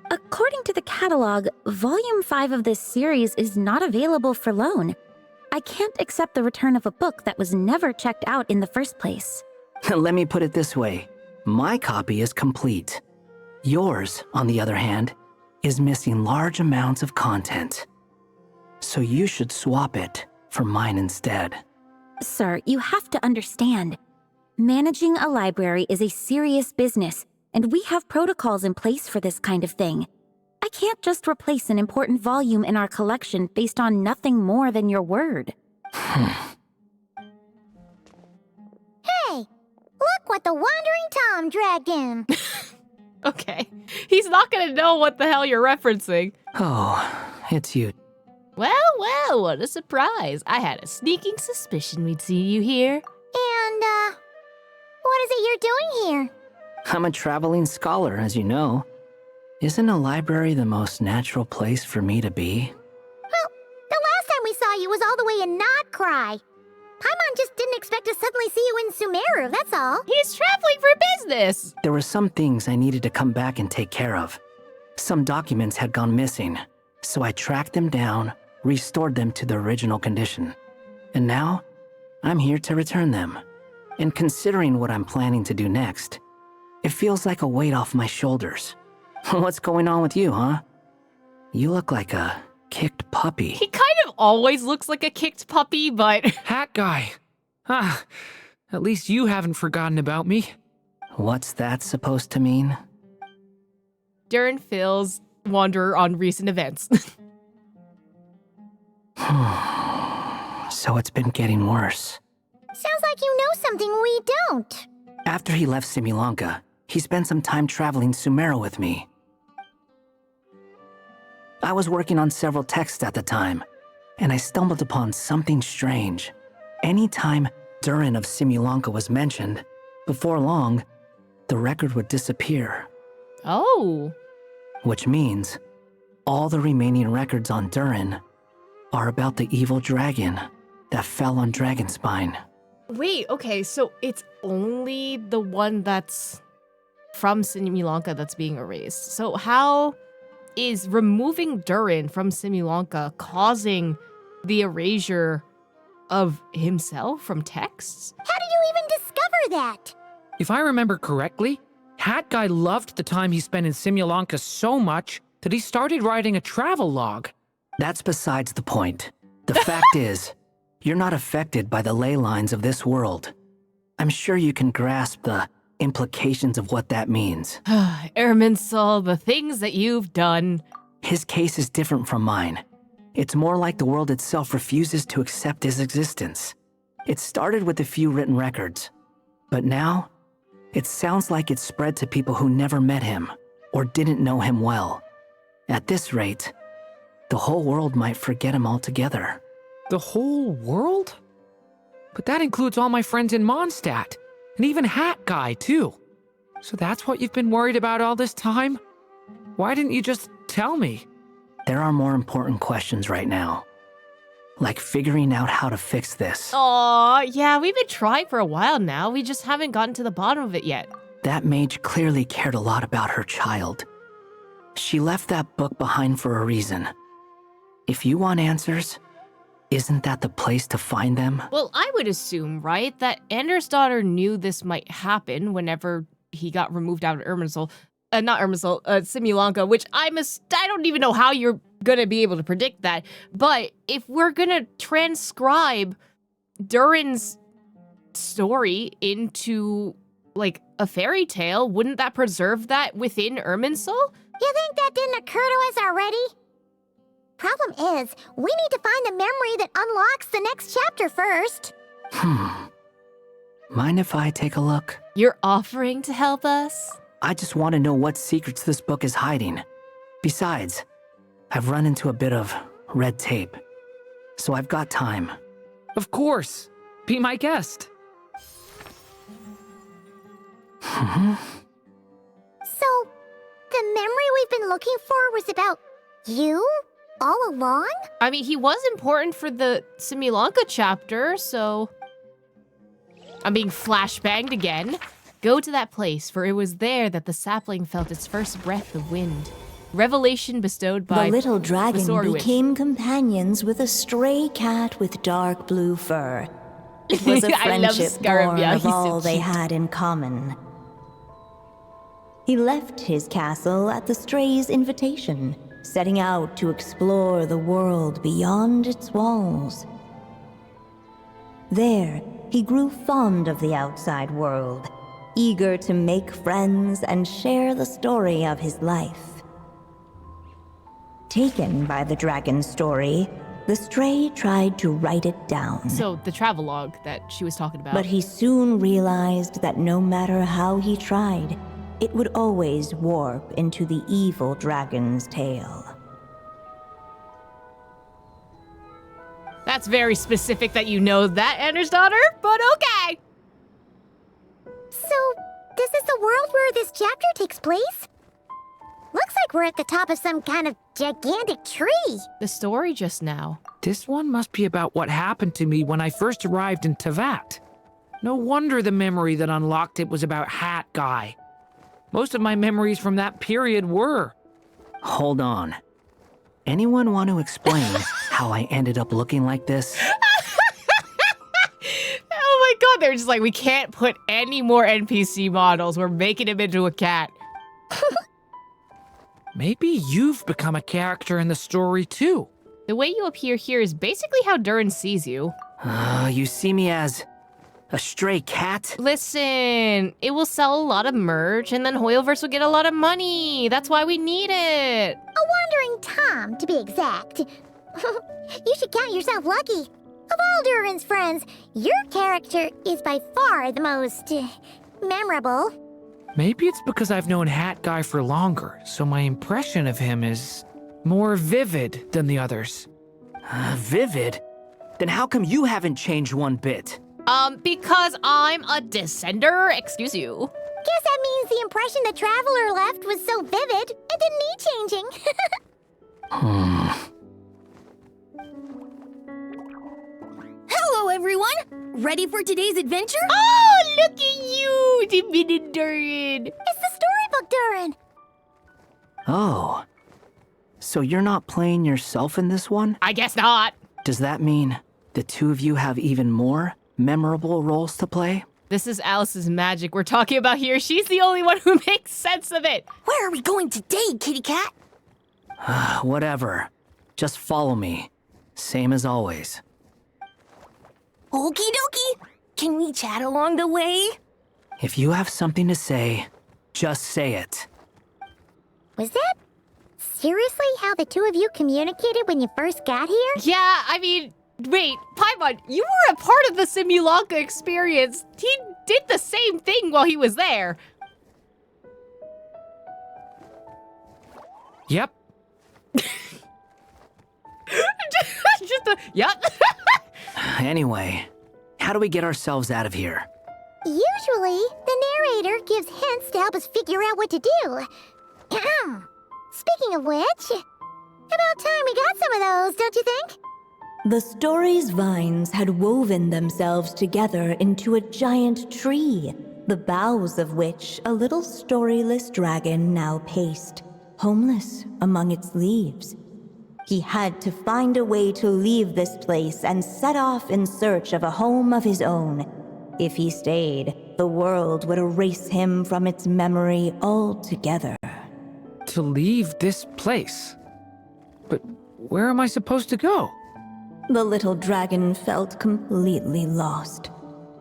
According to the catalog, Volume 5 of this series is not available for loan. I can't accept the return of a book that was never checked out in the first place. Let me put it this way. My copy is complete. Yours, on the other hand, is missing large amounts of content. So you should swap it for mine instead. Sir, you have to understand. Managing a library is a serious business, and we have protocols in place for this kind of thing. I can't just replace an important volume in our collection based on nothing more than your word. Hey! Look what the Wandering Tom dragged in! Okay. He's not gonna know what the hell you're referencing. Oh, it's you. Well, what a surprise. I had a sneaking suspicion we'd see you here. And, what is it you're doing here? I'm a traveling scholar, as you know. Isn't a library the most natural place for me to be? Well, the last time we saw you was all the way in Notcry. Paimon just didn't expect to suddenly see you in Sumeru, that's all. He's traveling for business. There were some things I needed to come back and take care of. Some documents had gone missing, so I tracked them down, restored them to their original condition. And now, I'm here to return them. And considering what I'm planning to do next, it feels like a weight off my shoulders. What's going on with you, huh? You look like a kicked puppy. He kind of always looks like a kicked puppy, but... Hat guy. At least you haven't forgotten about me. What's that supposed to mean? Durin fills Wanderer on recent events. So it's been getting worse. Sounds like you know something we don't. After he left Simulanka, he spent some time traveling Sumeru with me. I was working on several texts at the time, and I stumbled upon something strange. Anytime Durin of Simulanka was mentioned, before long, the record would disappear. Oh. Which means all the remaining records on Durin are about the evil dragon that fell on Dragonspine. Wait, okay, so it's only the one that's from Simulanka that's being erased. So how is removing Durin from Simulanka causing the erasure of himself from texts? How did you even discover that? If I remember correctly, Hat Guy loved the time he spent in Simulanka so much that he started writing a travel log. That's besides the point. The fact is, you're not affected by the ley lines of this world. I'm sure you can grasp the implications of what that means. Irminsul, the things that you've done. His case is different from mine. It's more like the world itself refuses to accept his existence. It started with a few written records, but now, it sounds like it's spread to people who never met him or didn't know him well. At this rate, the whole world might forget him altogether. The whole world? But that includes all my friends in Mondstadt, and even Hat Guy, too. So that's what you've been worried about all this time? Why didn't you just tell me? There are more important questions right now. Like figuring out how to fix this. Aw, yeah, we've been trying for a while now. We just haven't gotten to the bottom of it yet. That mage clearly cared a lot about her child. She left that book behind for a reason. If you want answers, isn't that the place to find them? Well, I would assume, right, that Andersdotter knew this might happen whenever he got removed out of Simulanka, which I don't even know how you're gonna be able to predict that. But if we're gonna transcribe Durin's story into, like, a fairy tale, wouldn't that preserve that within Irminsul? You think that didn't occur to us already? Problem is, we need to find the memory that unlocks the next chapter first. Mind if I take a look? You're offering to help us? I just want to know what secrets this book is hiding. Besides, I've run into a bit of red tape, so I've got time. Of course. Be my guest. So, the memory we've been looking for was about you? All along? I mean, he was important for the Simulanka chapter, so... I'm being flashbanged again. Go to that place, for it was there that the sapling felt its first breath of wind. Revelation bestowed by the little dragon the Story became companions with a stray cat with dark blue fur. It was a I love friendship Scarab, born yeah, of he's so all they cute. had in common. He left his castle at the stray's invitation, setting out to explore the world beyond its walls. There, he grew fond of the outside world, eager to make friends and share the story of his life. Taken by the dragon's story, the stray tried to write it down. So, the travelogue that she was talking about. But he soon realized that no matter how he tried, it would always warp into the evil dragon's tale. That's very specific that you know that, Andersdotter, but okay. So, is this the world where this chapter takes place? Looks like we're at the top of some kind of gigantic tree. The story just now. This one must be about what happened to me when I first arrived in Tevat. No wonder the memory that unlocked it was about Hat Guy. Most of my memories from that period were. Hold on. Anyone want to explain how I ended up looking like this? Oh my god, they're just like, we can't put any more NPC models. We're making him into a cat. Maybe you've become a character in the story too. The way you appear here is basically how Durin sees you. You see me as a stray cat? Listen, it will sell a lot of merch, and then Hoyoverse will get a lot of money. That's why we need it. A wandering Tom, to be exact. You should count yourself lucky. Of all Durin's friends, your character is by far the most memorable. Maybe it's because I've known Hat Guy for longer, so my impression of him is more vivid than the others. Vivid? Then how come you haven't changed one bit? Because I'm a descender, excuse you. Guess that means the impression the traveler left was so vivid, it didn't need changing. Hello, everyone! Ready for today's adventure? Oh, look at you, diminutive Durin. It's the storybook Durin. Oh. So you're not playing yourself in this one? I guess not. Does that mean the two of you have even more memorable roles to play? This is Alice's magic we're talking about here. She's the only one who makes sense of it. Where are we going today, kitty cat? Whatever. Just follow me. Same as always. Okie dokie. Can we chat along the way? If you have something to say, just say it. Was that seriously how the two of you communicated when you first got here? Yeah, I mean, wait, Paimon, you were a part of the Simulanka experience. He did the same thing while he was there. Yep. Yep. Anyway, how do we get ourselves out of here? Usually, the narrator gives hints to help us figure out what to do. Speaking of which, about time we got some of those, don't you think? The story's vines had woven themselves together into a giant tree, the boughs of which a little storyless dragon now paced, homeless among its leaves. He had to find a way to leave this place and set off in search of a home of his own. If he stayed, the world would erase him from its memory altogether. To leave this place? But where am I supposed to go? The little dragon felt completely lost.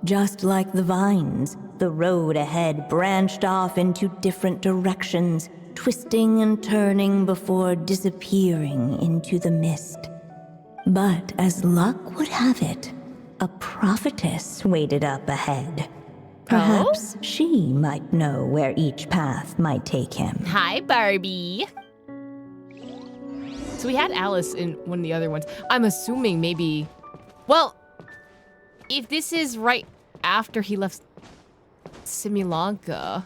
Just like the vines, the road ahead branched off into different directions, twisting and turning before disappearing into the mist. But as luck would have it, a prophetess waited up ahead. Perhaps she might know where each path might take him. Hi, Barbie. So we had Alice in one of the other ones. I'm assuming maybe... Well, if this is right after he left Simulanka,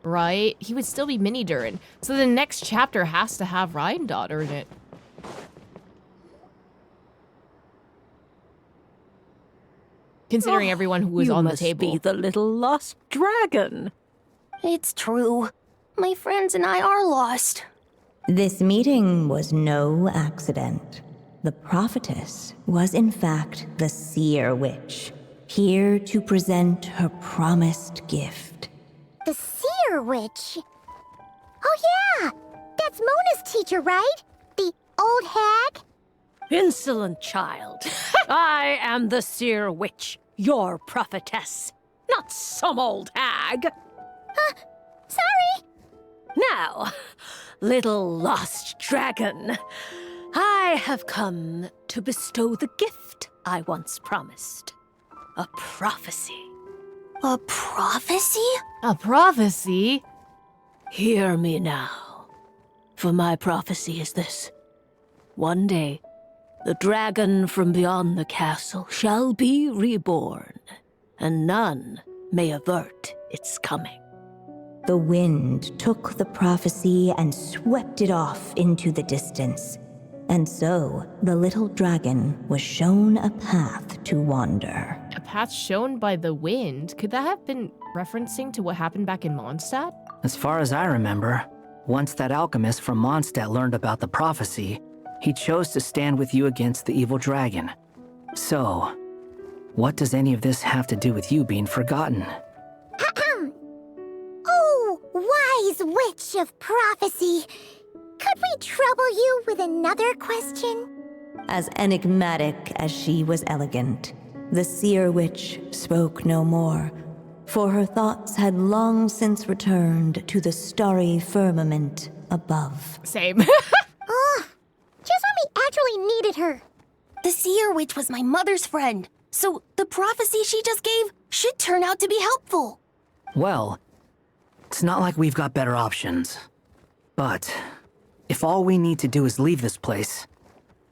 right? He would still be Mini Durin. So the next chapter has to have Andersdotter in it. considering everyone who was you on the must table. be the little lost dragon. It's true. My friends and I are lost. This meeting was no accident. The prophetess was in fact the seer witch, here to present her promised gift. The seer witch? Oh yeah! That's Mona's teacher, right? The old hag? Insolent child. I am the seer witch, your prophetess, not some old hag. Sorry! Now, little lost dragon, I have come to bestow the gift I once promised. A prophecy. A prophecy? A prophecy? Hear me now, for my prophecy is this. One day, the dragon from beyond the castle shall be reborn, and none may avert its coming. The wind took the prophecy and swept it off into the distance. And so, the little dragon was shown a path to wander. A path shown by the wind? Could that have been referencing to what happened back in Mondstadt? As far as I remember, once that alchemist from Mondstadt learned about the prophecy, he chose to stand with you against the evil dragon. So, what does any of this have to do with you being forgotten? Oh, wise witch of prophecy! Could we trouble you with another question? As enigmatic as she was elegant, the seer witch spoke no more, for her thoughts had long since returned to the starry firmament above. Same. Just when we actually needed her. The seer witch was my mother's friend, so the prophecy she just gave should turn out to be helpful. Well, it's not like we've got better options. But if all we need to do is leave this place,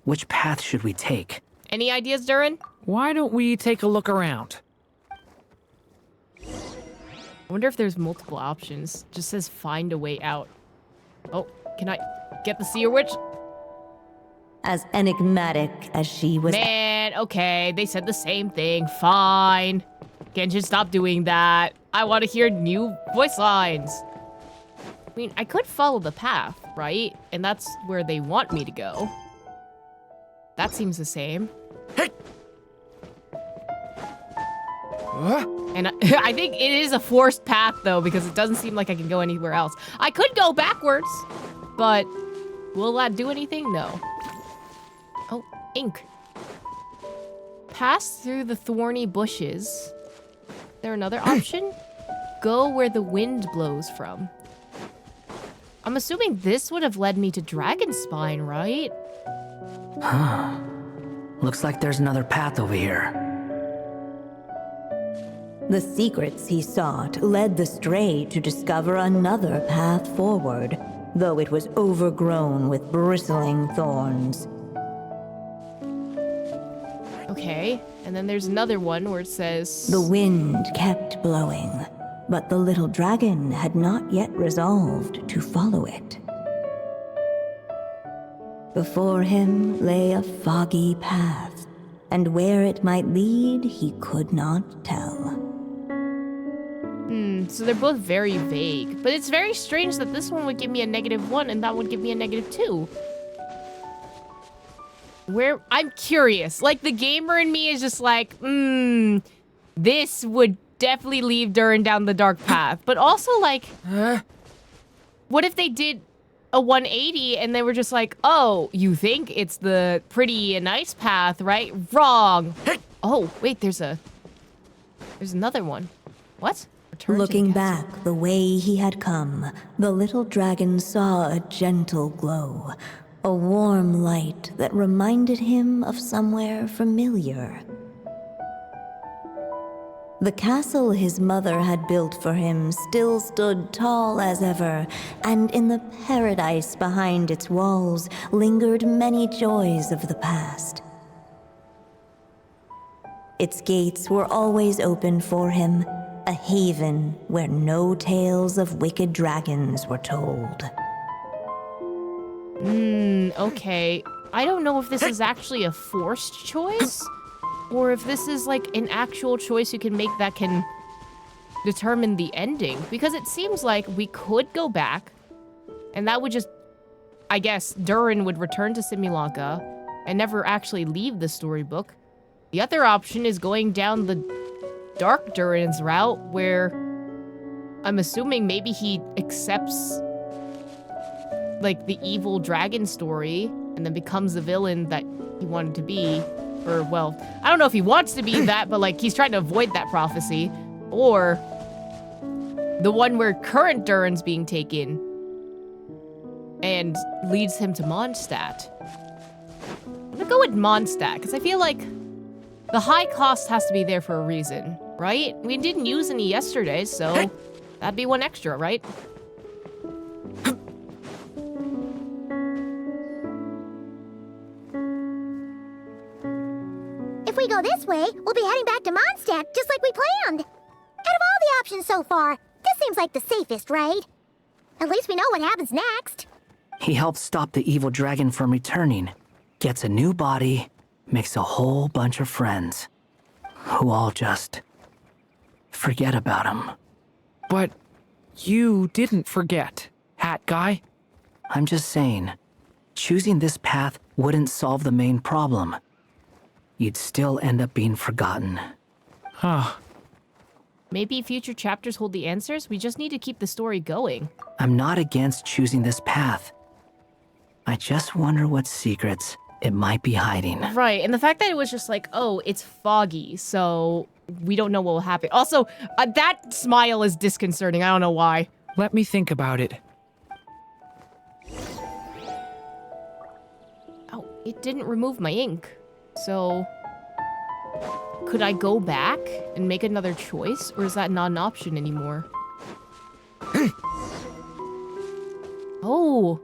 which path should we take? Any ideas, Durin? Why don't we take a look around? I wonder if there's multiple options. Just says find a way out. Oh, can I get the seer witch? As enigmatic as she was... Man, okay, they said the same thing. Fine. Genshin, stop doing that. I want to hear new voice lines. I mean, I could follow the path, right? And that's where they want me to go. That seems the same. Hey! And I think it is a forced path, though, because it doesn't seem like I can go anywhere else. I could go backwards, but will that do anything? No. Oh, ink. Pass through the thorny bushes. Is there another option? Go where the wind blows from. I'm assuming this would have led me to Dragonspine, right? Huh. Looks like there's another path over here. The secrets he sought led the stray to discover another path forward, though it was overgrown with bristling thorns. Okay, and then there's another one where it says... The wind kept blowing, but the little dragon had not yet resolved to follow it. Before him lay a foggy path, and where it might lead he could not tell. So they're both very vague. But it's very strange that this one would give me a -1 and that would give me a -2. Where... I'm curious. Like, the gamer in me is just like, this would definitely leave Durin down the dark path. But also, like, what if they did a 180 and they were just like, oh, you think it's the pretty and nice path, right? Wrong. Oh, wait, there's another one. What? Looking back the way he had come, the little dragon saw a gentle glow, a warm light that reminded him of somewhere familiar. The castle his mother had built for him still stood tall as ever, and in the paradise behind its walls lingered many joys of the past. Its gates were always open for him, a haven where no tales of wicked dragons were told. Okay. I don't know if this is actually a forced choice, or if this is like an actual choice you can make that can determine the ending. Because it seems like we could go back, and that would just, I guess, Durin would return to Simulanka and never actually leave the storybook. The other option is going down the Dark Durin's route, where I'm assuming maybe he accepts like the evil dragon story and then becomes the villain that he wanted to be. Or, well, I don't know if he wants to be that, but like he's trying to avoid that prophecy. Or the one where current Durin's being taken and leads him to Mondstadt. I'm gonna go with Mondstadt, because I feel like the high cost has to be there for a reason, right? We didn't use any yesterday, so that'd be one extra, right? If we go this way, we'll be heading back to Mondstadt, just like we planned. Out of all the options so far, this seems like the safest, right? At least we know what happens next. He helps stop the evil dragon from returning, gets a new body, makes a whole bunch of friends, who all just forget about him. But you didn't forget, Hat Guy. I'm just saying, choosing this path wouldn't solve the main problem. You'd still end up being forgotten. Huh. Maybe future chapters hold the answers? We just need to keep the story going. I'm not against choosing this path. I just wonder what secrets it might be hiding. Right, and the fact that it was just like, oh, it's foggy, so we don't know what will happen. Also, that smile is disconcerting. I don't know why. Let me think about it. Oh, it didn't remove my ink. So, could I go back and make another choice, or is that not an option anymore? Oh.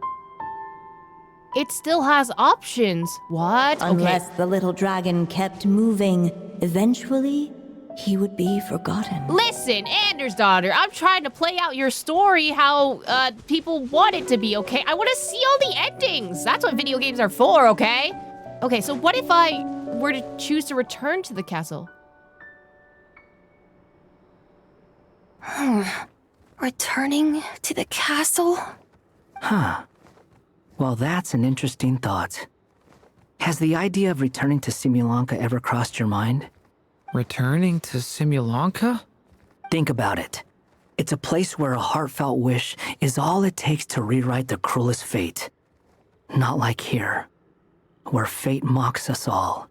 It still has options. What? Unless the little dragon kept moving, eventually, he would be forgotten. Listen, Andersdotter, I'm trying to play out your story how people want it to be, okay? I want to see all the endings. That's what video games are for, okay? Okay, so what if I were to choose to return to the castle? Returning to the castle? Huh. Well, that's an interesting thought. Has the idea of returning to Simulanka ever crossed your mind? Returning to Simulanka? Think about it. It's a place where a heartfelt wish is all it takes to rewrite the cruelest fate. Not like here, where fate mocks us all.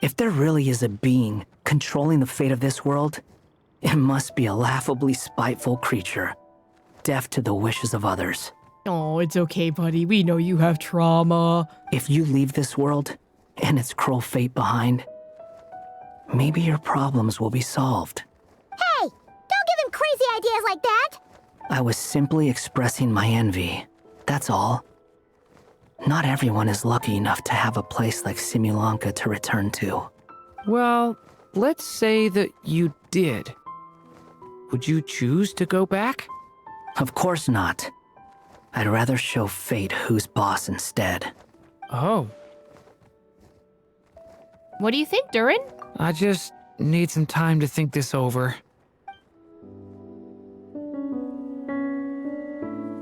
If there really is a being controlling the fate of this world, it must be a laughably spiteful creature, deaf to the wishes of others. Oh, it's okay, buddy. We know you have trauma. If you leave this world and its cruel fate behind, maybe your problems will be solved. Hey, don't give him crazy ideas like that. I was simply expressing my envy. That's all. Not everyone is lucky enough to have a place like Simulanka to return to. Well, let's say that you did. Would you choose to go back? Of course not. I'd rather show fate who's boss instead. Oh. What do you think, Durin? I just need some time to think this over.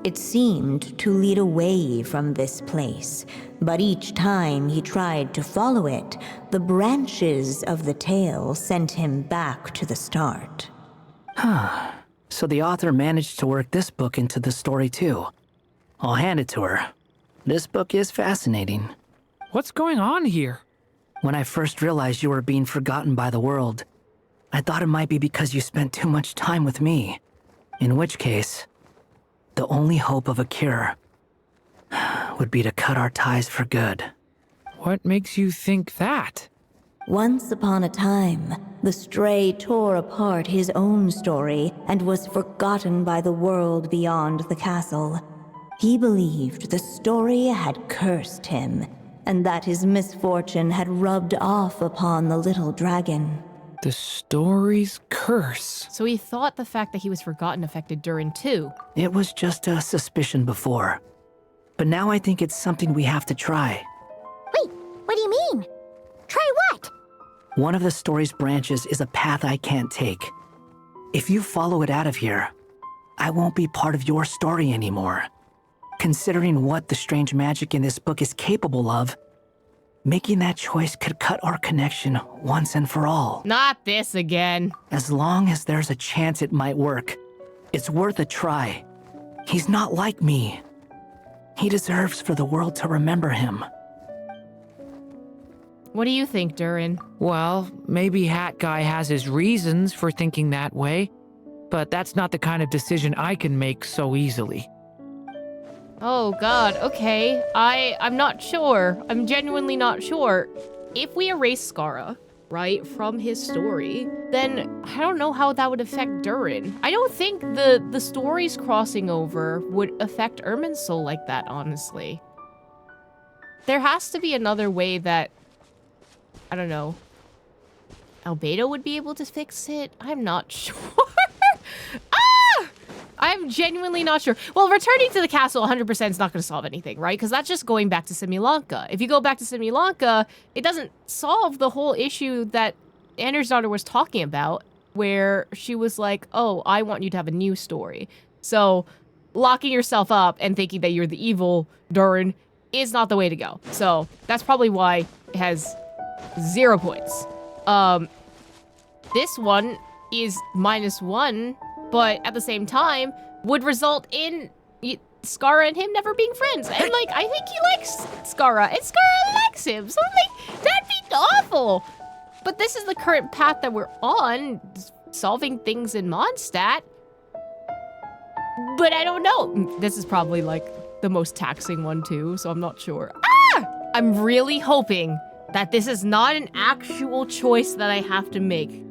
It seemed to lead away from this place, but each time he tried to follow it, the branches of the tale sent him back to the start. Huh. So the author managed to work this book into the story too. I'll hand it to her. This book is fascinating. What's going on here? When I first realized you were being forgotten by the world, I thought it might be because you spent too much time with me. In which case, the only hope of a cure would be to cut our ties for good. What makes you think that? Once upon a time, the Stray tore apart his own story and was forgotten by the world beyond the castle. He believed the story had cursed him, and that his misfortune had rubbed off upon the little dragon. The story's curse. So he thought the fact that he was forgotten affected Durin too. It was just a suspicion before. But now I think it's something we have to try. Wait, what do you mean? Try what? One of the story's branches is a path I can't take. If you follow it out of here, I won't be part of your story anymore. Considering what the strange magic in this book is capable of, making that choice could cut our connection once and for all. Not this again. As long as there's a chance it might work, it's worth a try. He's not like me. He deserves for the world to remember him. What do you think, Durin? Well, maybe Hat Guy has his reasons for thinking that way, but that's not the kind of decision I can make so easily. Oh god, okay. I'm not sure. I'm genuinely not sure. If we erase Skara, right, from his story, then I don't know how that would affect Durin. I don't think the stories crossing over would affect Irminsul like that, honestly. There has to be another way that, I don't know, Albedo would be able to fix it? I'm not sure. I'm genuinely not sure. Well, returning to the castle 100% is not going to solve anything, right? Because that's just going back to Simulanka. If you go back to Simulanka, it doesn't solve the whole issue that Andersdotter was talking about, where she was like, oh, I want you to have a new story. So locking yourself up and thinking that you're the evil Durin is not the way to go. So that's probably why it has 0 points. This one is -1, but at the same time would result in Skara and him never being friends. And like, I think he likes Skara and Skara likes him. So like, that'd be awful. But this is the current path that we're on, solving things in Mondstadt. But I don't know. This is probably like the most taxing one too, so I'm not sure. I'm really hoping that this is not an actual choice that I have to make,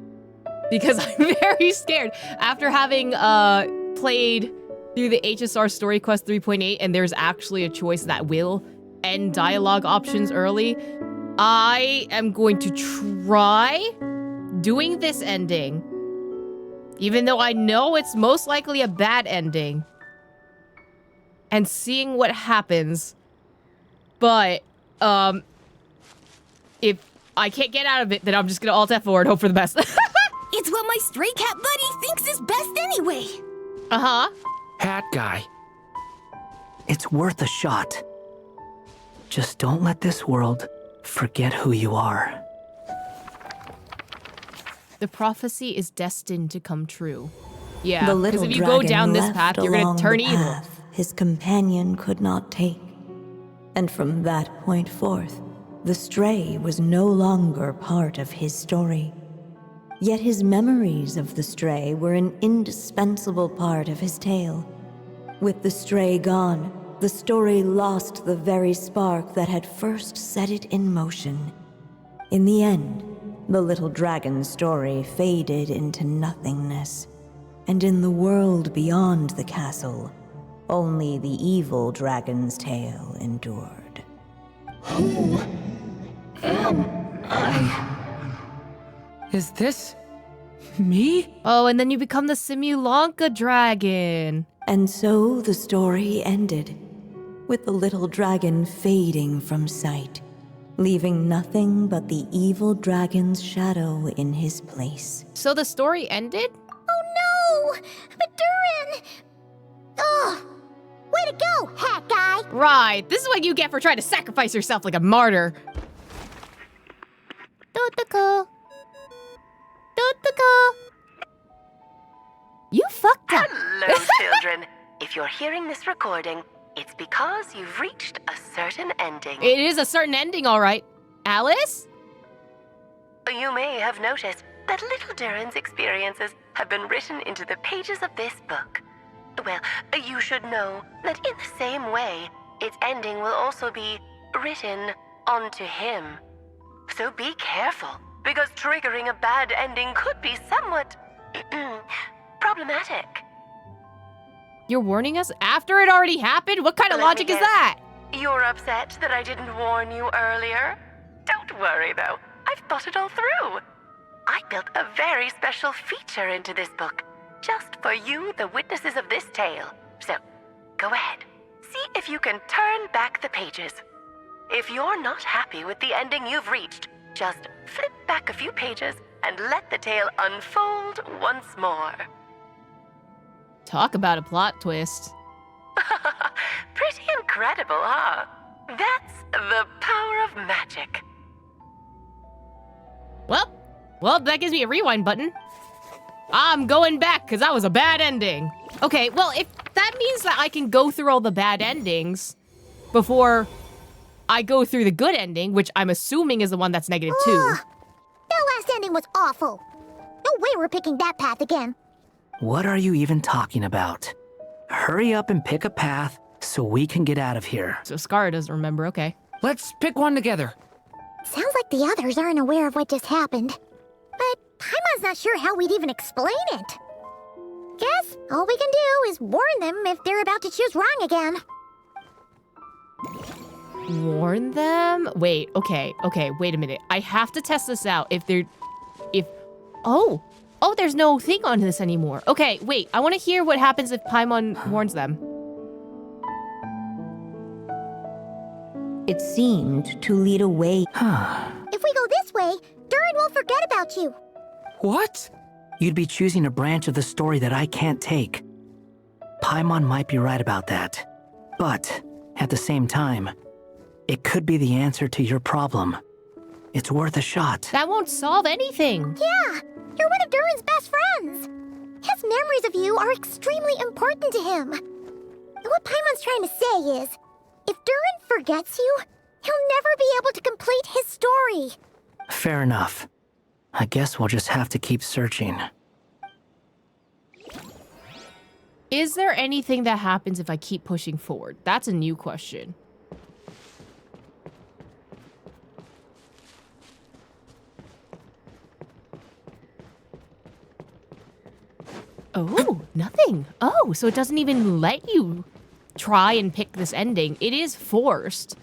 because I'm very scared. After having played through the HSR Story Quest 3.8, and there's actually a choice that will end dialogue options early, I am going to try doing this ending, even though I know it's most likely a bad ending, and seeing what happens. But if I can't get out of it, then I'm just gonna Alt F4 and hope for the best. It's what my stray cat buddy thinks is best anyway. Uh-huh. Hat Guy. It's worth a shot. Just don't let this world forget who you are. The prophecy is destined to come true. Yeah, The because little if you go dragon down this left path, you're gonna along turn the evil. path his companion could not take. And from that point forth, the stray was no longer part of his story. Yet his memories of the stray were an indispensable part of his tale. With the stray gone, the story lost the very spark that had first set it in motion. In the end, the little dragon's story faded into nothingness, and in the world beyond the castle, only the evil dragon's tale endured. Who am I? Is this me? Oh, and then you become the Simulanka dragon. And so the story ended, with the little dragon fading from sight, leaving nothing but the evil dragon's shadow in his place. So the story ended? Oh no! But Durin! Ugh! Way to go, Hat Guy! Right, this is what you get for trying to sacrifice yourself like a martyr. Totoko. Totoko. You fucked up. Hello, children. If you're hearing this recording, it's because you've reached a certain ending. It is a certain ending, all right. Alice? You may have noticed that little Durin's experiences have been written into the pages of this book. Well, you should know that in the same way, its ending will also be written onto him. So be careful, because triggering a bad ending could be somewhat problematic. You're warning us after it already happened? What kind of logic is that? You're upset that I didn't warn you earlier? Don't worry, though. I've thought it all through. I built a very special feature into this book, just for you, the witnesses of this tale. So, go ahead. See if you can turn back the pages. If you're not happy with the ending you've reached, just flip back a few pages and let the tale unfold once more. Talk about a plot twist. Pretty incredible, huh? That's the power of magic. Well, that gives me a rewind button. I'm going back because that was a bad ending. Okay, well, if that means that I can go through all the bad endings before I go through the good ending, which I'm assuming is the one that's -2. That last ending was awful. No way we're picking that path again. What are you even talking about? Hurry up and pick a path so we can get out of here. So Scar doesn't remember, okay. Let's pick one together. Sounds like the others aren't aware of what just happened. But Paimon's not sure how we'd even explain it. Guess all we can do is warn them if they're about to choose wrong again. Warn them? Wait, okay, wait a minute. I have to test this out. Oh, there's no thing on this anymore. Okay, wait, I want to hear what happens if Paimon warns them. It seemed to lead away. If we go this way, Durin will forget about you. What? You'd be choosing a branch of the story that I can't take. Paimon might be right about that. But, at the same time, it could be the answer to your problem. It's worth a shot. That won't solve anything. Yeah, you're one of Durin's best friends. His memories of you are extremely important to him. And what Paimon's trying to say is, if Durin forgets you, he'll never be able to complete his story. Fair enough. I guess we'll just have to keep searching. Is there anything that happens if I keep pushing forward? That's a new question. Oh, nothing. Oh, so it doesn't even let you try and pick this ending. It is forced,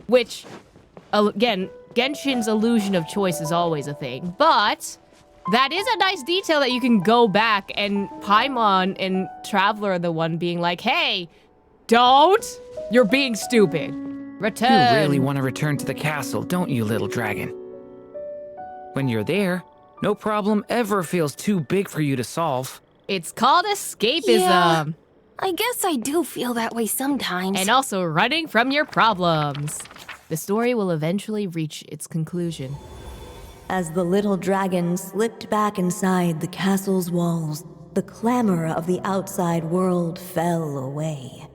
which, again, Genshin's illusion of choice is always a thing, but that is a nice detail that you can go back and Paimon and Traveler are the one being like, hey, don't! You're being stupid. Return. You really want to return to the castle, don't you, little dragon? When you're there, no problem ever feels too big for you to solve. It's called escapism. Yeah, I guess I do feel that way sometimes. And also running from your problems. The story will eventually reach its conclusion. As the little dragon slipped back inside the castle's walls, the clamor of the outside world fell away.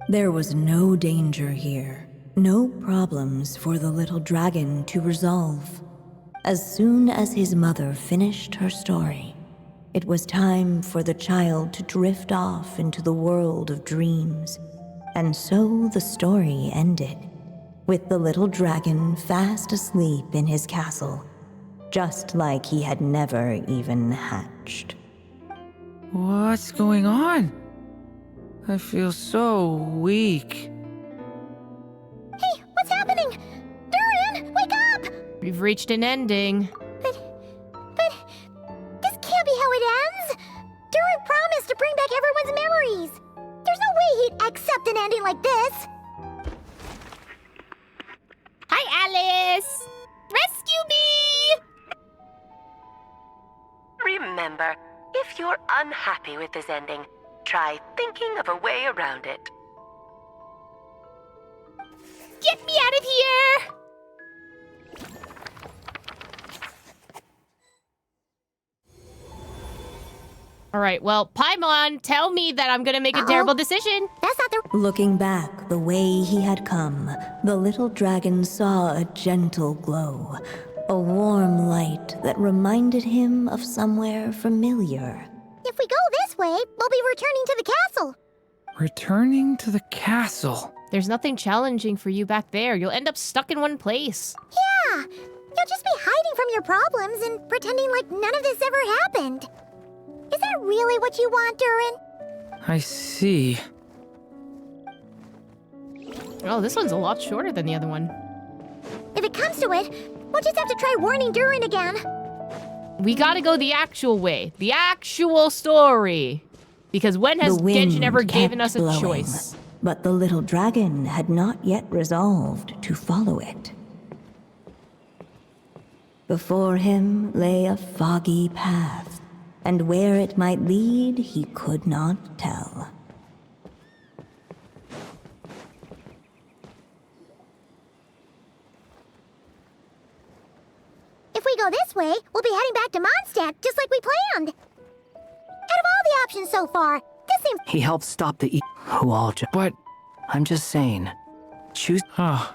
There was no danger here, no problems for the little dragon to resolve. As soon as his mother finished her story, it was time for the child to drift off into the world of dreams. And so the story ended, with the little dragon fast asleep in his castle, just like he had never even hatched. What's going on? I feel so weak. Hey, what's happening? Durin, wake up! We've reached an ending. But this can't be how it ends. Durin promised to bring back everyone's memories. There's no way he'd accept an ending like this. Hi, Alice! Rescue me! Remember, if you're unhappy with this ending, try thinking of a way around it. Get me out of here! All right, well, Paimon, tell me that I'm gonna make a terrible decision. That's not the... Looking back the way he had come, the little dragon saw a gentle glow, a warm light that reminded him of somewhere familiar. If we go this way, we'll be returning to the castle. Returning to the castle? There's nothing challenging for you back there. You'll end up stuck in one place. Yeah, you'll just be hiding from your problems and pretending like none of this ever happened. Is that really what you want, Durin? I see. Oh, this one's a lot shorter than the other one. If it comes to it, we'll just have to try warning Durin again. We gotta go the actual way. The actual story. Because when has Genshin ever given us a choice? But the little dragon had not yet resolved to follow it. Before him lay a foggy path, and where it might lead he could not tell. If we go this way, we'll be heading back to Mondstadt, just like we planned. Out of all the options so far, this seems... He helped stop the who all But... I'm just saying, choose... I'm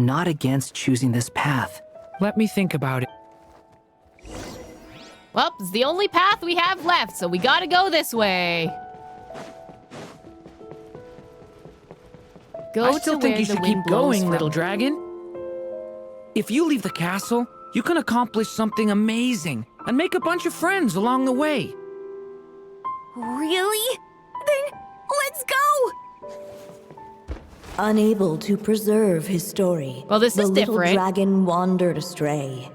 not against choosing this path. Let me think about it. Well, it's the only path we have left, so we gotta go this way. Go I still to think where you the should wind keep blows going, from. little dragon. If you leave the castle, you can accomplish something amazing and make a bunch of friends along the way. Really? Then let's go! Unable to preserve his story, well, this the is little different. dragon wandered astray.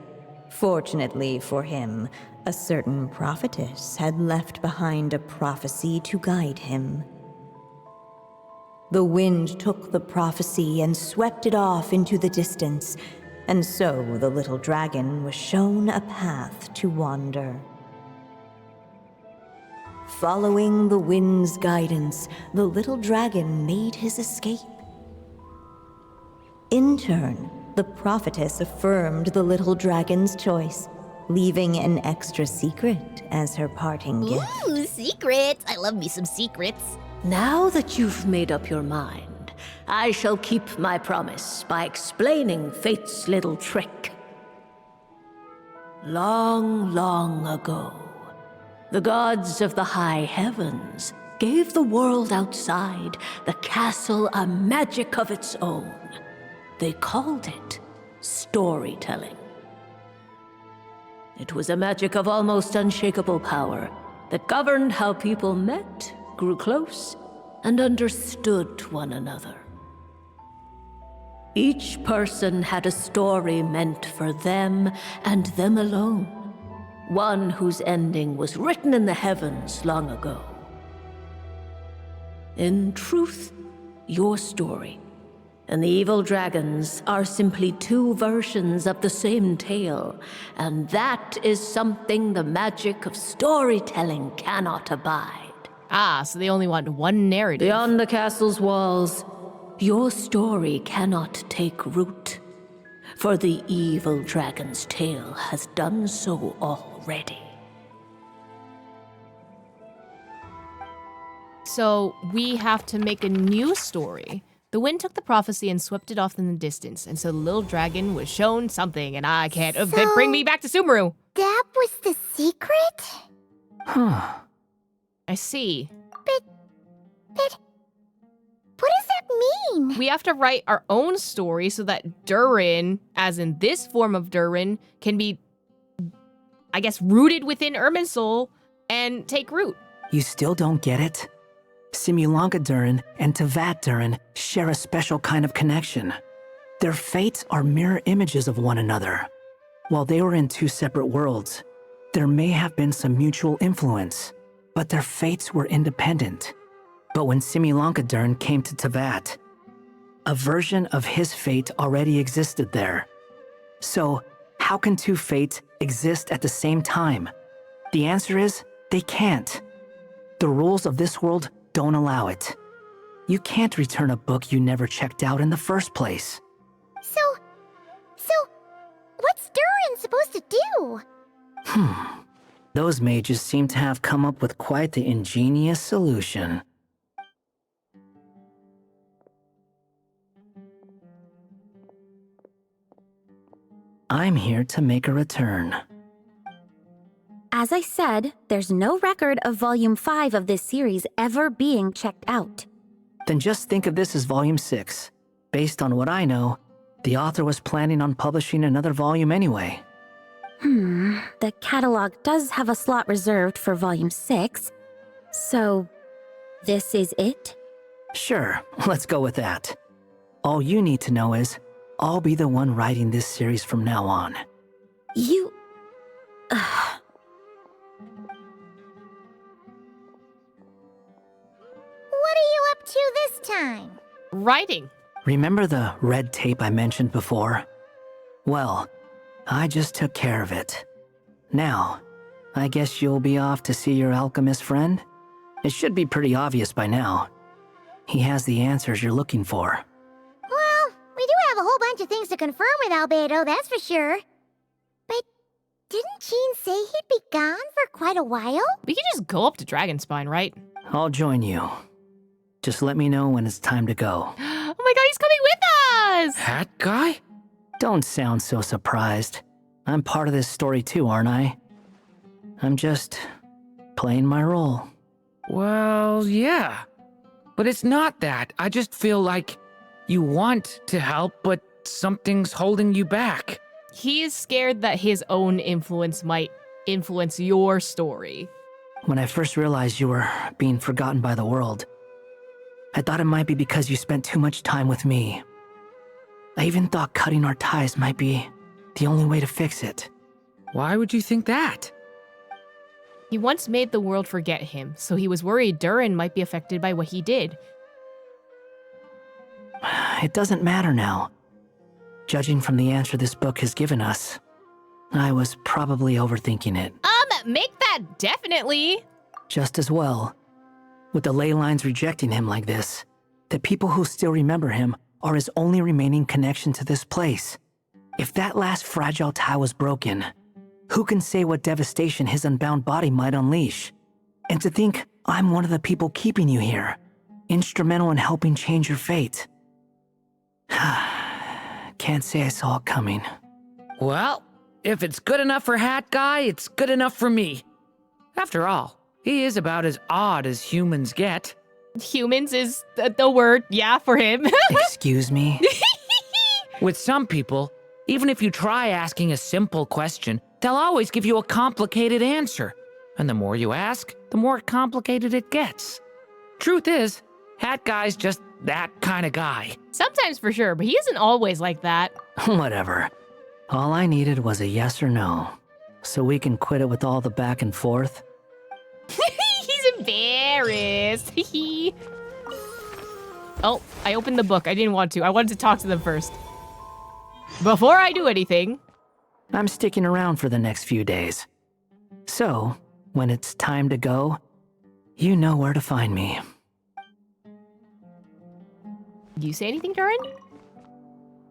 Fortunately for him, a certain prophetess had left behind a prophecy to guide him. The wind took the prophecy and swept it off into the distance, and so the little dragon was shown a path to wander. Following the wind's guidance, the little dragon made his escape. In turn, the prophetess affirmed the little dragon's choice, leaving an extra secret as her parting gift. Ooh, secrets! I love me some secrets. Now that you've made up your mind, I shall keep my promise by explaining fate's little trick. Long, long ago, the gods of the high heavens gave the world outside the castle a magic of its own. They called it storytelling. It was a magic of almost unshakable power that governed how people met, grew close, and understood one another. Each person had a story meant for them and them alone, one whose ending was written in the heavens long ago. In truth, your story and the evil dragons are simply two versions of the same tale, and that is something the magic of storytelling cannot abide. Ah, so they only want one narrative. Beyond the castle's walls, your story cannot take root, for the evil dragon's tale has done so already. So we have to make a new story. The wind took the prophecy and swept it off in the distance, and so the little dragon was shown something, and I can't... bring me back to Sumeru! That was the secret? Huh. I see. But... what does that mean? We have to write our own story so that Durin, as in this form of Durin, can be, I guess, rooted within Irminsul and take root. You still don't get it? Simulanka Durin and Tevat Durin share a special kind of connection. Their fates are mirror images of one another. While they were in two separate worlds, there may have been some mutual influence, but their fates were independent. But when Simulanka Durin came to Tevat, a version of his fate already existed there. So, how can two fates exist at the same time? The answer is, they can't. The rules of this world don't allow it. You can't return a book you never checked out in the first place. So, what's Durin supposed to do? Those mages seem to have come up with quite the ingenious solution. I'm here to make a return. As I said, there's no record of Volume 5 of this series ever being checked out. Then just think of this as Volume 6. Based on what I know, the author was planning on publishing another volume anyway. The catalog does have a slot reserved for Volume 6. So, this is it? Sure, let's go with that. All you need to know is, I'll be the one writing this series from now on. You... What are you up to this time? Writing. Remember the red tape I mentioned before? Well, I just took care of it. Now, I guess you'll be off to see your alchemist friend? It should be pretty obvious by now. He has the answers you're looking for. Well, we do have a whole bunch of things to confirm with Albedo, that's for sure. But didn't Jean say he'd be gone for quite a while? We can just go up to Dragonspine, right? I'll join you. Just let me know when it's time to go. Oh my god, he's coming with us! Hat guy? Don't sound so surprised. I'm part of this story too, aren't I? I'm just playing my role. Well, yeah. But it's not that. I just feel like you want to help, but something's holding you back. He is scared that his own influence might influence your story. When I first realized you were being forgotten by the world, I thought it might be because you spent too much time with me. I even thought cutting our ties might be the only way to fix it. Why would you think that? He once made the world forget him, so he was worried Durin might be affected by what he did. It doesn't matter now. Judging from the answer this book has given us, I was probably overthinking it. Make that definitely. Just as well. With the ley lines rejecting him like this, the people who still remember him are his only remaining connection to this place. If that last fragile tie was broken, who can say what devastation his unbound body might unleash? And to think I'm one of the people keeping you here, instrumental in helping change your fate. Can't say I saw it coming. Well, if it's good enough for Hat Guy, it's good enough for me. After all, he is about as odd as humans get. Humans is the word, yeah, for him. Excuse me? With some people, even if you try asking a simple question, they'll always give you a complicated answer. And the more you ask, the more complicated it gets. Truth is, Hat Guy's just that kind of guy. Sometimes for sure, but he isn't always like that. Whatever. All I needed was a yes or no, so we can quit it with all the back and forth. He's embarrassed. Oh, I opened the book. I didn't want to. I wanted to talk to them first. Before I do anything. I'm sticking around for the next few days. So, when it's time to go, you know where to find me. You say anything, Durin?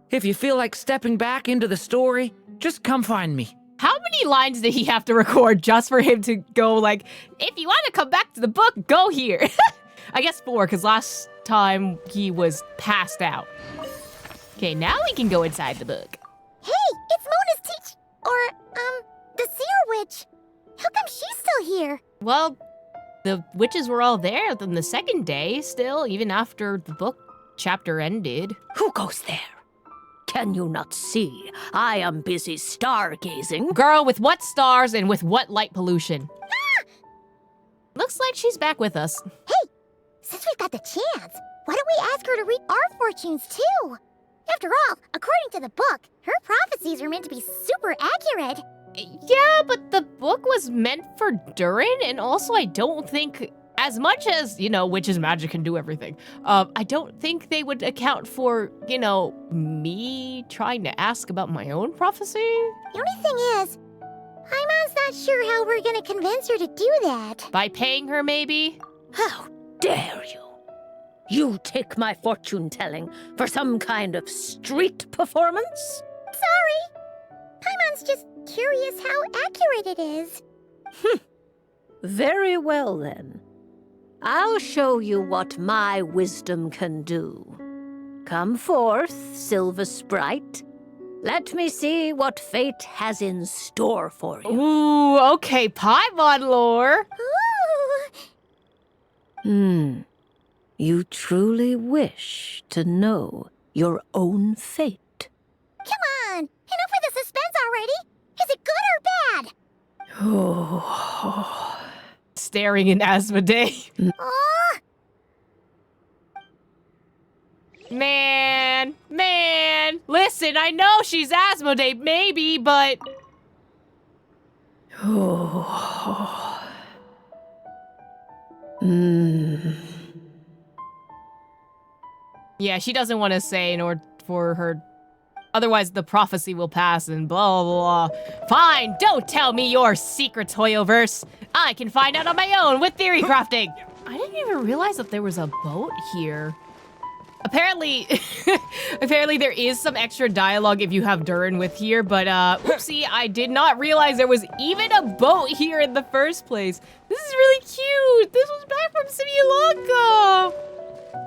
If you feel like stepping back into the story, just come find me. How many lines did he have to record just for him to go like, if you want to come back to the book, go here? I guess 4, because last time he was passed out. Okay, now we can go inside the book. Hey, it's Mona's the seer witch. How come she's still here? Well, the witches were all there on the second day still, even after the book chapter ended. Who goes there? Can you not see? I am busy stargazing. Girl, with what stars and with what light pollution? Ah! Looks like she's back with us. Hey, since we've got the chance, why don't we ask her to read our fortunes too? After all, according to the book, her prophecies are meant to be super accurate. Yeah, but the book was meant for Durin, and also I don't think, as much as, witches' magic can do everything, I don't think they would account for, me trying to ask about my own prophecy. The only thing is, Paimon's not sure how we're gonna convince her to do that. By paying her, maybe? How dare you? You take my fortune-telling for some kind of street performance? Sorry. Paimon's just curious how accurate it is. Very well, then. I'll show you what my wisdom can do. Come forth, Silver Sprite. Let me see what fate has in store for you. Ooh, okay, Paimon lore. Ooh. You truly wish to know your own fate. Come on, enough with the suspense already. Is it good or bad? Oh. Staring in Asmodee. Oh. Man. Listen, I know she's Asmodee, maybe, but... Oh. Yeah, she doesn't want to say in order for her Otherwise, the prophecy will pass and blah, blah, blah. Fine, don't tell me your secrets, Hoyoverse. I can find out on my own with theory crafting. I didn't even realize that there was a boat here. Apparently, apparently there is some extra dialogue if you have Durin with here, but oopsie, I did not realize there was even a boat here in the first place. This is really cute. This was back from Sri Lanka.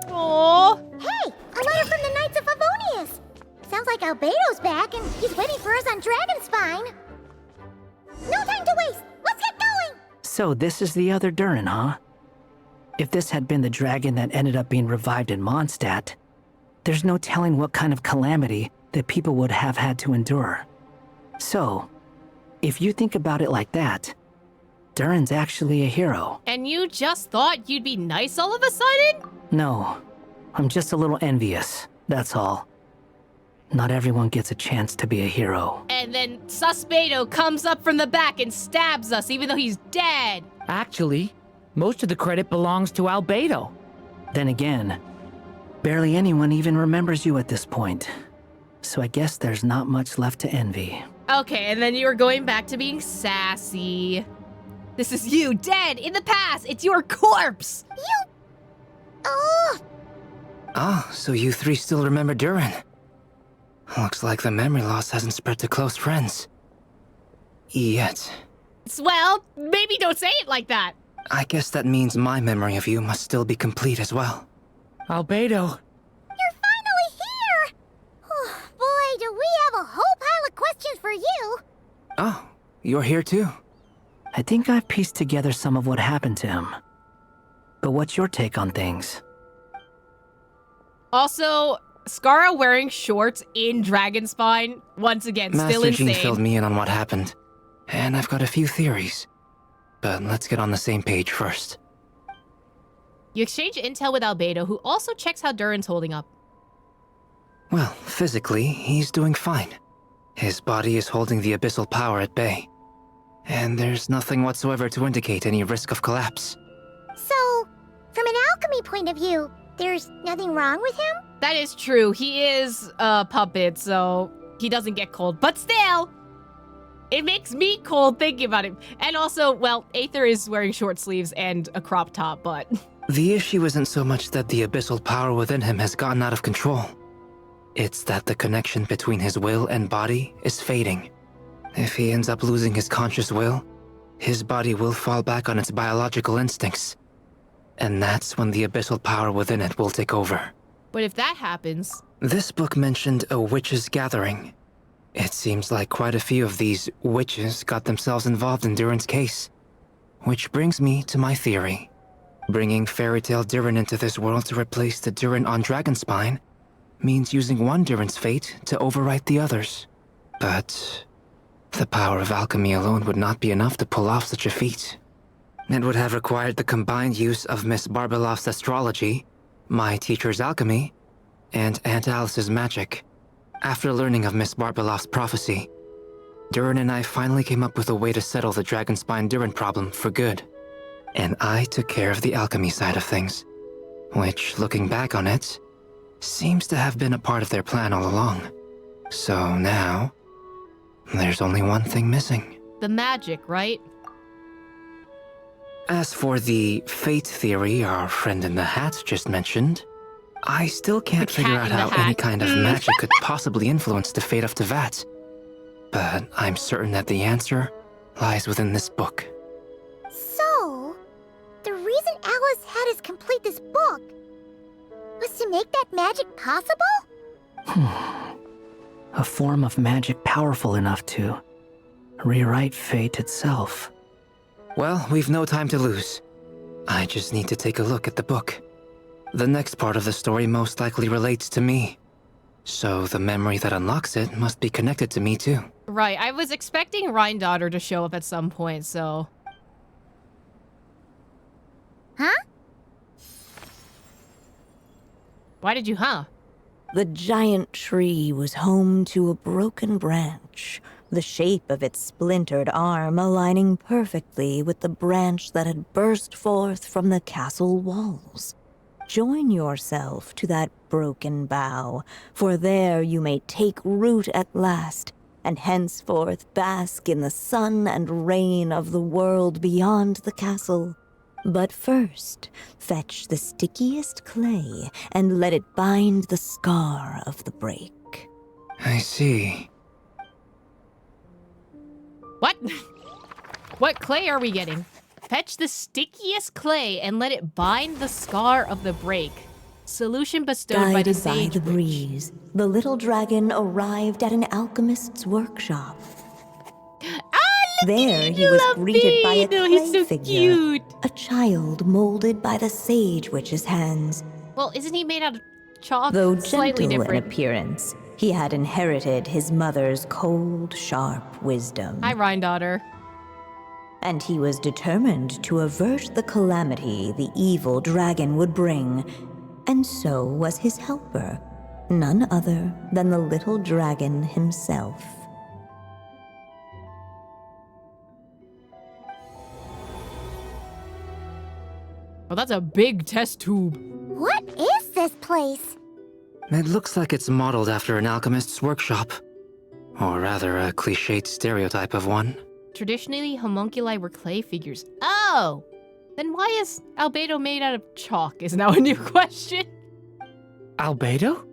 Aww. Hey, a letter from the Knights of Favonius. Sounds like Albedo's back and he's waiting for us on Dragonspine. No time to waste. Let's get going. So this is the other Durin, huh? If this had been the dragon that ended up being revived in Mondstadt, there's no telling what kind of calamity that people would have had to endure. So, if you think about it like that, Durin's actually a hero. And you just thought you'd be nice all of a sudden? No, I'm just a little envious, that's all. Not everyone gets a chance to be a hero. And then Suspedo comes up from the back and stabs us even though he's dead. Actually, most of the credit belongs to Albedo. Then again, barely anyone even remembers you at this point. So I guess there's not much left to envy. Okay, and then you're going back to being sassy. This is you, dead, in the past. It's your corpse. You... Oh. Ah, so you three still remember Durin. Looks like the memory loss hasn't spread to close friends. Yet. Well, maybe don't say it like that. I guess that means my memory of you must still be complete as well. Albedo. You're finally here! Oh, boy, do we have a whole pile of questions for you. Oh, you're here too? I think I've pieced together some of what happened to him. But what's your take on things? Also, Scara wearing shorts in Dragonspine, once again, still Master insane. Jean filled me in on what happened. And I've got a few theories. But let's get on the same page first. You exchange intel with Albedo, who also checks how Durin's holding up. Well, physically, he's doing fine. His body is holding the abyssal power at bay. And there's nothing whatsoever to indicate any risk of collapse. So, from an alchemy point of view, there's nothing wrong with him? That is true. He is a puppet, so he doesn't get cold. But still, it makes me cold thinking about him. And also, well, Aether is wearing short sleeves and a crop top, but... The issue isn't so much that the abyssal power within him has gotten out of control. It's that the connection between his will and body is fading. If he ends up losing his conscious will, his body will fall back on its biological instincts. And that's when the abyssal power within it will take over. But if that happens... This book mentioned a witches' gathering. It seems like quite a few of these witches got themselves involved in Durin's case. Which brings me to my theory. Bringing fairy tale Durin into this world to replace the Durin on Dragonspine means using one Durin's fate to overwrite the others. But the power of alchemy alone would not be enough to pull off such a feat. It would have required the combined use of Miss Barbeloff's astrology, my teacher's alchemy, and Aunt Alice's magic. After learning of Miss Barbeloff's prophecy, Durin and I finally came up with a way to settle the Dragonspine Durin problem for good. And I took care of the alchemy side of things, which, looking back on it, seems to have been a part of their plan all along. So now, there's only one thing missing. The magic, right? As for the fate theory our friend in the hat just mentioned, I still can't figure out how any kind of magic could possibly influence the fate of Tevat. But I'm certain that the answer lies within this book. So, the reason Alice had us complete this book was to make that magic possible? A form of magic powerful enough to rewrite fate itself. Well, we've no time to lose. I just need to take a look at the book. The next part of the story most likely relates to me. So the memory that unlocks it must be connected to me too. Right, I was expecting Andersdotter to show up at some point, so... Huh? Why did you, huh? The giant tree was home to a broken branch, the shape of its splintered arm aligning perfectly with the branch that had burst forth from the castle walls. Join yourself to that broken bough, for there you may take root at last, and henceforth bask in the sun and rain of the world beyond the castle. But first, fetch the stickiest clay and let it bind the scar of the break. I see. What? What clay are we getting? Fetch the stickiest clay and let it bind the scar of the break. Solution bestowed by the Guided by sage the witch. breeze, the little dragon arrived at an alchemist's workshop. There he was greeted by a clay figure, a child molded by the sage witch's hands. Well, isn't he made out of chalk? Though Slightly gentle in different. appearance, he had inherited his mother's cold, sharp wisdom. Hi, Rhindaughter. And he was determined to avert the calamity the evil dragon would bring. And so was his helper, none other than the little dragon himself. Oh, that's a big test tube. What is this place? It looks like it's modeled after an alchemist's workshop. Or rather, a cliched stereotype of one. Traditionally, homunculi were clay figures. Oh! Then why is albedo made out of chalk is now a new question. Albedo?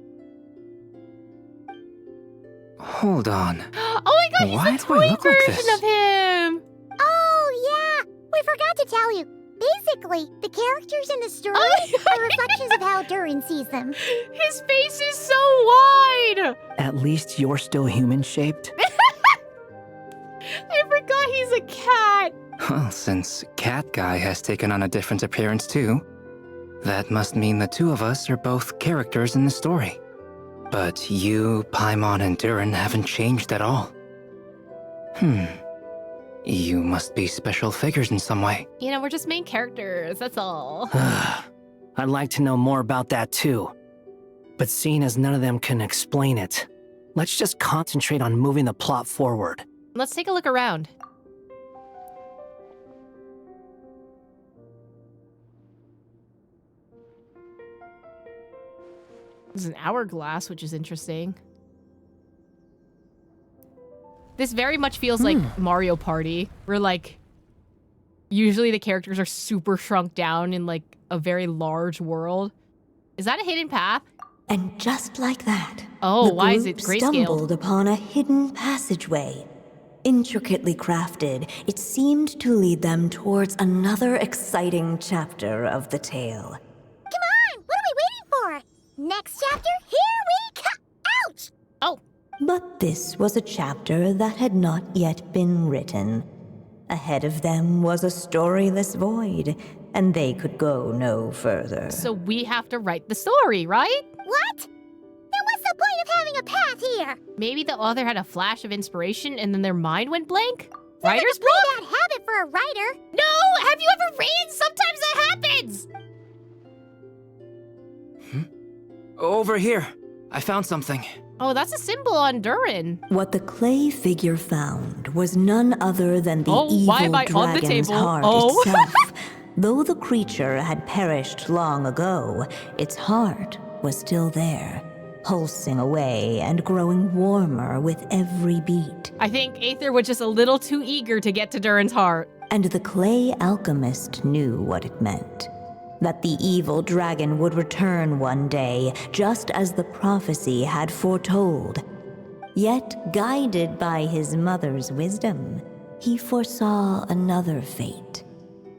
Hold on. Oh my god, Why he's a do I toy look like version this? of him! Oh, yeah! We forgot to tell you. Basically, the characters in the story are reflections of how Durin sees them. His face is so wide! At least you're still human-shaped. I forgot he's a cat. Well, since Cat Guy has taken on a different appearance too, that must mean the two of us are both characters in the story. But you, Paimon, and Durin haven't changed at all. You must be special figures in some way. You know, we're just main characters, that's all. I'd like to know more about that too. But seeing as none of them can explain it, let's just concentrate on moving the plot forward. Let's take a look around. There's an hourglass, which is interesting. This very much feels like Mario Party, where like, usually the characters are super shrunk down in like a very large world. Is that a hidden path? And just like that, Oh, the why is group it grayscaled? stumbled upon a hidden passageway. Intricately crafted, it seemed to lead them towards another exciting chapter of the tale. Come on! What are we waiting for? Next chapter? Here we come! Ouch! Oh. But this was a chapter that had not yet been written. Ahead of them was a storyless void, and they could go no further. So we have to write the story, right? What? Then what's the point of having a path here? Maybe the author had a flash of inspiration and then their mind went blank? Sounds Writer's like a block? pretty bad habit for a writer. No! Have you ever read? Sometimes that happens! Over here. I found something. Oh, that's a symbol on Durin. What the clay figure found was none other than the why am evil I on the dragon's table? heart itself. Though the creature had perished long ago, its heart was still there, pulsing away and growing warmer with every beat. I think Aether was just a little too eager to get to Durin's heart. And the clay alchemist knew what it meant. That the evil dragon would return one day, just as the prophecy had foretold. Yet, guided by his mother's wisdom, he foresaw another fate.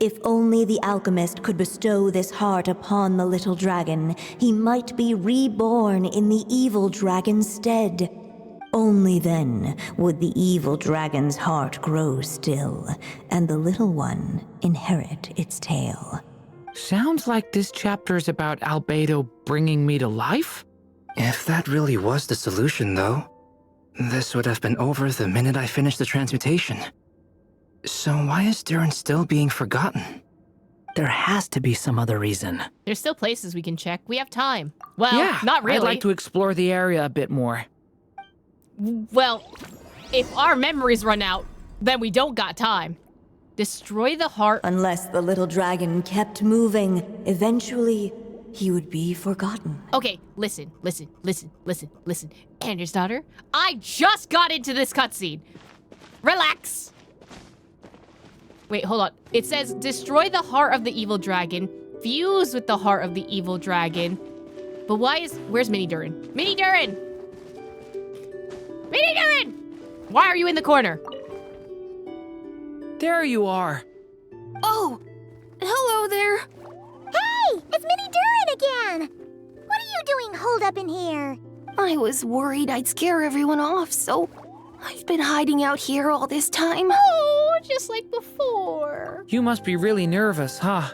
If only the alchemist could bestow this heart upon the little dragon, he might be reborn in the evil dragon's stead. Only then would the evil dragon's heart grow still, and the little one inherit its tale. Sounds like this chapter is about Albedo bringing me to life? If that really was the solution, though, this would have been over the minute I finished the transmutation. So why is Durin still being forgotten? There has to be some other reason. There's still places we can check. We have time. Well, Yeah, not really. I'd like to explore the area a bit more. Well, if our memories run out, then we don't got time. Destroy the heart. Unless the little dragon kept moving, eventually, he would be forgotten. Okay, listen. Andersdotter, I just got into this cutscene. Relax. Wait, hold on. It says, destroy the heart of the evil dragon, fuse with the heart of the evil dragon. But where's Mini Durin? Mini Durin! Mini Durin! Why are you in the corner? There you are. Oh, hello there. Hey, it's Mini Durin again. What are you doing holed up in here? I was worried I'd scare everyone off, so I've been hiding out here all this time. Oh, just like before. You must be really nervous, huh?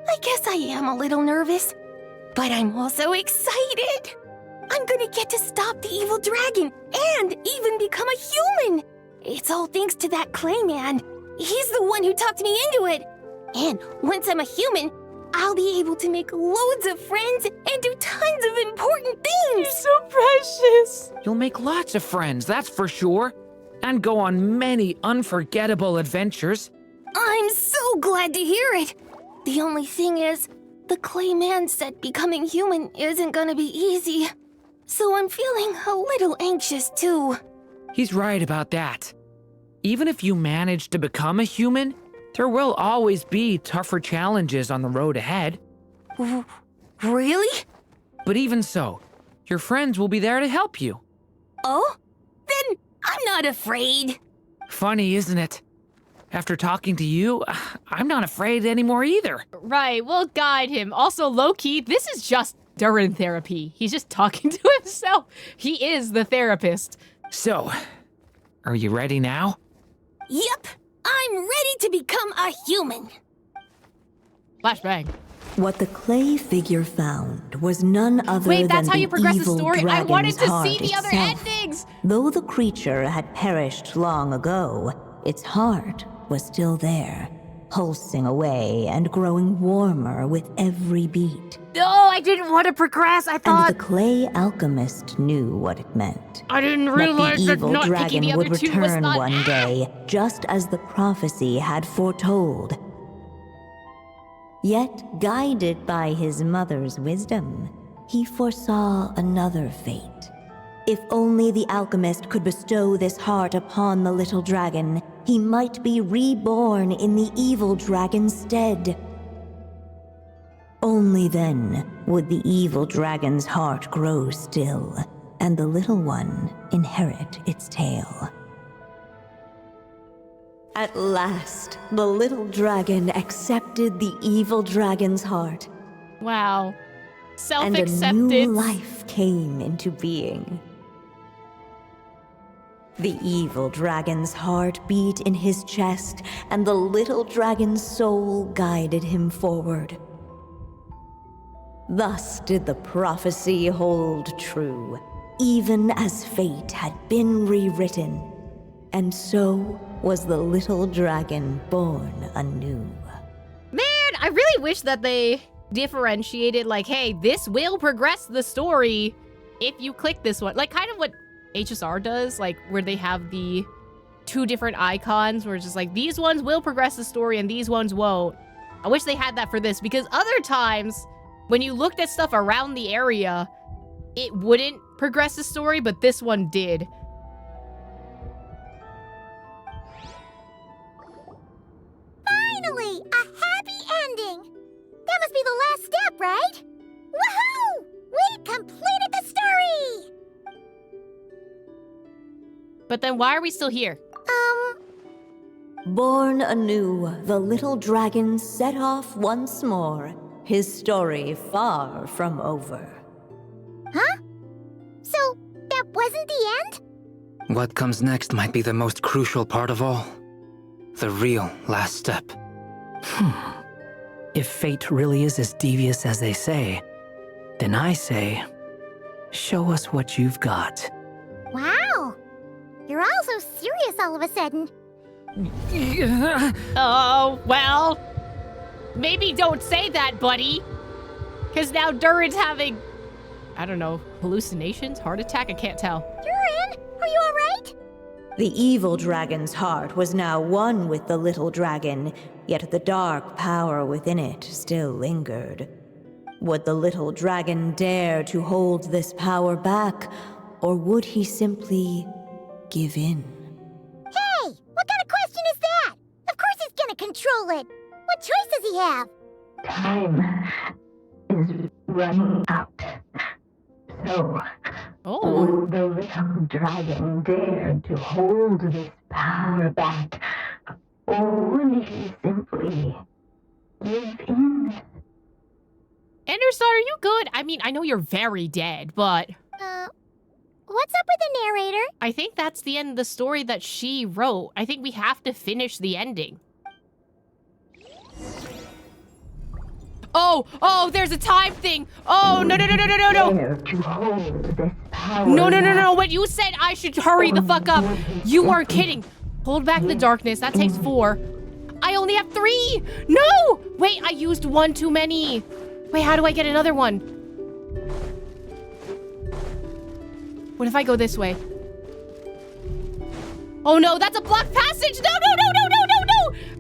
I guess I am a little nervous, but I'm also excited. I'm gonna get to stop the evil dragon and even become a human. It's all thanks to that clay man. He's the one who talked me into it. And once I'm a human, I'll be able to make loads of friends and do tons of important things. You're so precious. You'll make lots of friends, that's for sure. And go on many unforgettable adventures. I'm so glad to hear it. The only thing is, the clay man said becoming human isn't gonna be easy. So I'm feeling a little anxious too. He's right about that. Even if you manage to become a human, there will always be tougher challenges on the road ahead. Really? But even so, your friends will be there to help you. Oh? Then I'm not afraid. Funny, isn't it? After talking to you, I'm not afraid anymore either. Right, we'll guide him. Also, low-key, this is just Durin therapy. He's just talking to himself. He is the therapist. So, are you ready now? Yep, I'm ready to become a human. Flashbang. What the clay figure found was none other Wait, than that's how you progress the evil story? I wanted dragon's to heart see the other itself. endings! Though the creature had perished long ago, its heart was still there, pulsing away and growing warmer with every beat. No, I didn't want to progress. I thought... And the clay alchemist knew what it meant. I didn't realize that that the evil not picking dragon the would other two was return not... one day, just as the prophecy had foretold. Yet, guided by his mother's wisdom, he foresaw another fate. If only the alchemist could bestow this heart upon the little dragon, he might be reborn in the evil dragon's stead. Only then would the evil dragon's heart grow still, and the little one inherit its tale. At last, the little dragon accepted the evil dragon's heart. Wow. Self-acceptance. And a new life came into being. The evil dragon's heart beat in his chest, and the little dragon's soul guided him forward. Thus did the prophecy hold true, even as fate had been rewritten. And so was the little dragon born anew. Man, I really wish that they differentiated, like, hey, this will progress the story if you click this one. Like, kind of what HSR does, like, where they have the two different icons where it's just like, these ones will progress the story and these ones won't. I wish they had that for this, because other times, when you looked at stuff around the area, it wouldn't progress the story, but this one did. Finally, a happy ending! That must be the last step, right? Woohoo! We completed the story! But then why are we still here? Born anew, the little dragon set off once more, his story far from over. Huh? So, that wasn't the end? What comes next might be the most crucial part of all. The real last step. If fate really is as devious as they say, then I say, show us what you've got. Wow! You're all so serious all of a sudden. Oh, well, maybe don't say that, buddy. Because now Durin's having, I don't know, hallucinations? Heart attack? I can't tell. Durin, are you alright? The evil dragon's heart was now one with the little dragon, yet the dark power within it still lingered. Would the little dragon dare to hold this power back, or would he simply give in? Hey! What kind of question is that? Of course he's gonna control it! What choice does he have? Time is running out. So, will the little dragon dare to hold this power back, or would he simply give in? Andersdotter, you good? I mean, I know you're very dead, but... What's up with the narrator? I think that's the end of the story that she wrote. I think we have to finish the ending. Oh, there's a time thing. Oh, no. No. What you said, I should hurry the fuck up. You are kidding. Hold back the darkness. That takes 4. I only have 3. No! Wait, I used 1 too many. Wait, how do I get another one? What if I go this way? Oh no, that's a blocked passage! No!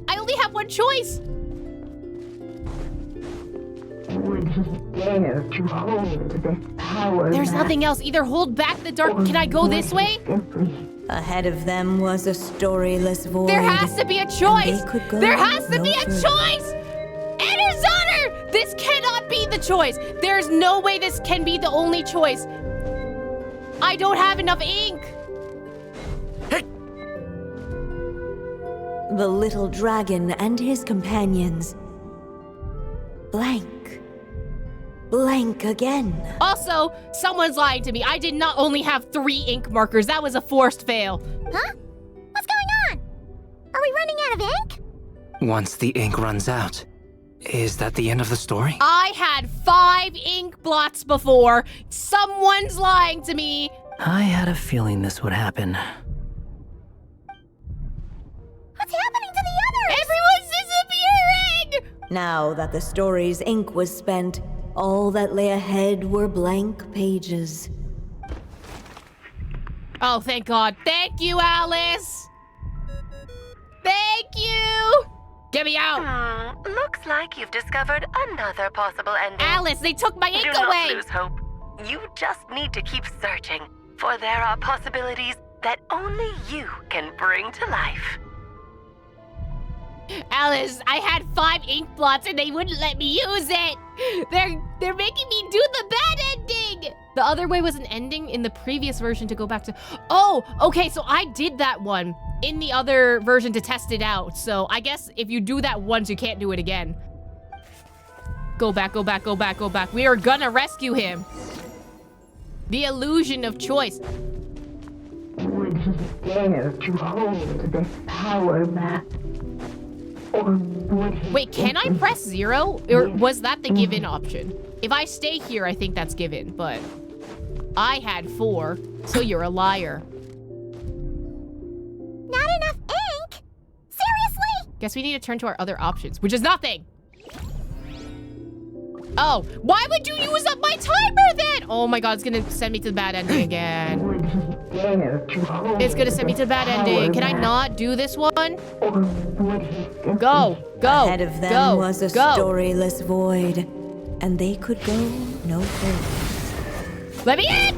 I only have 1 choice. Would he dare to hold this power There's back, nothing else. Either hold back the dark... Can I go this way? Ahead of them was a storyless void. There has to be a choice! There has to be a further. choice! Andersdotter! This cannot be the choice! There's no way this can be the only choice. I don't have enough ink! The little dragon and his companions. Blank again. Also, someone's lying to me. I did not only have 3 ink markers. That was a forced fail. Huh? What's going on? Are we running out of ink? Once the ink runs out, is that the end of the story? I had 5 ink blots before. Someone's lying to me. I had a feeling this would happen. What's happening to the others? Everyone's disappearing! Now that the story's ink was spent, all that lay ahead were blank pages. Oh, thank God. Thank you, Alice. Thank you. Get me out. Looks like you've discovered another possible ending. Alice, they took my ink Do not away. lose hope. You just need to keep searching, for there are possibilities that only you can bring to life. Alice, I had 5 ink blots and they wouldn't let me use it. They're making me do the bad ending. The other way was an ending in the previous version to go back to... Oh, okay, so I did that one in the other version to test it out. So I guess if you do that once, you can't do it again. Go back. We are gonna rescue him. The illusion of choice. Would he dare to hold this power back? Or would he... Wait, can I press 0? Or was that the give-in option? If I stay here, I think that's given, but I had 4, so you're a liar. Not enough ink? Seriously? Guess we need to turn to our other options, which is nothing. Oh, why would you use up my timer then? Oh my God, it's gonna send me to the bad ending again. It's gonna send me to the bad ending. Can I not do this one? Go. Ahead of them was a storyless void, and they could go no further. Let me in!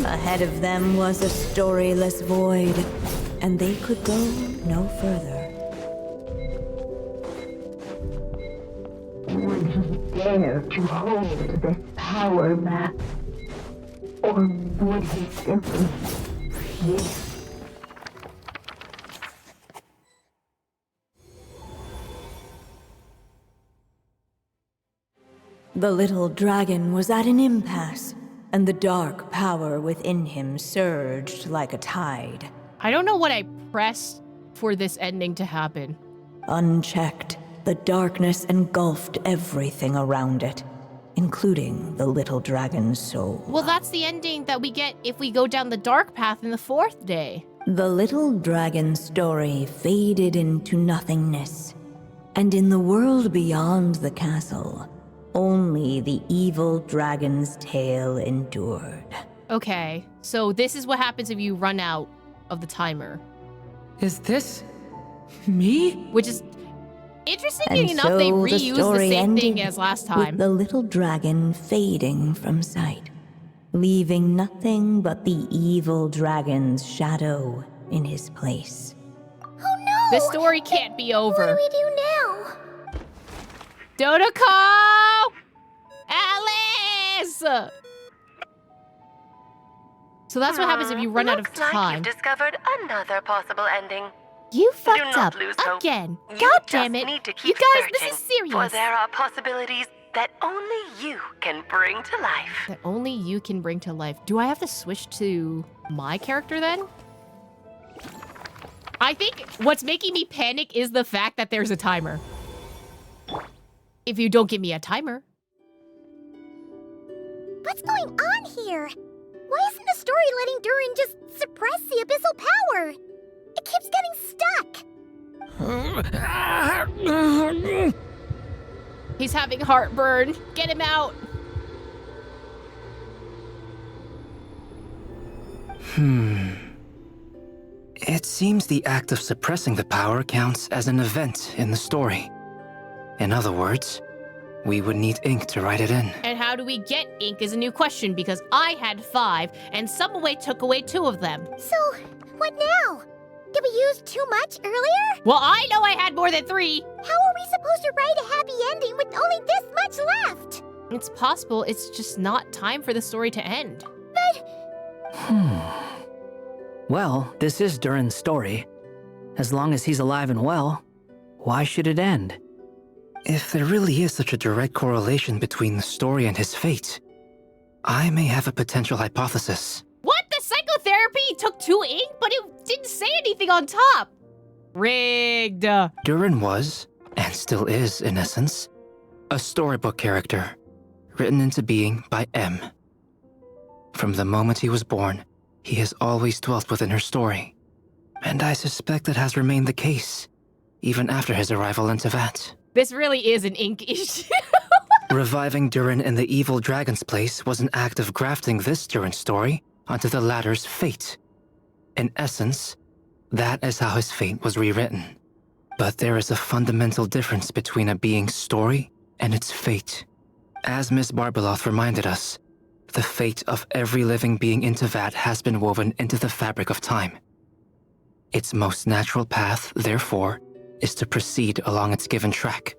Ahead of them was a storyless void, and they could go no further. Would he dare to hold this power back? Or would he simply give? The little dragon was at an impasse, and the dark power within him surged like a tide. I don't know what I pressed for this ending to happen. Unchecked, the darkness engulfed everything around it, including the little dragon's soul. Well, that's the ending that we get if we go down the dark path in the 4th day. The little dragon's story faded into nothingness, and in the world beyond the castle, only the evil dragon's tale endured. Okay, so this is what happens if you run out of the timer. Is this me? Which is... Interestingly And enough, so they the reused the story same thing ended as last with time. the little dragon fading from sight, leaving nothing but the evil dragon's shadow in his place. Oh no! This story can't be over. What do we do now? Dodoko! Alice! So that's what happens if you run out of time. You've discovered another possible ending. You Do fucked not up lose hope. again. You God just damn it. need to You keep guys, this searching, is serious. For there are possibilities that only you can bring to life. That only you can bring to life. Do I have to switch to my character then? I think what's making me panic is the fact that there's a timer. If you don't give me a timer. What's going on here? Why isn't the story letting Durin just suppress the abyssal power? It keeps getting stuck. He's having heartburn. Get him out. It seems the act of suppressing the power counts as an event in the story. In other words, we would need ink to write it in. And how do we get ink is a new question because I had 5 and Subway took away 2 of them. So, what now? Did we use too much earlier? Well, I know I had more than 3. How are we supposed to write a happy ending with only this much left? It's possible, it's just not time for the story to end. Well, this is Durin's story. As long as he's alive and well, why should it end? If there really is such a direct correlation between the story and his fate, I may have a potential hypothesis. What? The psychotherapy took 2 ink, but it didn't say anything on top. Rigged. Durin was, and still is in essence, a storybook character, written into being by M. From the moment he was born, he has always dwelt within her story. And I suspect that has remained the case, even after his arrival in Teyvat. This really is an ink issue. Reviving Durin in the evil dragon's place was an act of grafting this Durin story onto the latter's fate. In essence, that is how his fate was rewritten. But there is a fundamental difference between a being's story and its fate. As Miss Barbeloth reminded us, the fate of every living being in Teyvat has been woven into the fabric of time. Its most natural path, therefore, is to proceed along its given track.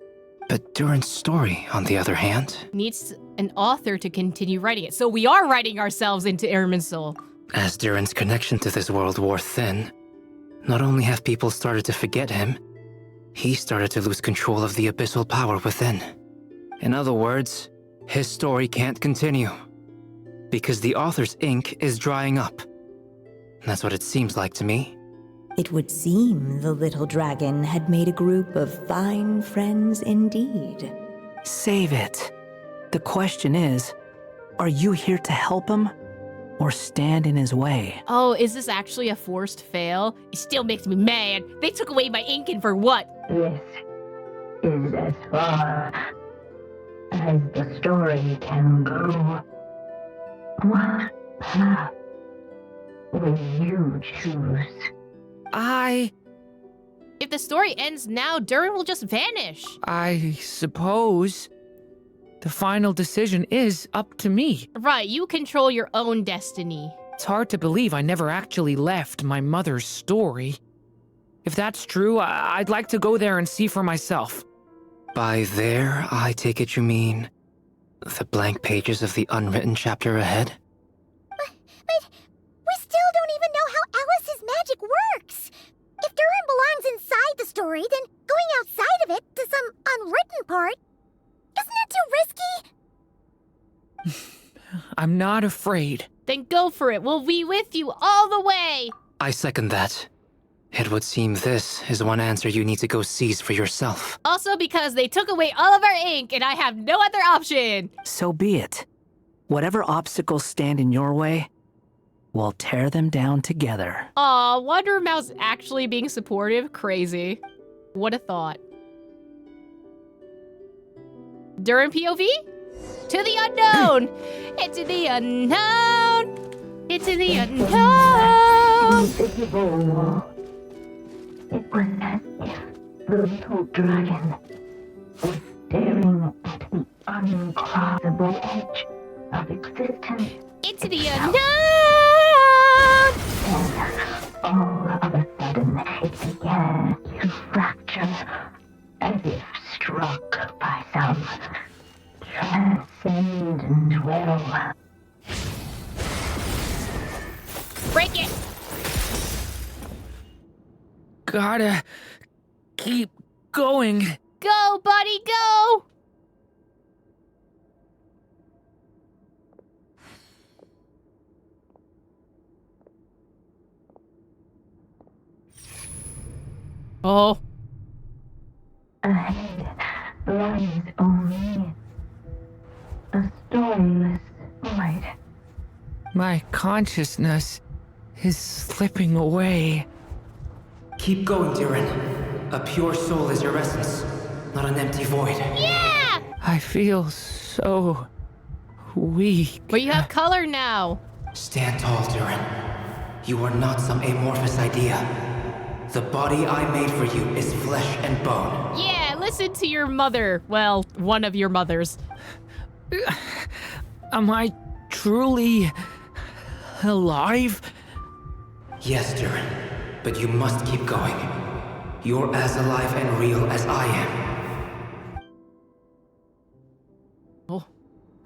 But Durin's story, on the other hand, needs an author to continue writing it. So we are writing ourselves into Irminsul. As Durin's connection to this world wore thin, not only have people started to forget him, he started to lose control of the abyssal power within. In other words, his story can't continue, because the author's ink is drying up. That's what it seems like to me. It would seem the little dragon had made a group of fine friends indeed. Save it. The question is, are you here to help him or stand in his way? Oh, is this actually a forced fail? It still makes me mad. They took away my ink and for what? This is as far as the story can go. What path will you choose? If the story ends now, Durin will just vanish. I suppose the final decision is up to me. Right, you control your own destiny. It's hard to believe I never actually left my mother's story. If that's true, I'd like to go there and see for myself. By there, I take it you mean the blank pages of the unwritten chapter ahead? But we still don't even know how Alice's magic works. If Durin belongs inside the story, then going outside of it to some unwritten part, isn't that too risky? I'm not afraid. Then go for it. We'll be with you all the way. I second that. It would seem this is one answer you need to go seize for yourself. Also because they took away all of our ink and I have no other option. So be it. Whatever obstacles stand in your way, we'll tear them down together. Aw, Wonder Mouse actually being supportive? Crazy. What a thought. Durin POV? To the unknown! Into the unknown! Into the unknown! Invisible wall. It was as if The little dragon was staring at the uncrossable edge of existence. Into the unknown! And all of a sudden, it began to fracture, as if struck by some transcendent will. Break it! Gotta keep going. Go, buddy, go! Oh. Ahead lies only a storyless void. My consciousness is slipping away. Keep going, Durin. A pure soul is your essence, not an empty void. Yeah! I feel so weak. But you have color now. Stand tall, Durin. You are not some amorphous idea. The body I made for you is flesh and bone. Yeah, listen to your mother. Well, one of your mothers. Am I truly alive? Yes, Durin, but you must keep going. You're as alive and real as I am. Oh,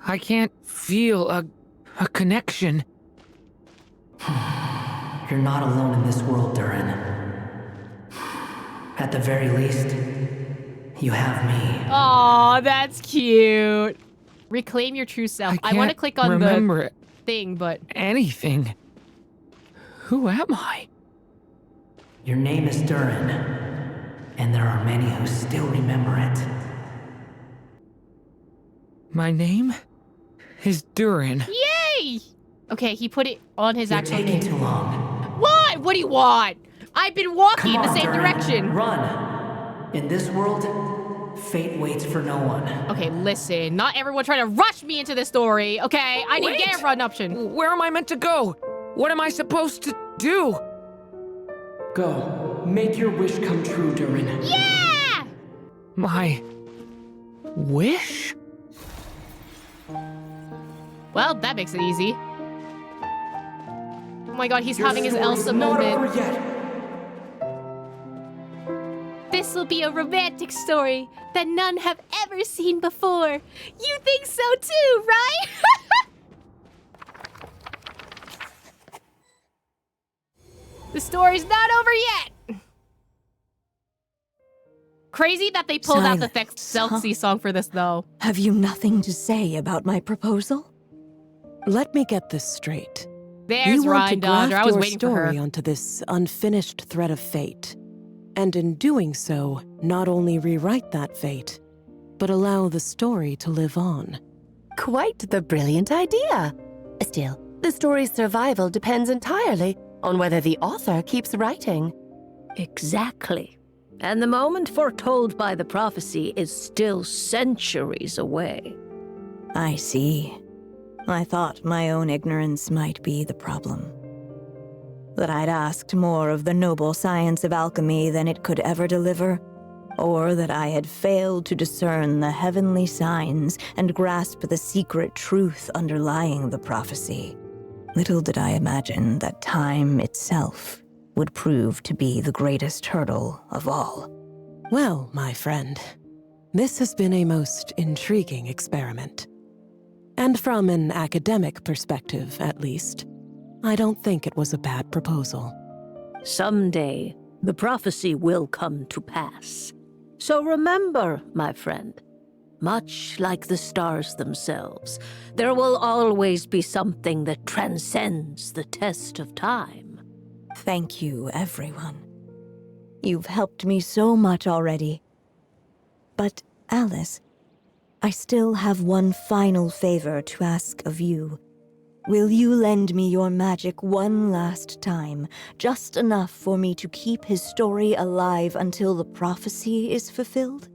I can't feel a connection. You're not alone in this world, Durin. At the very least, you have me. Aw, that's cute. Reclaim your true self. I want to click on the thing, but... anything. Who am I? Your name is Durin, and there are many who still remember it. My name is Durin. Yay! Okay, he put it on his actual name. You're taking too long. What? What do you want? I've been walking in the same Durin. direction. Run. In this world, fate waits for no one. Okay, listen. Not everyone trying to rush me into the story, okay? I didn't get a run option. Where am I meant to go? What am I supposed to do? Go. Make your wish come true, Durin. Yeah! My wish? Well, that makes it easy. Oh my god, he's having his Elsa moment. This'll be a romantic story that none have ever seen before. You think so too, right? The story's not over yet. Crazy that they pulled out the Celtsy song for this, though. Have you nothing to say about my proposal? Let me get this straight. There's you want to Andersdotter. graft I was your waiting for her. story onto this unfinished thread of fate, and in doing so, not only rewrite that fate, but allow the story to live on. Quite the brilliant idea. Still, the story's survival depends entirely on whether the author keeps writing. Exactly. And the moment foretold by the prophecy is still centuries away. I see. I thought my own ignorance might be the problem. That I'd asked more of the noble science of alchemy than it could ever deliver, or that I had failed to discern the heavenly signs and grasp the secret truth underlying the prophecy. Little did I imagine that time itself would prove to be the greatest hurdle of all. Well, my friend, this has been a most intriguing experiment. And from an academic perspective, at least, I don't think it was a bad proposal. Someday, the prophecy will come to pass. So remember, my friend, much like the stars themselves, there will always be something that transcends the test of time. Thank you, everyone. You've helped me so much already. But, Alice, I still have one final favor to ask of you. Will you lend me your magic one last time, just enough for me to keep his story alive until the prophecy is fulfilled?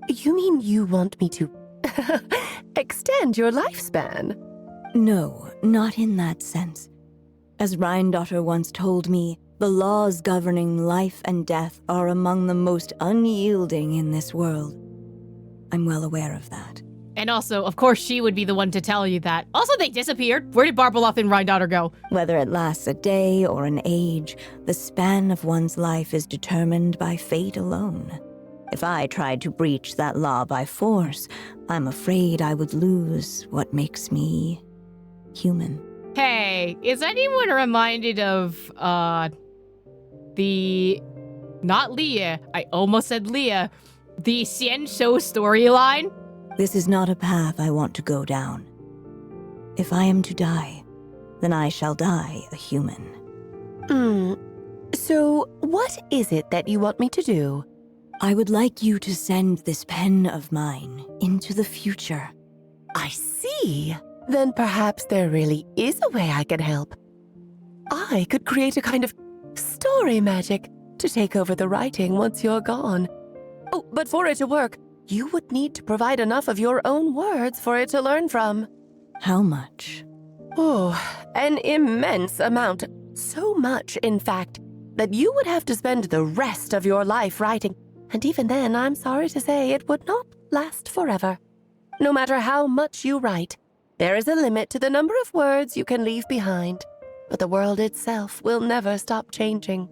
You mean you want me to extend your lifespan? No, not in that sense. As Andersdotter once told me, The laws governing life and death are among the most unyielding in this world. I'm well aware of that. And also, of course, she would be the one to tell you that. Also, they disappeared. Where did Barbeloth and Rhindaughter go? Whether it lasts a day or an age, the span of one's life is determined by fate alone. If I tried to breach that law by force, I'm afraid I would lose what makes me human. Hey, is anyone reminded of, not Leah, I almost said Leah, the Xian Shou storyline? This is not a path I want to go down. If I am to die, then I shall die a human. So, what is it that you want me to do? I would like you to send this pen of mine into the future. I see. Then perhaps there really is a way I can help. I could create a kind of story magic to take over the writing once you're gone. Oh, but for it to work, you would need to provide enough of your own words for it to learn from. How much? Oh, an immense amount. So much, in fact, that you would have to spend the rest of your life writing. And even then, I'm sorry to say, it would not last forever. No matter how much you write, there is a limit to the number of words you can leave behind. But the world itself will never stop changing.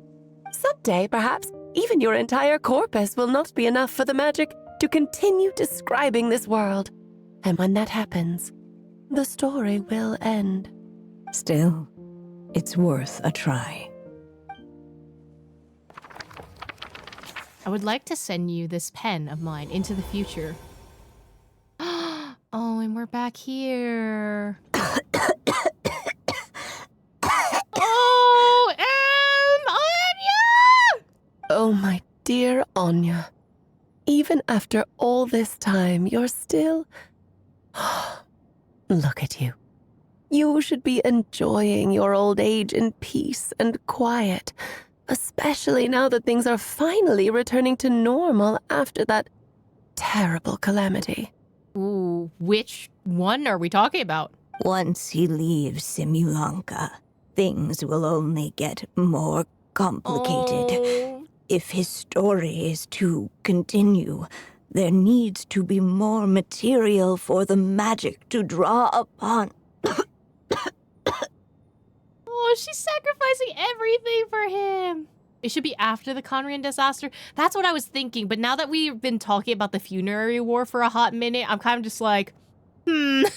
Someday, perhaps, even your entire corpus will not be enough for the magic to continue describing this world. And when that happens, the story will end. Still, it's worth a try. I would like to send you this pen of mine into the future. Oh, and we're back here. Oh, Anya! Oh, my dear Anya. Even after all this time, you're still... Look at you. You should be enjoying your old age in peace and quiet, especially now that things are finally returning to normal after that terrible calamity. Ooh, which one are we talking about? Once he leaves Simulanka, things will only get more complicated. Oh. If his story is to continue, there needs to be more material for the magic to draw upon. Oh, she's sacrificing everything for him. It should be after the Conrian disaster. That's what I was thinking. But now that we've been talking about the funerary war for a hot minute, I'm kind of just like, But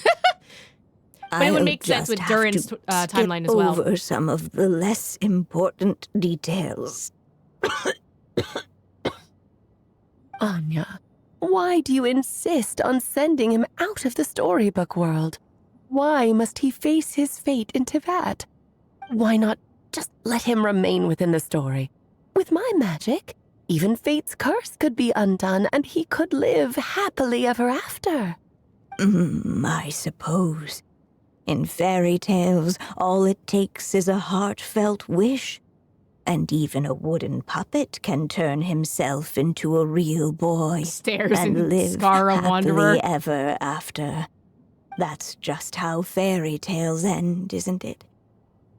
it would make sense with Durin's timeline as well. Over some of the less important details. Anya, why do you insist on sending him out of the storybook world? Why must he face his fate into that? Why not just let him remain within the story? With my magic, even fate's curse could be undone and he could live happily ever after. I suppose. In fairy tales, all it takes is a heartfelt wish. And even a wooden puppet can turn himself into a real boy and live happily ever after. That's just how fairy tales end, isn't it?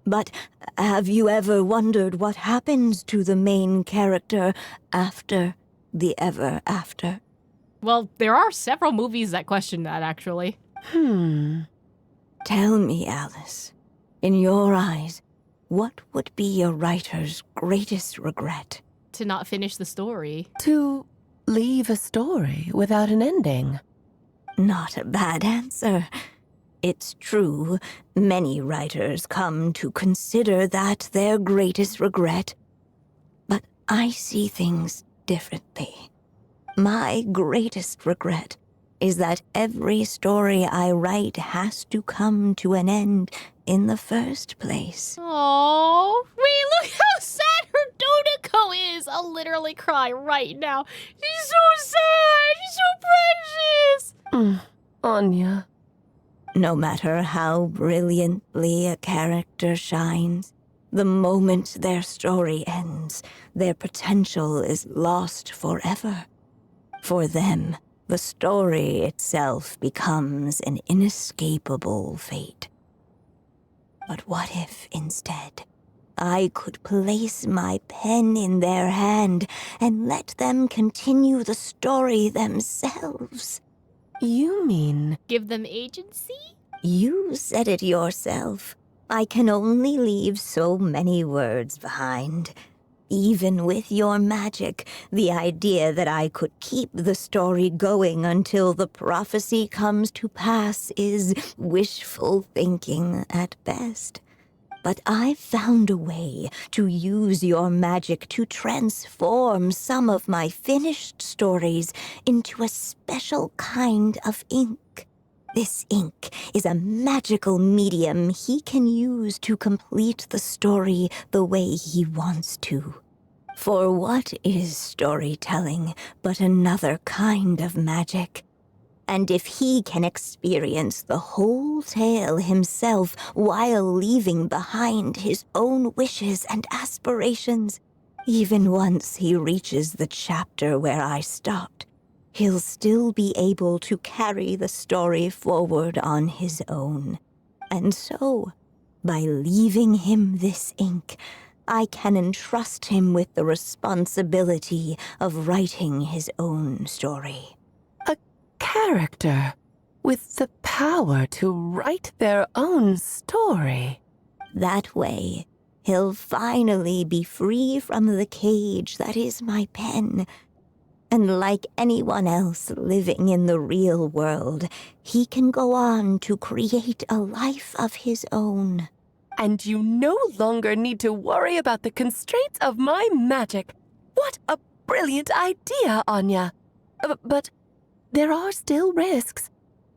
But have you ever wondered what happens to the main character after the ever after? Well, there are several movies that question that, actually. Tell me, Alice, in your eyes, what would be a writer's greatest regret? To not finish the story. To leave a story without an ending. Not a bad answer. It's true, many writers come to consider that their greatest regret. But I see things differently. My greatest regret is that every story I write has to come to an end in the first place. Oh, wait, look how sad her Dodeko is. I'll literally cry right now. She's so sad. She's so precious. Anya. No matter how brilliantly a character shines, the moment their story ends, their potential is lost forever. For them, the story itself becomes an inescapable fate. But what if, instead, I could place my pen in their hand and let them continue the story themselves. You mean... Give them agency? You said it yourself. I can only leave so many words behind. Even with your magic, the idea that I could keep the story going until the prophecy comes to pass is wishful thinking at best. But I've found a way to use your magic to transform some of my finished stories into a special kind of ink. This ink is a magical medium he can use to complete the story the way he wants to. For what is storytelling but another kind of magic? And if he can experience the whole tale himself while leaving behind his owns wishes and aspirations, even once he reaches the chapter where I stopped, he'll still be able to carry the story forward on his own. And so, by leaving him this ink, I can entrust him with the responsibility of writing his own story. Character with the power to write their own story. That way, he'll finally be free from the cage that is my pen. And like anyone else living in the real world, he can go on to create a life of his own. And you no longer need to worry about the constraints of my magic. What a brilliant idea, Anya. But there are still risks.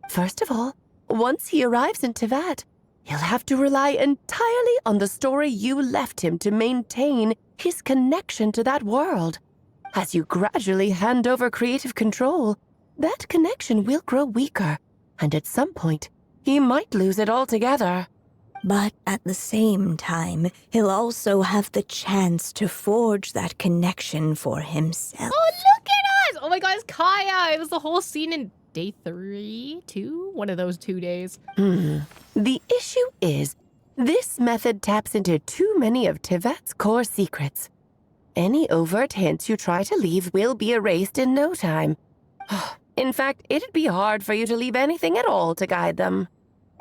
First of all, once he arrives in Teyvat, he'll have to rely entirely on the story you left him to maintain his connection to that world. As you gradually hand over creative control, that connection will grow weaker, and at some point, he might lose it altogether. But at the same time, he'll also have the chance to forge that connection for himself. Oh, look at us! Oh my god, it's Kaya! It was the whole scene in day 3, 2? One of those 2 days. The issue is, this method taps into too many of Teyvat's core secrets. Any overt hints you try to leave will be erased in no time. In fact, it'd be hard for you to leave anything at all to guide them.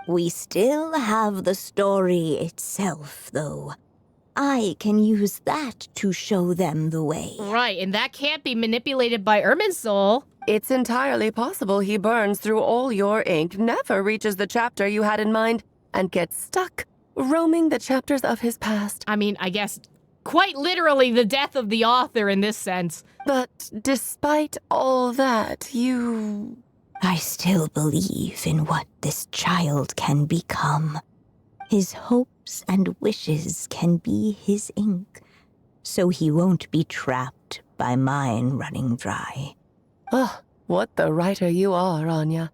We still have the story itself, though. I can use that to show them the way. Right, and that can't be manipulated by Irminsul. It's entirely possible he burns through all your ink, never reaches the chapter you had in mind, and gets stuck, roaming the chapters of his past. I mean, I guess quite literally the death of the author in this sense. But despite all that, I still believe in what this child can become. His hopes and wishes can be his ink, so he won't be trapped by mine running dry. Oh, what the writer you are, Anya.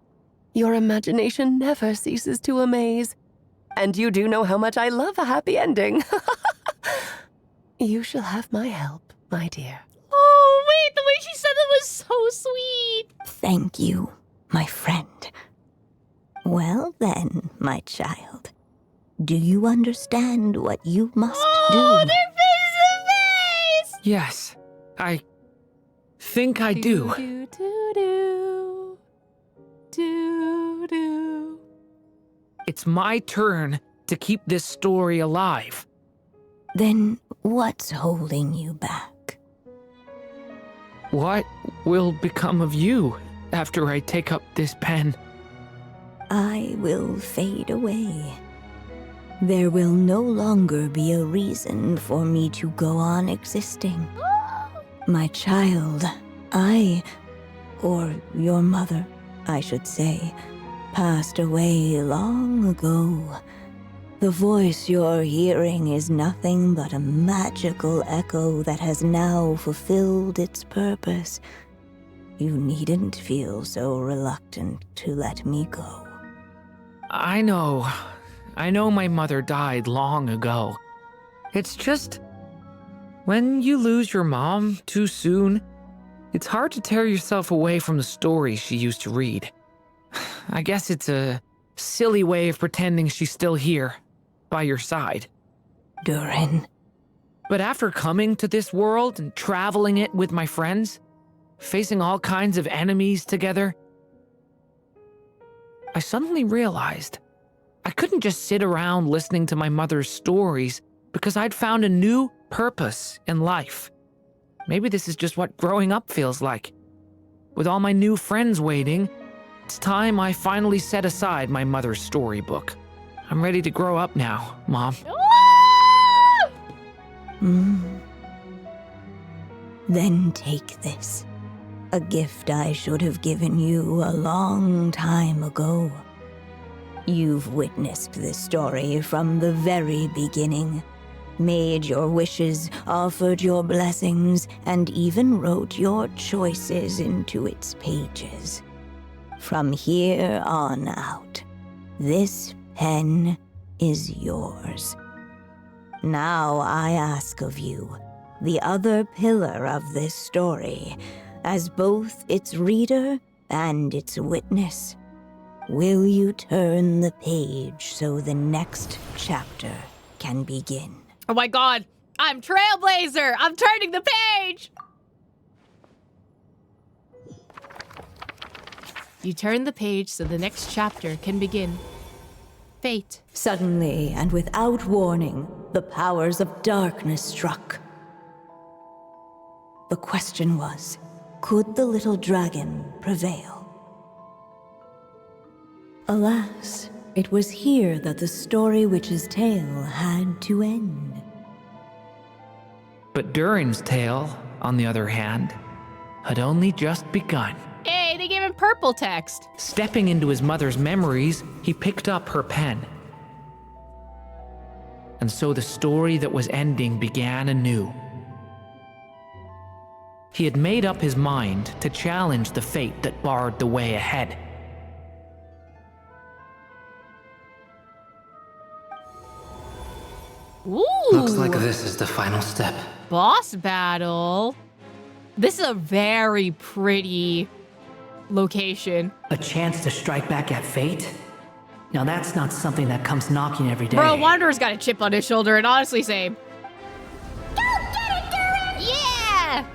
Your imagination never ceases to amaze. And you do know how much I love a happy ending. You shall have my help, my dear. Oh, wait, the way she said it was so sweet. Thank you, my friend. Well then, my child, do you understand what you must do? Oh, they're face to face! Yes, I think I do. It's my turn to keep this story alive. Then what's holding you back? What will become of you after I take up this pen? I will fade away. There will no longer be a reason for me to go on existing. My child, or your mother, I should say, passed away long ago. The voice you're hearing is nothing but a magical echo that has now fulfilled its purpose. You needn't feel so reluctant to let me go. I know my mother died long ago. It's just, when you lose your mom too soon, it's hard to tear yourself away from the stories she used to read. I guess it's a silly way of pretending she's still here, by your side. Durin, But after coming to this world and traveling it with my friends, facing all kinds of enemies together, I suddenly realized I couldn't just sit around listening to my mother's stories because I'd found a new purpose in life. Maybe this is just what growing up feels like. With all my new friends waiting, it's time I finally set aside my mother's storybook. I'm ready to grow up now, Mom. Then take this. A gift I should have given you a long time ago. You've witnessed this story from the very beginning. Made your wishes, offered your blessings, and even wrote your choices into its pages. From here on out, this pen is yours. Now I ask of you, the other pillar of this story, as both its reader and its witness, will you turn the page so the next chapter can begin? Oh my god, I'm Trailblazer! I'm turning the page! You turn the page so the next chapter can begin. Fate. Suddenly, and without warning, the powers of darkness struck. The question was, could the little dragon prevail? Alas, it was here that the story witch's tale had to end. But Durin's tale, on the other hand, had only just begun. Hey, they gave him purple text. Stepping into his mother's memories, he picked up her pen. And so the story that was ending began anew. He had made up his mind to challenge the fate that barred the way ahead. Ooh. Looks like this is the final step. Boss battle. This is a very pretty location. A chance to strike back at fate? Now that's not something that comes knocking every day. Bro, Wanderer's got a chip on his shoulder, and honestly, same. Go get it, Durin! Yeah!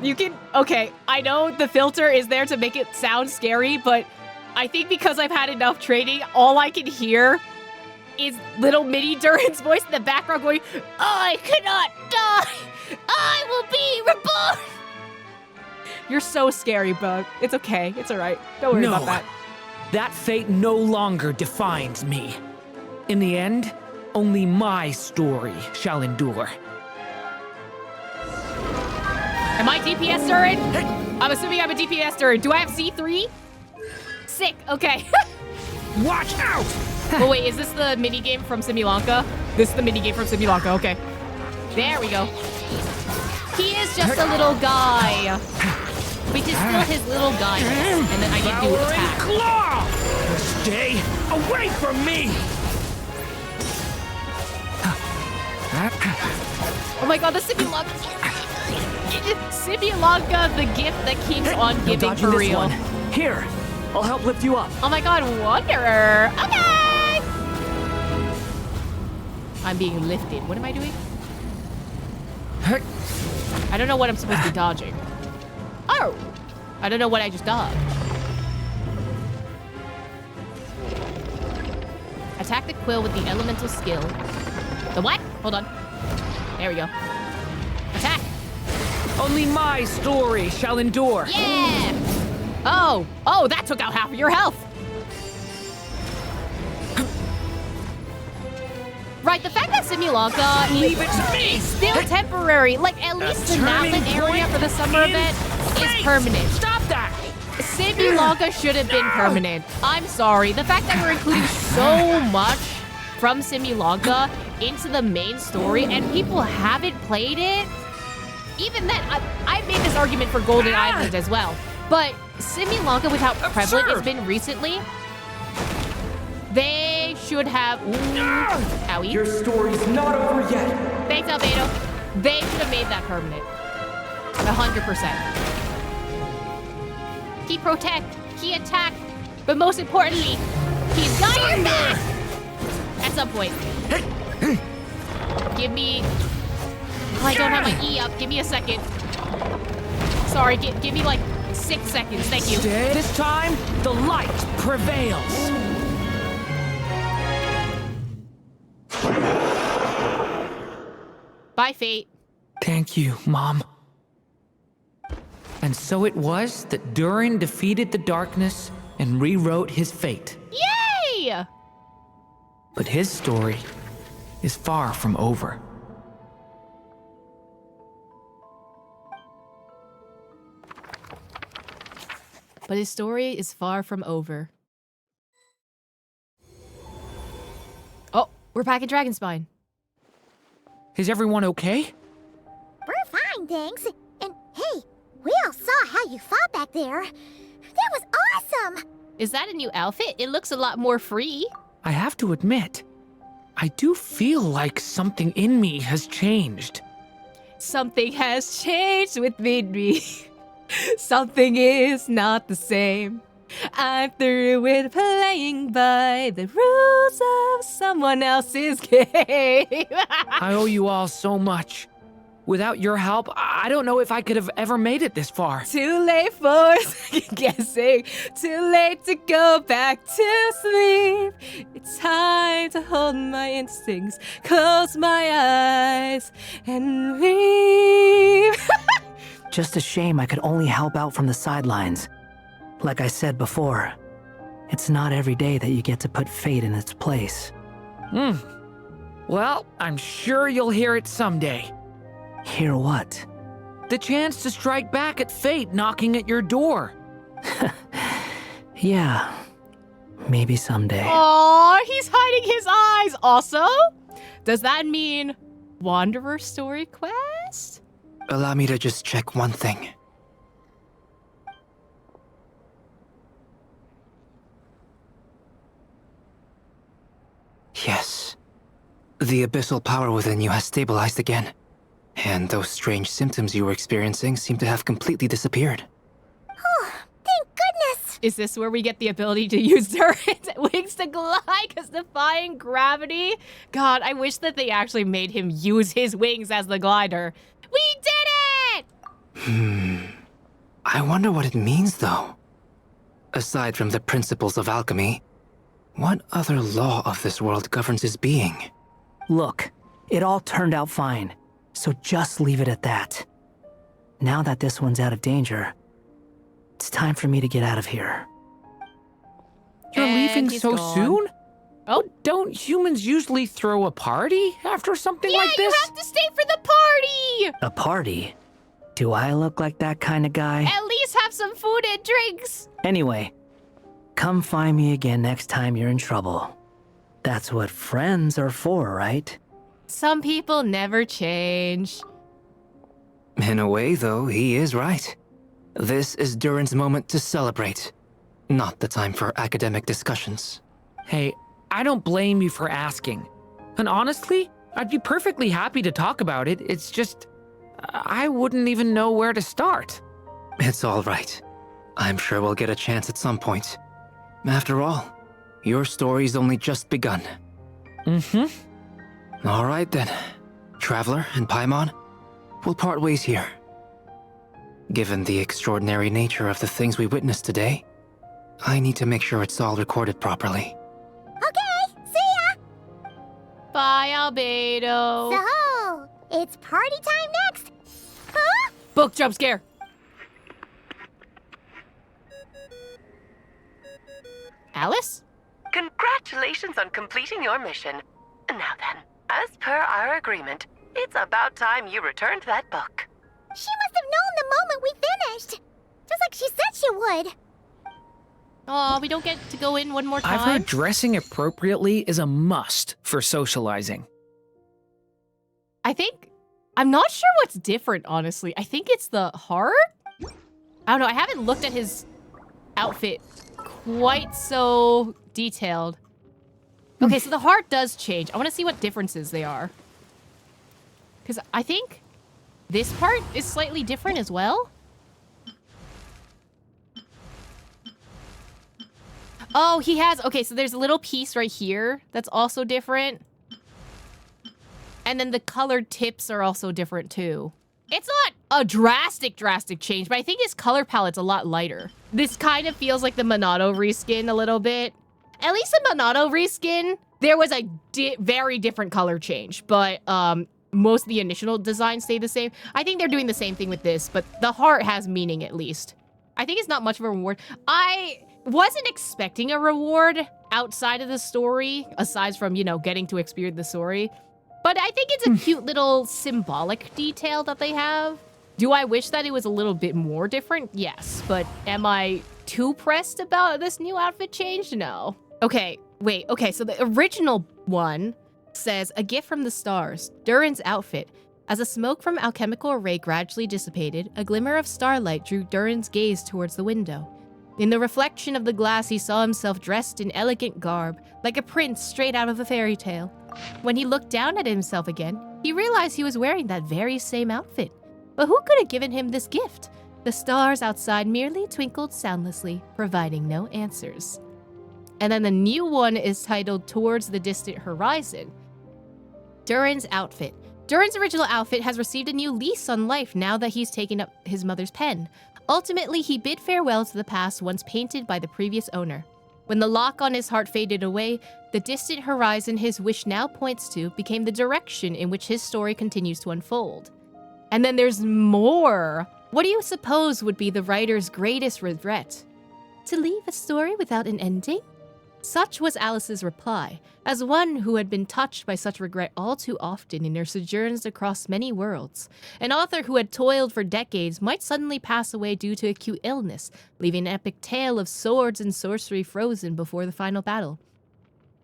You can, okay, I know the filter is there to make it sound scary, but I think because I've had enough training, all I can hear is little mini Durin's voice in the background going, I cannot die! I will be reborn! You're so scary, Bug. It's okay. It's all right. Don't worry about that. That fate no longer defines me. In the end, only my story shall endure. Am I DPS Durin? I'm assuming I'm a DPS Durin. Do I have C3? Sick. Okay. Watch out! Oh, wait. Is this the minigame from Simulanka? This is the minigame from Simulanka. Okay. There we go. He is just a little guy. But he's still his little guy. And then I need to attack. Claw! Stay away from me! Oh my god, the Simulanka. Simulanka, the gift that keeps on giving for real. One. Here, I'll help lift you up. Oh my god, Wanderer. Okay! I'm being lifted. What am I doing? I don't know what I'm supposed to be dodging. Oh! I don't know what I just dodged. Attack the quill with the elemental skill. The what? Hold on. There we go. Attack! Only my story shall endure. Yeah! Oh! Oh, that took out half of your health! Right, the fact that Simulanka is still temporary, like at least the Natlan area for the summer event is permanent. Stop that! Simulanka should have been permanent. I'm sorry. The fact that we're including so much from Simulanka into the main story and people haven't played it, even then, I made this argument for Golden Island as well. But Simulanka, with how prevalent it's been recently, They should have... Owie. Your story's not over yet. Thanks, Albedo. They should have made that permanent. 100%. He protect, he attack, but most importantly, he's got your back! At some point. Give me... Oh, I don't have my E up. Give me a second. Sorry, give me like 6 seconds. Thank you. This time, the light prevails. Bye, Fate. Thank you, Mom. And so it was that Durin defeated the darkness and rewrote his fate. Yay! But his story is far from over. But his story is far from over. Oh, we're back at Dragonspine. Is everyone okay? We're fine, thanks. And hey, we all saw how you fought back there. That was awesome! Is that a new outfit? It looks a lot more free. I have to admit, I do feel like something in me has changed. Something has changed within me. Something is not the same. I'm through with playing by the rules of someone else's game. I owe you all so much. Without your help, I don't know if I could have ever made it this far. Too late for second guessing. Too late to go back to sleep. It's time to hold my instincts, close my eyes, and leave. Just a shame I could only help out from the sidelines. Like I said before, it's not every day that you get to put fate in its place. Well, I'm sure you'll hear it someday. Hear what? The chance to strike back at fate knocking at your door. Yeah, maybe someday. Aw, he's hiding his eyes. Also, does that mean Wanderer story quest? Allow me to just check one thing. Yes. The abyssal power within you has stabilized again. And those strange symptoms you were experiencing seem to have completely disappeared. Oh, thank goodness! Is this where we get the ability to use Durin's wings to glide because defying gravity? God, I wish that they actually made him use his wings as the glider. We did it! I wonder what it means, though. Aside from the principles of alchemy, what other law of this world governs his being? Look, it all turned out fine, so just leave it at that. Now that this one's out of danger, it's time for me to get out of here. You're leaving he's so gone. soon? Oh, don't humans usually throw a party after something like this? Yeah, you have to stay for the party! A party? Do I look like that kind of guy? At least have some food and drinks! Anyway, come find me again next time you're in trouble. That's what friends are for, right? Some people never change. In a way, though, he is right. This is Durin's moment to celebrate, not the time for academic discussions. Hey, I don't blame you for asking. And honestly, I'd be perfectly happy to talk about it. It's just, I wouldn't even know where to start. It's all right. I'm sure we'll get a chance at some point. After all, your story's only just begun. All right then. Traveler and Paimon, we'll part ways here. Given the extraordinary nature of the things we witnessed today, I need to make sure it's all recorded properly. Okay, see ya! Bye, Albedo. So, it's party time next! Huh? Book jump scare. Alice? Congratulations on completing your mission. Now then, as per our agreement, it's about time you returned that book. She must have known the moment we finished! Just like she said she would! Oh, we don't get to go in one more time? I've heard dressing appropriately is a must for socializing. I'm not sure what's different, honestly. I think it's the heart? I don't know, I haven't looked at his outfit quite so detailed. Okay, so the heart does change. I want to see what differences they are. Because I think this part is slightly different as well. Oh, he has... Okay, so there's a little piece right here that's also different. And then the colored tips are also different too. It's not a drastic change, but I think his color palette's a lot lighter. This kind of feels like the Monado reskin a little bit. At least the Monado reskin, there was a very different color change, but most of the initial designs stay the same. I think they're doing the same thing with this, but the heart has meaning at least. I think it's not much of a reward. I wasn't expecting a reward outside of the story, aside from, you know, getting to experience the story. But I think it's a cute little symbolic detail that they have. Do I wish that it was a little bit more different? Yes, but am I too pressed about this new outfit change? No. Okay, wait, okay, so the original one says, a gift from the stars, Durin's outfit. As the smoke from alchemical array gradually dissipated, a glimmer of starlight drew Durin's gaze towards the window. In the reflection of the glass, he saw himself dressed in elegant garb, like a prince straight out of a fairy tale. When he looked down at himself again, he realized he was wearing that very same outfit. But who could have given him this gift? The stars outside merely twinkled soundlessly, providing no answers. And then the new one is titled Towards the Distant Horizon. Durin's outfit. Durin's original outfit has received a new lease on life now that he's taken up his mother's pen. Ultimately, he bid farewell to the past once painted by the previous owner. When the lock on his heart faded away, the distant horizon his wish now points to became the direction in which his story continues to unfold. And then there's more. What do you suppose would be the writer's greatest regret? To leave a story without an ending? Such was Alice's reply, as one who had been touched by such regret all too often in her sojourns across many worlds. An author who had toiled for decades might suddenly pass away due to acute illness, leaving an epic tale of swords and sorcery frozen before the final battle.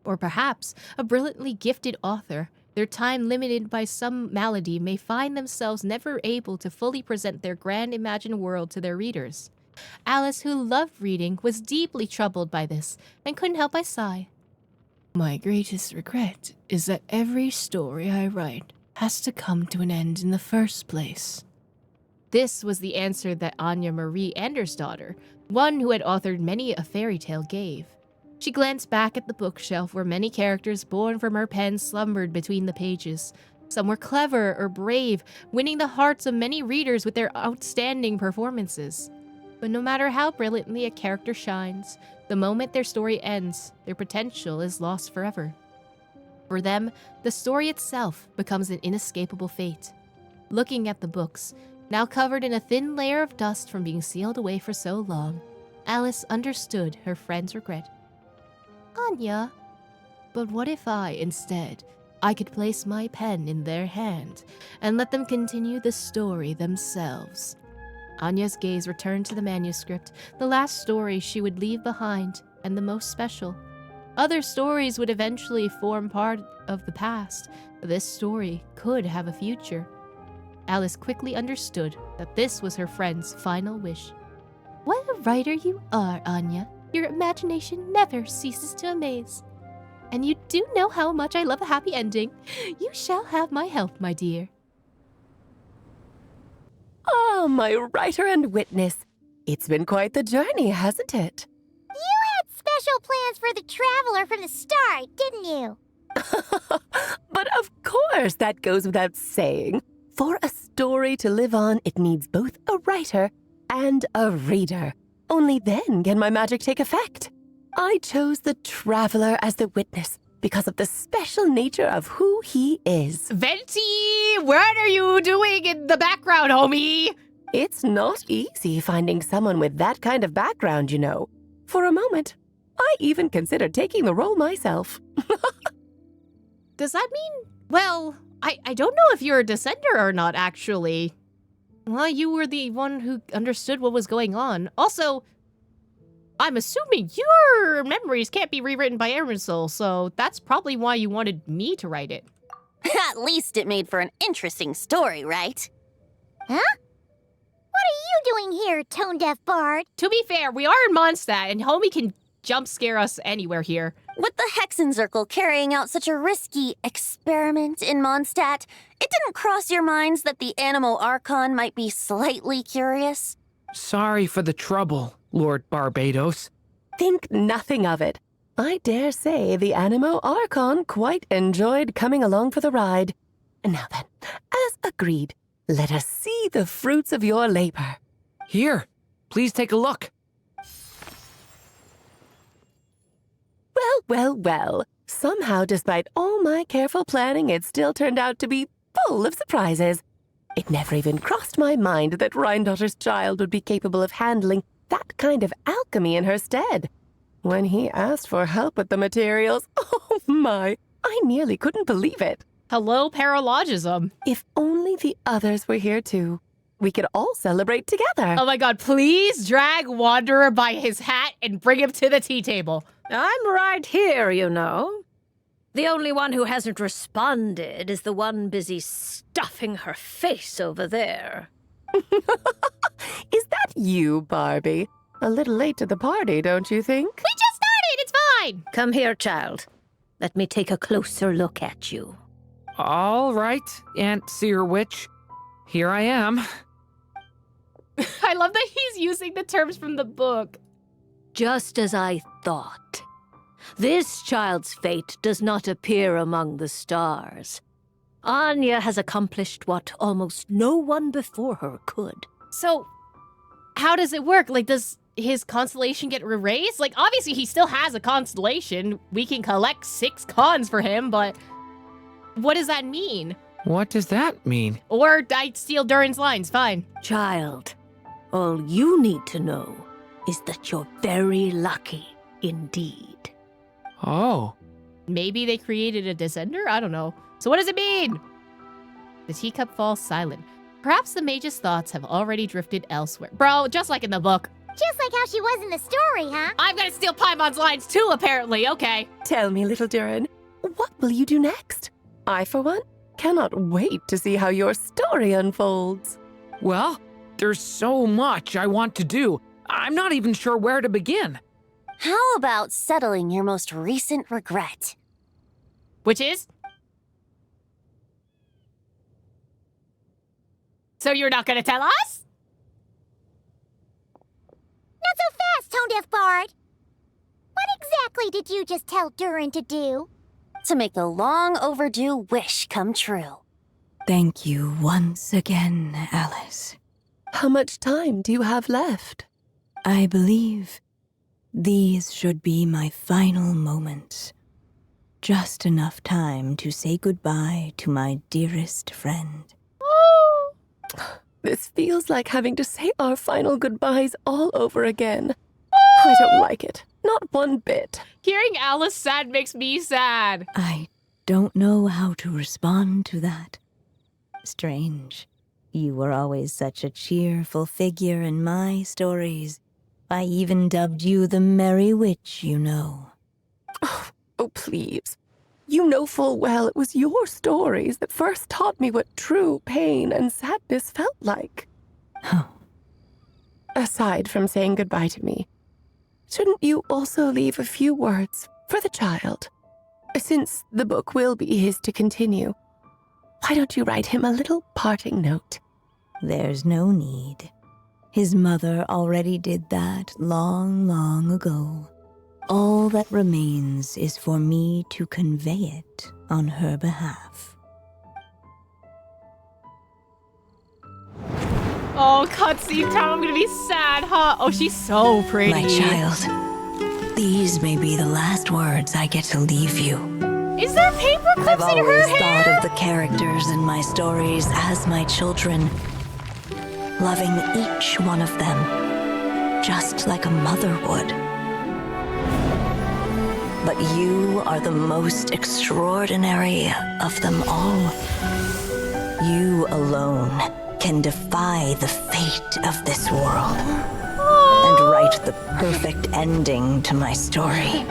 Or perhaps a brilliantly gifted author, their time limited by some malady, may find themselves never able to fully present their grand imagined world to their readers. Alice, who loved reading, was deeply troubled by this, and couldn't help but sigh. My greatest regret is that every story I write has to come to an end in the first place. This was the answer that Anya Marie Andersdotter, one who had authored many a fairy tale, gave. She glanced back at the bookshelf where many characters born from her pen slumbered between the pages. Some were clever or brave, winning the hearts of many readers with their outstanding performances. But no matter how brilliantly a character shines, the moment their story ends, their potential is lost forever. For them, the story itself becomes an inescapable fate. Looking at the books, now covered in a thin layer of dust from being sealed away for so long, Alice understood her friend's regret. Anya, but what if instead, I could place my pen in their hand and let them continue the story themselves? Anya's gaze returned to the manuscript, the last story she would leave behind, and the most special. Other stories would eventually form part of the past, but this story could have a future. Alice quickly understood that this was her friend's final wish. What a writer you are, Anya. Your imagination never ceases to amaze. And you do know how much I love a happy ending. You shall have my help, my dear. Oh, my writer and witness. It's been quite the journey, hasn't it? You had special plans for the traveler from the start, didn't you? But of course, that goes without saying. For a story to live on, it needs both a writer and a reader. Only then can my magic take effect. I chose the traveler as the witness because of the special nature of who he is. Venti, what are you doing in the background, homie? It's not easy finding someone with that kind of background, you know. For a moment, I even considered taking the role myself. Does that mean... Well, I don't know if you're a descender or not, actually. Well, you were the one who understood what was going on. Also, I'm assuming your memories can't be rewritten by Emerson, so that's probably why you wanted me to write it. At least it made for an interesting story, right? Huh? What are you doing here, tone-deaf bard? To be fair, we are in Mondstadt, and homie can jump scare us anywhere here. With the Hexenzirkel carrying out such a risky experiment in Mondstadt, it didn't cross your minds that the Animo Archon might be slightly curious? Sorry for the trouble, Lord Barbados. Think nothing of it. I dare say the Animo Archon quite enjoyed coming along for the ride. Now then, as agreed, let us see the fruits of your labor. Here, please take a look. Well. Somehow, despite all my careful planning, it still turned out to be full of surprises. It never even crossed my mind that Rhindotter's child would be capable of handling that kind of alchemy in her stead. When he asked for help with the materials, oh my, I nearly couldn't believe it. Hello, paralogism. If only the others were here too. We could all celebrate together. Oh my god, please drag Wanderer by his hat and bring him to the tea table. I'm right here, you know. The only one who hasn't responded is the one busy stuffing her face over there. Is that you, Barbie? A little late to the party, don't you think? We just started! It's fine! Come here, child. Let me take a closer look at you. All right, Aunt Seer Witch. Here I am. I love that he's using the terms from the book. Just as I thought. This child's fate does not appear among the stars. Anya has accomplished what almost no one before her could. So, how does it work? Like, does his constellation get erased? Like, obviously he still has a constellation. We can collect 6 cons for him, but what does that mean? What does that mean? Or I'd steal Durin's lines, fine. Child, all you need to know is that you're very lucky indeed. Oh. Maybe they created a descender? I don't know. So what does it mean? The teacup falls silent. Perhaps the mage's thoughts have already drifted elsewhere. Bro, just like in the book. Just like how she was in the story, huh? I'm gonna steal Paimon's lines too, apparently. Okay. Tell me, little Durin, what will you do next? I, for one, cannot wait to see how your story unfolds. Well, there's so much I want to do. I'm not even sure where to begin. How about settling your most recent regret? Which is? So you're not gonna tell us? Not so fast, Tone-Deaf Bard. What exactly did you just tell Durin to do? To make the long overdue wish come true. Thank you once again, Alice. How much time do you have left? I believe these should be my final moments. Just enough time to say goodbye to my dearest friend. This feels like having to say our final goodbyes all over again. I don't like it. Not one bit. Hearing Alice sad makes me sad. I don't know how to respond to that. Strange. You were always such a cheerful figure in my stories. I even dubbed you the Merry Witch, you know. Oh, please. You know full well it was your stories that first taught me what true pain and sadness felt like. Oh. Aside from saying goodbye to me, shouldn't you also leave a few words for the child? Since the book will be his to continue, why don't you write him a little parting note? There's no need. His mother already did that long, long ago. All that remains is for me to convey it on her behalf. Oh, cutscene time, I'm gonna be sad, huh? Oh, she's so pretty. My child, these may be the last words I get to leave you. Is there paper clips I've in her always hair? thought of the characters in my stories as my children, loving each one of them, just like a mother would. But you are the most extraordinary of them all. You alone can defy the fate of this world and write the perfect ending to my story.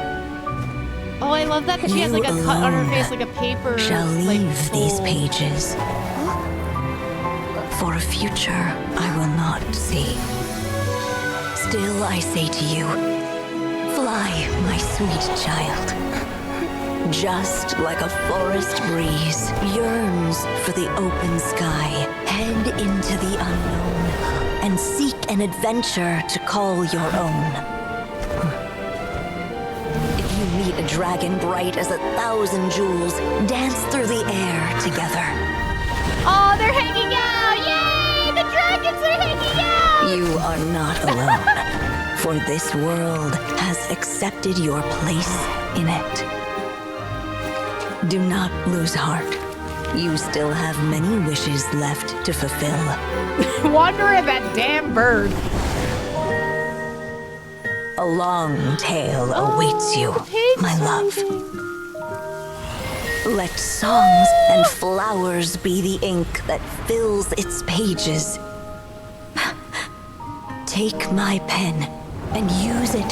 Oh, I love that she has like a cut on her face, like a paper. Shall leave like, these pages for a future I will not see. Still, I say to you, Fly, my sweet child. Just like a forest breeze yearns for the open sky, head into the unknown and seek an adventure to call your own. If you meet a dragon bright as 1,000 jewels, dance through the air together. Oh, they're hanging out! Yay! The dragons are hanging out! You are not alone, for this world has accepted your place in it. Do not lose heart. You still have many wishes left to fulfill. Wonder at that damn bird. A long tale awaits you, my love. Let songs and flowers be the ink that fills its pages. Take my pen and use it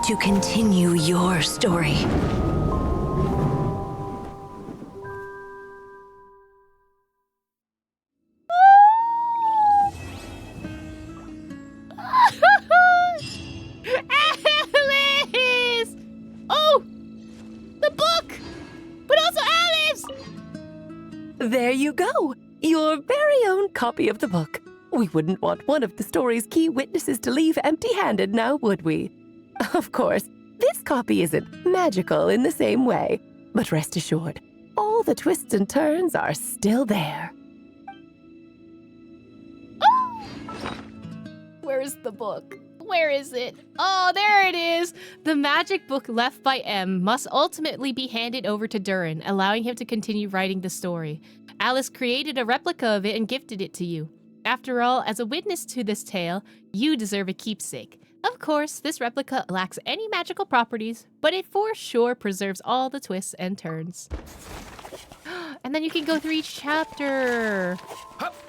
to continue your story. Alice! Oh! The book! But also Alice! There you go! Your very own copy of the book. We wouldn't want one of the story's key witnesses to leave empty-handed now, would we? Of course, this copy isn't magical in the same way, but rest assured, all the twists and turns are still there. Where's the book? Where is it? Oh, there it is! The magic book left by M must ultimately be handed over to Durin, allowing him to continue writing the story. Alice created a replica of it and gifted it to you. After all, as a witness to this tale, you deserve a keepsake. Of course, this replica lacks any magical properties, but it for sure preserves all the twists and turns. And then you can go through each chapter.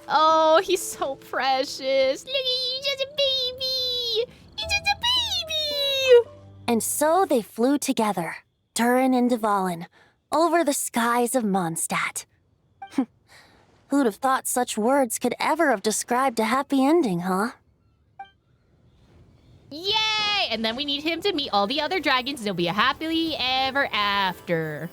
Oh, he's so precious. Look at you, just a baby. He's just a baby. And so they flew together, Durin and Dvalin, over the skies of Mondstadt. Who'd have thought such words could ever have described a happy ending, huh? Yay! And then we need him to meet all the other dragons. There'll be a happily ever after.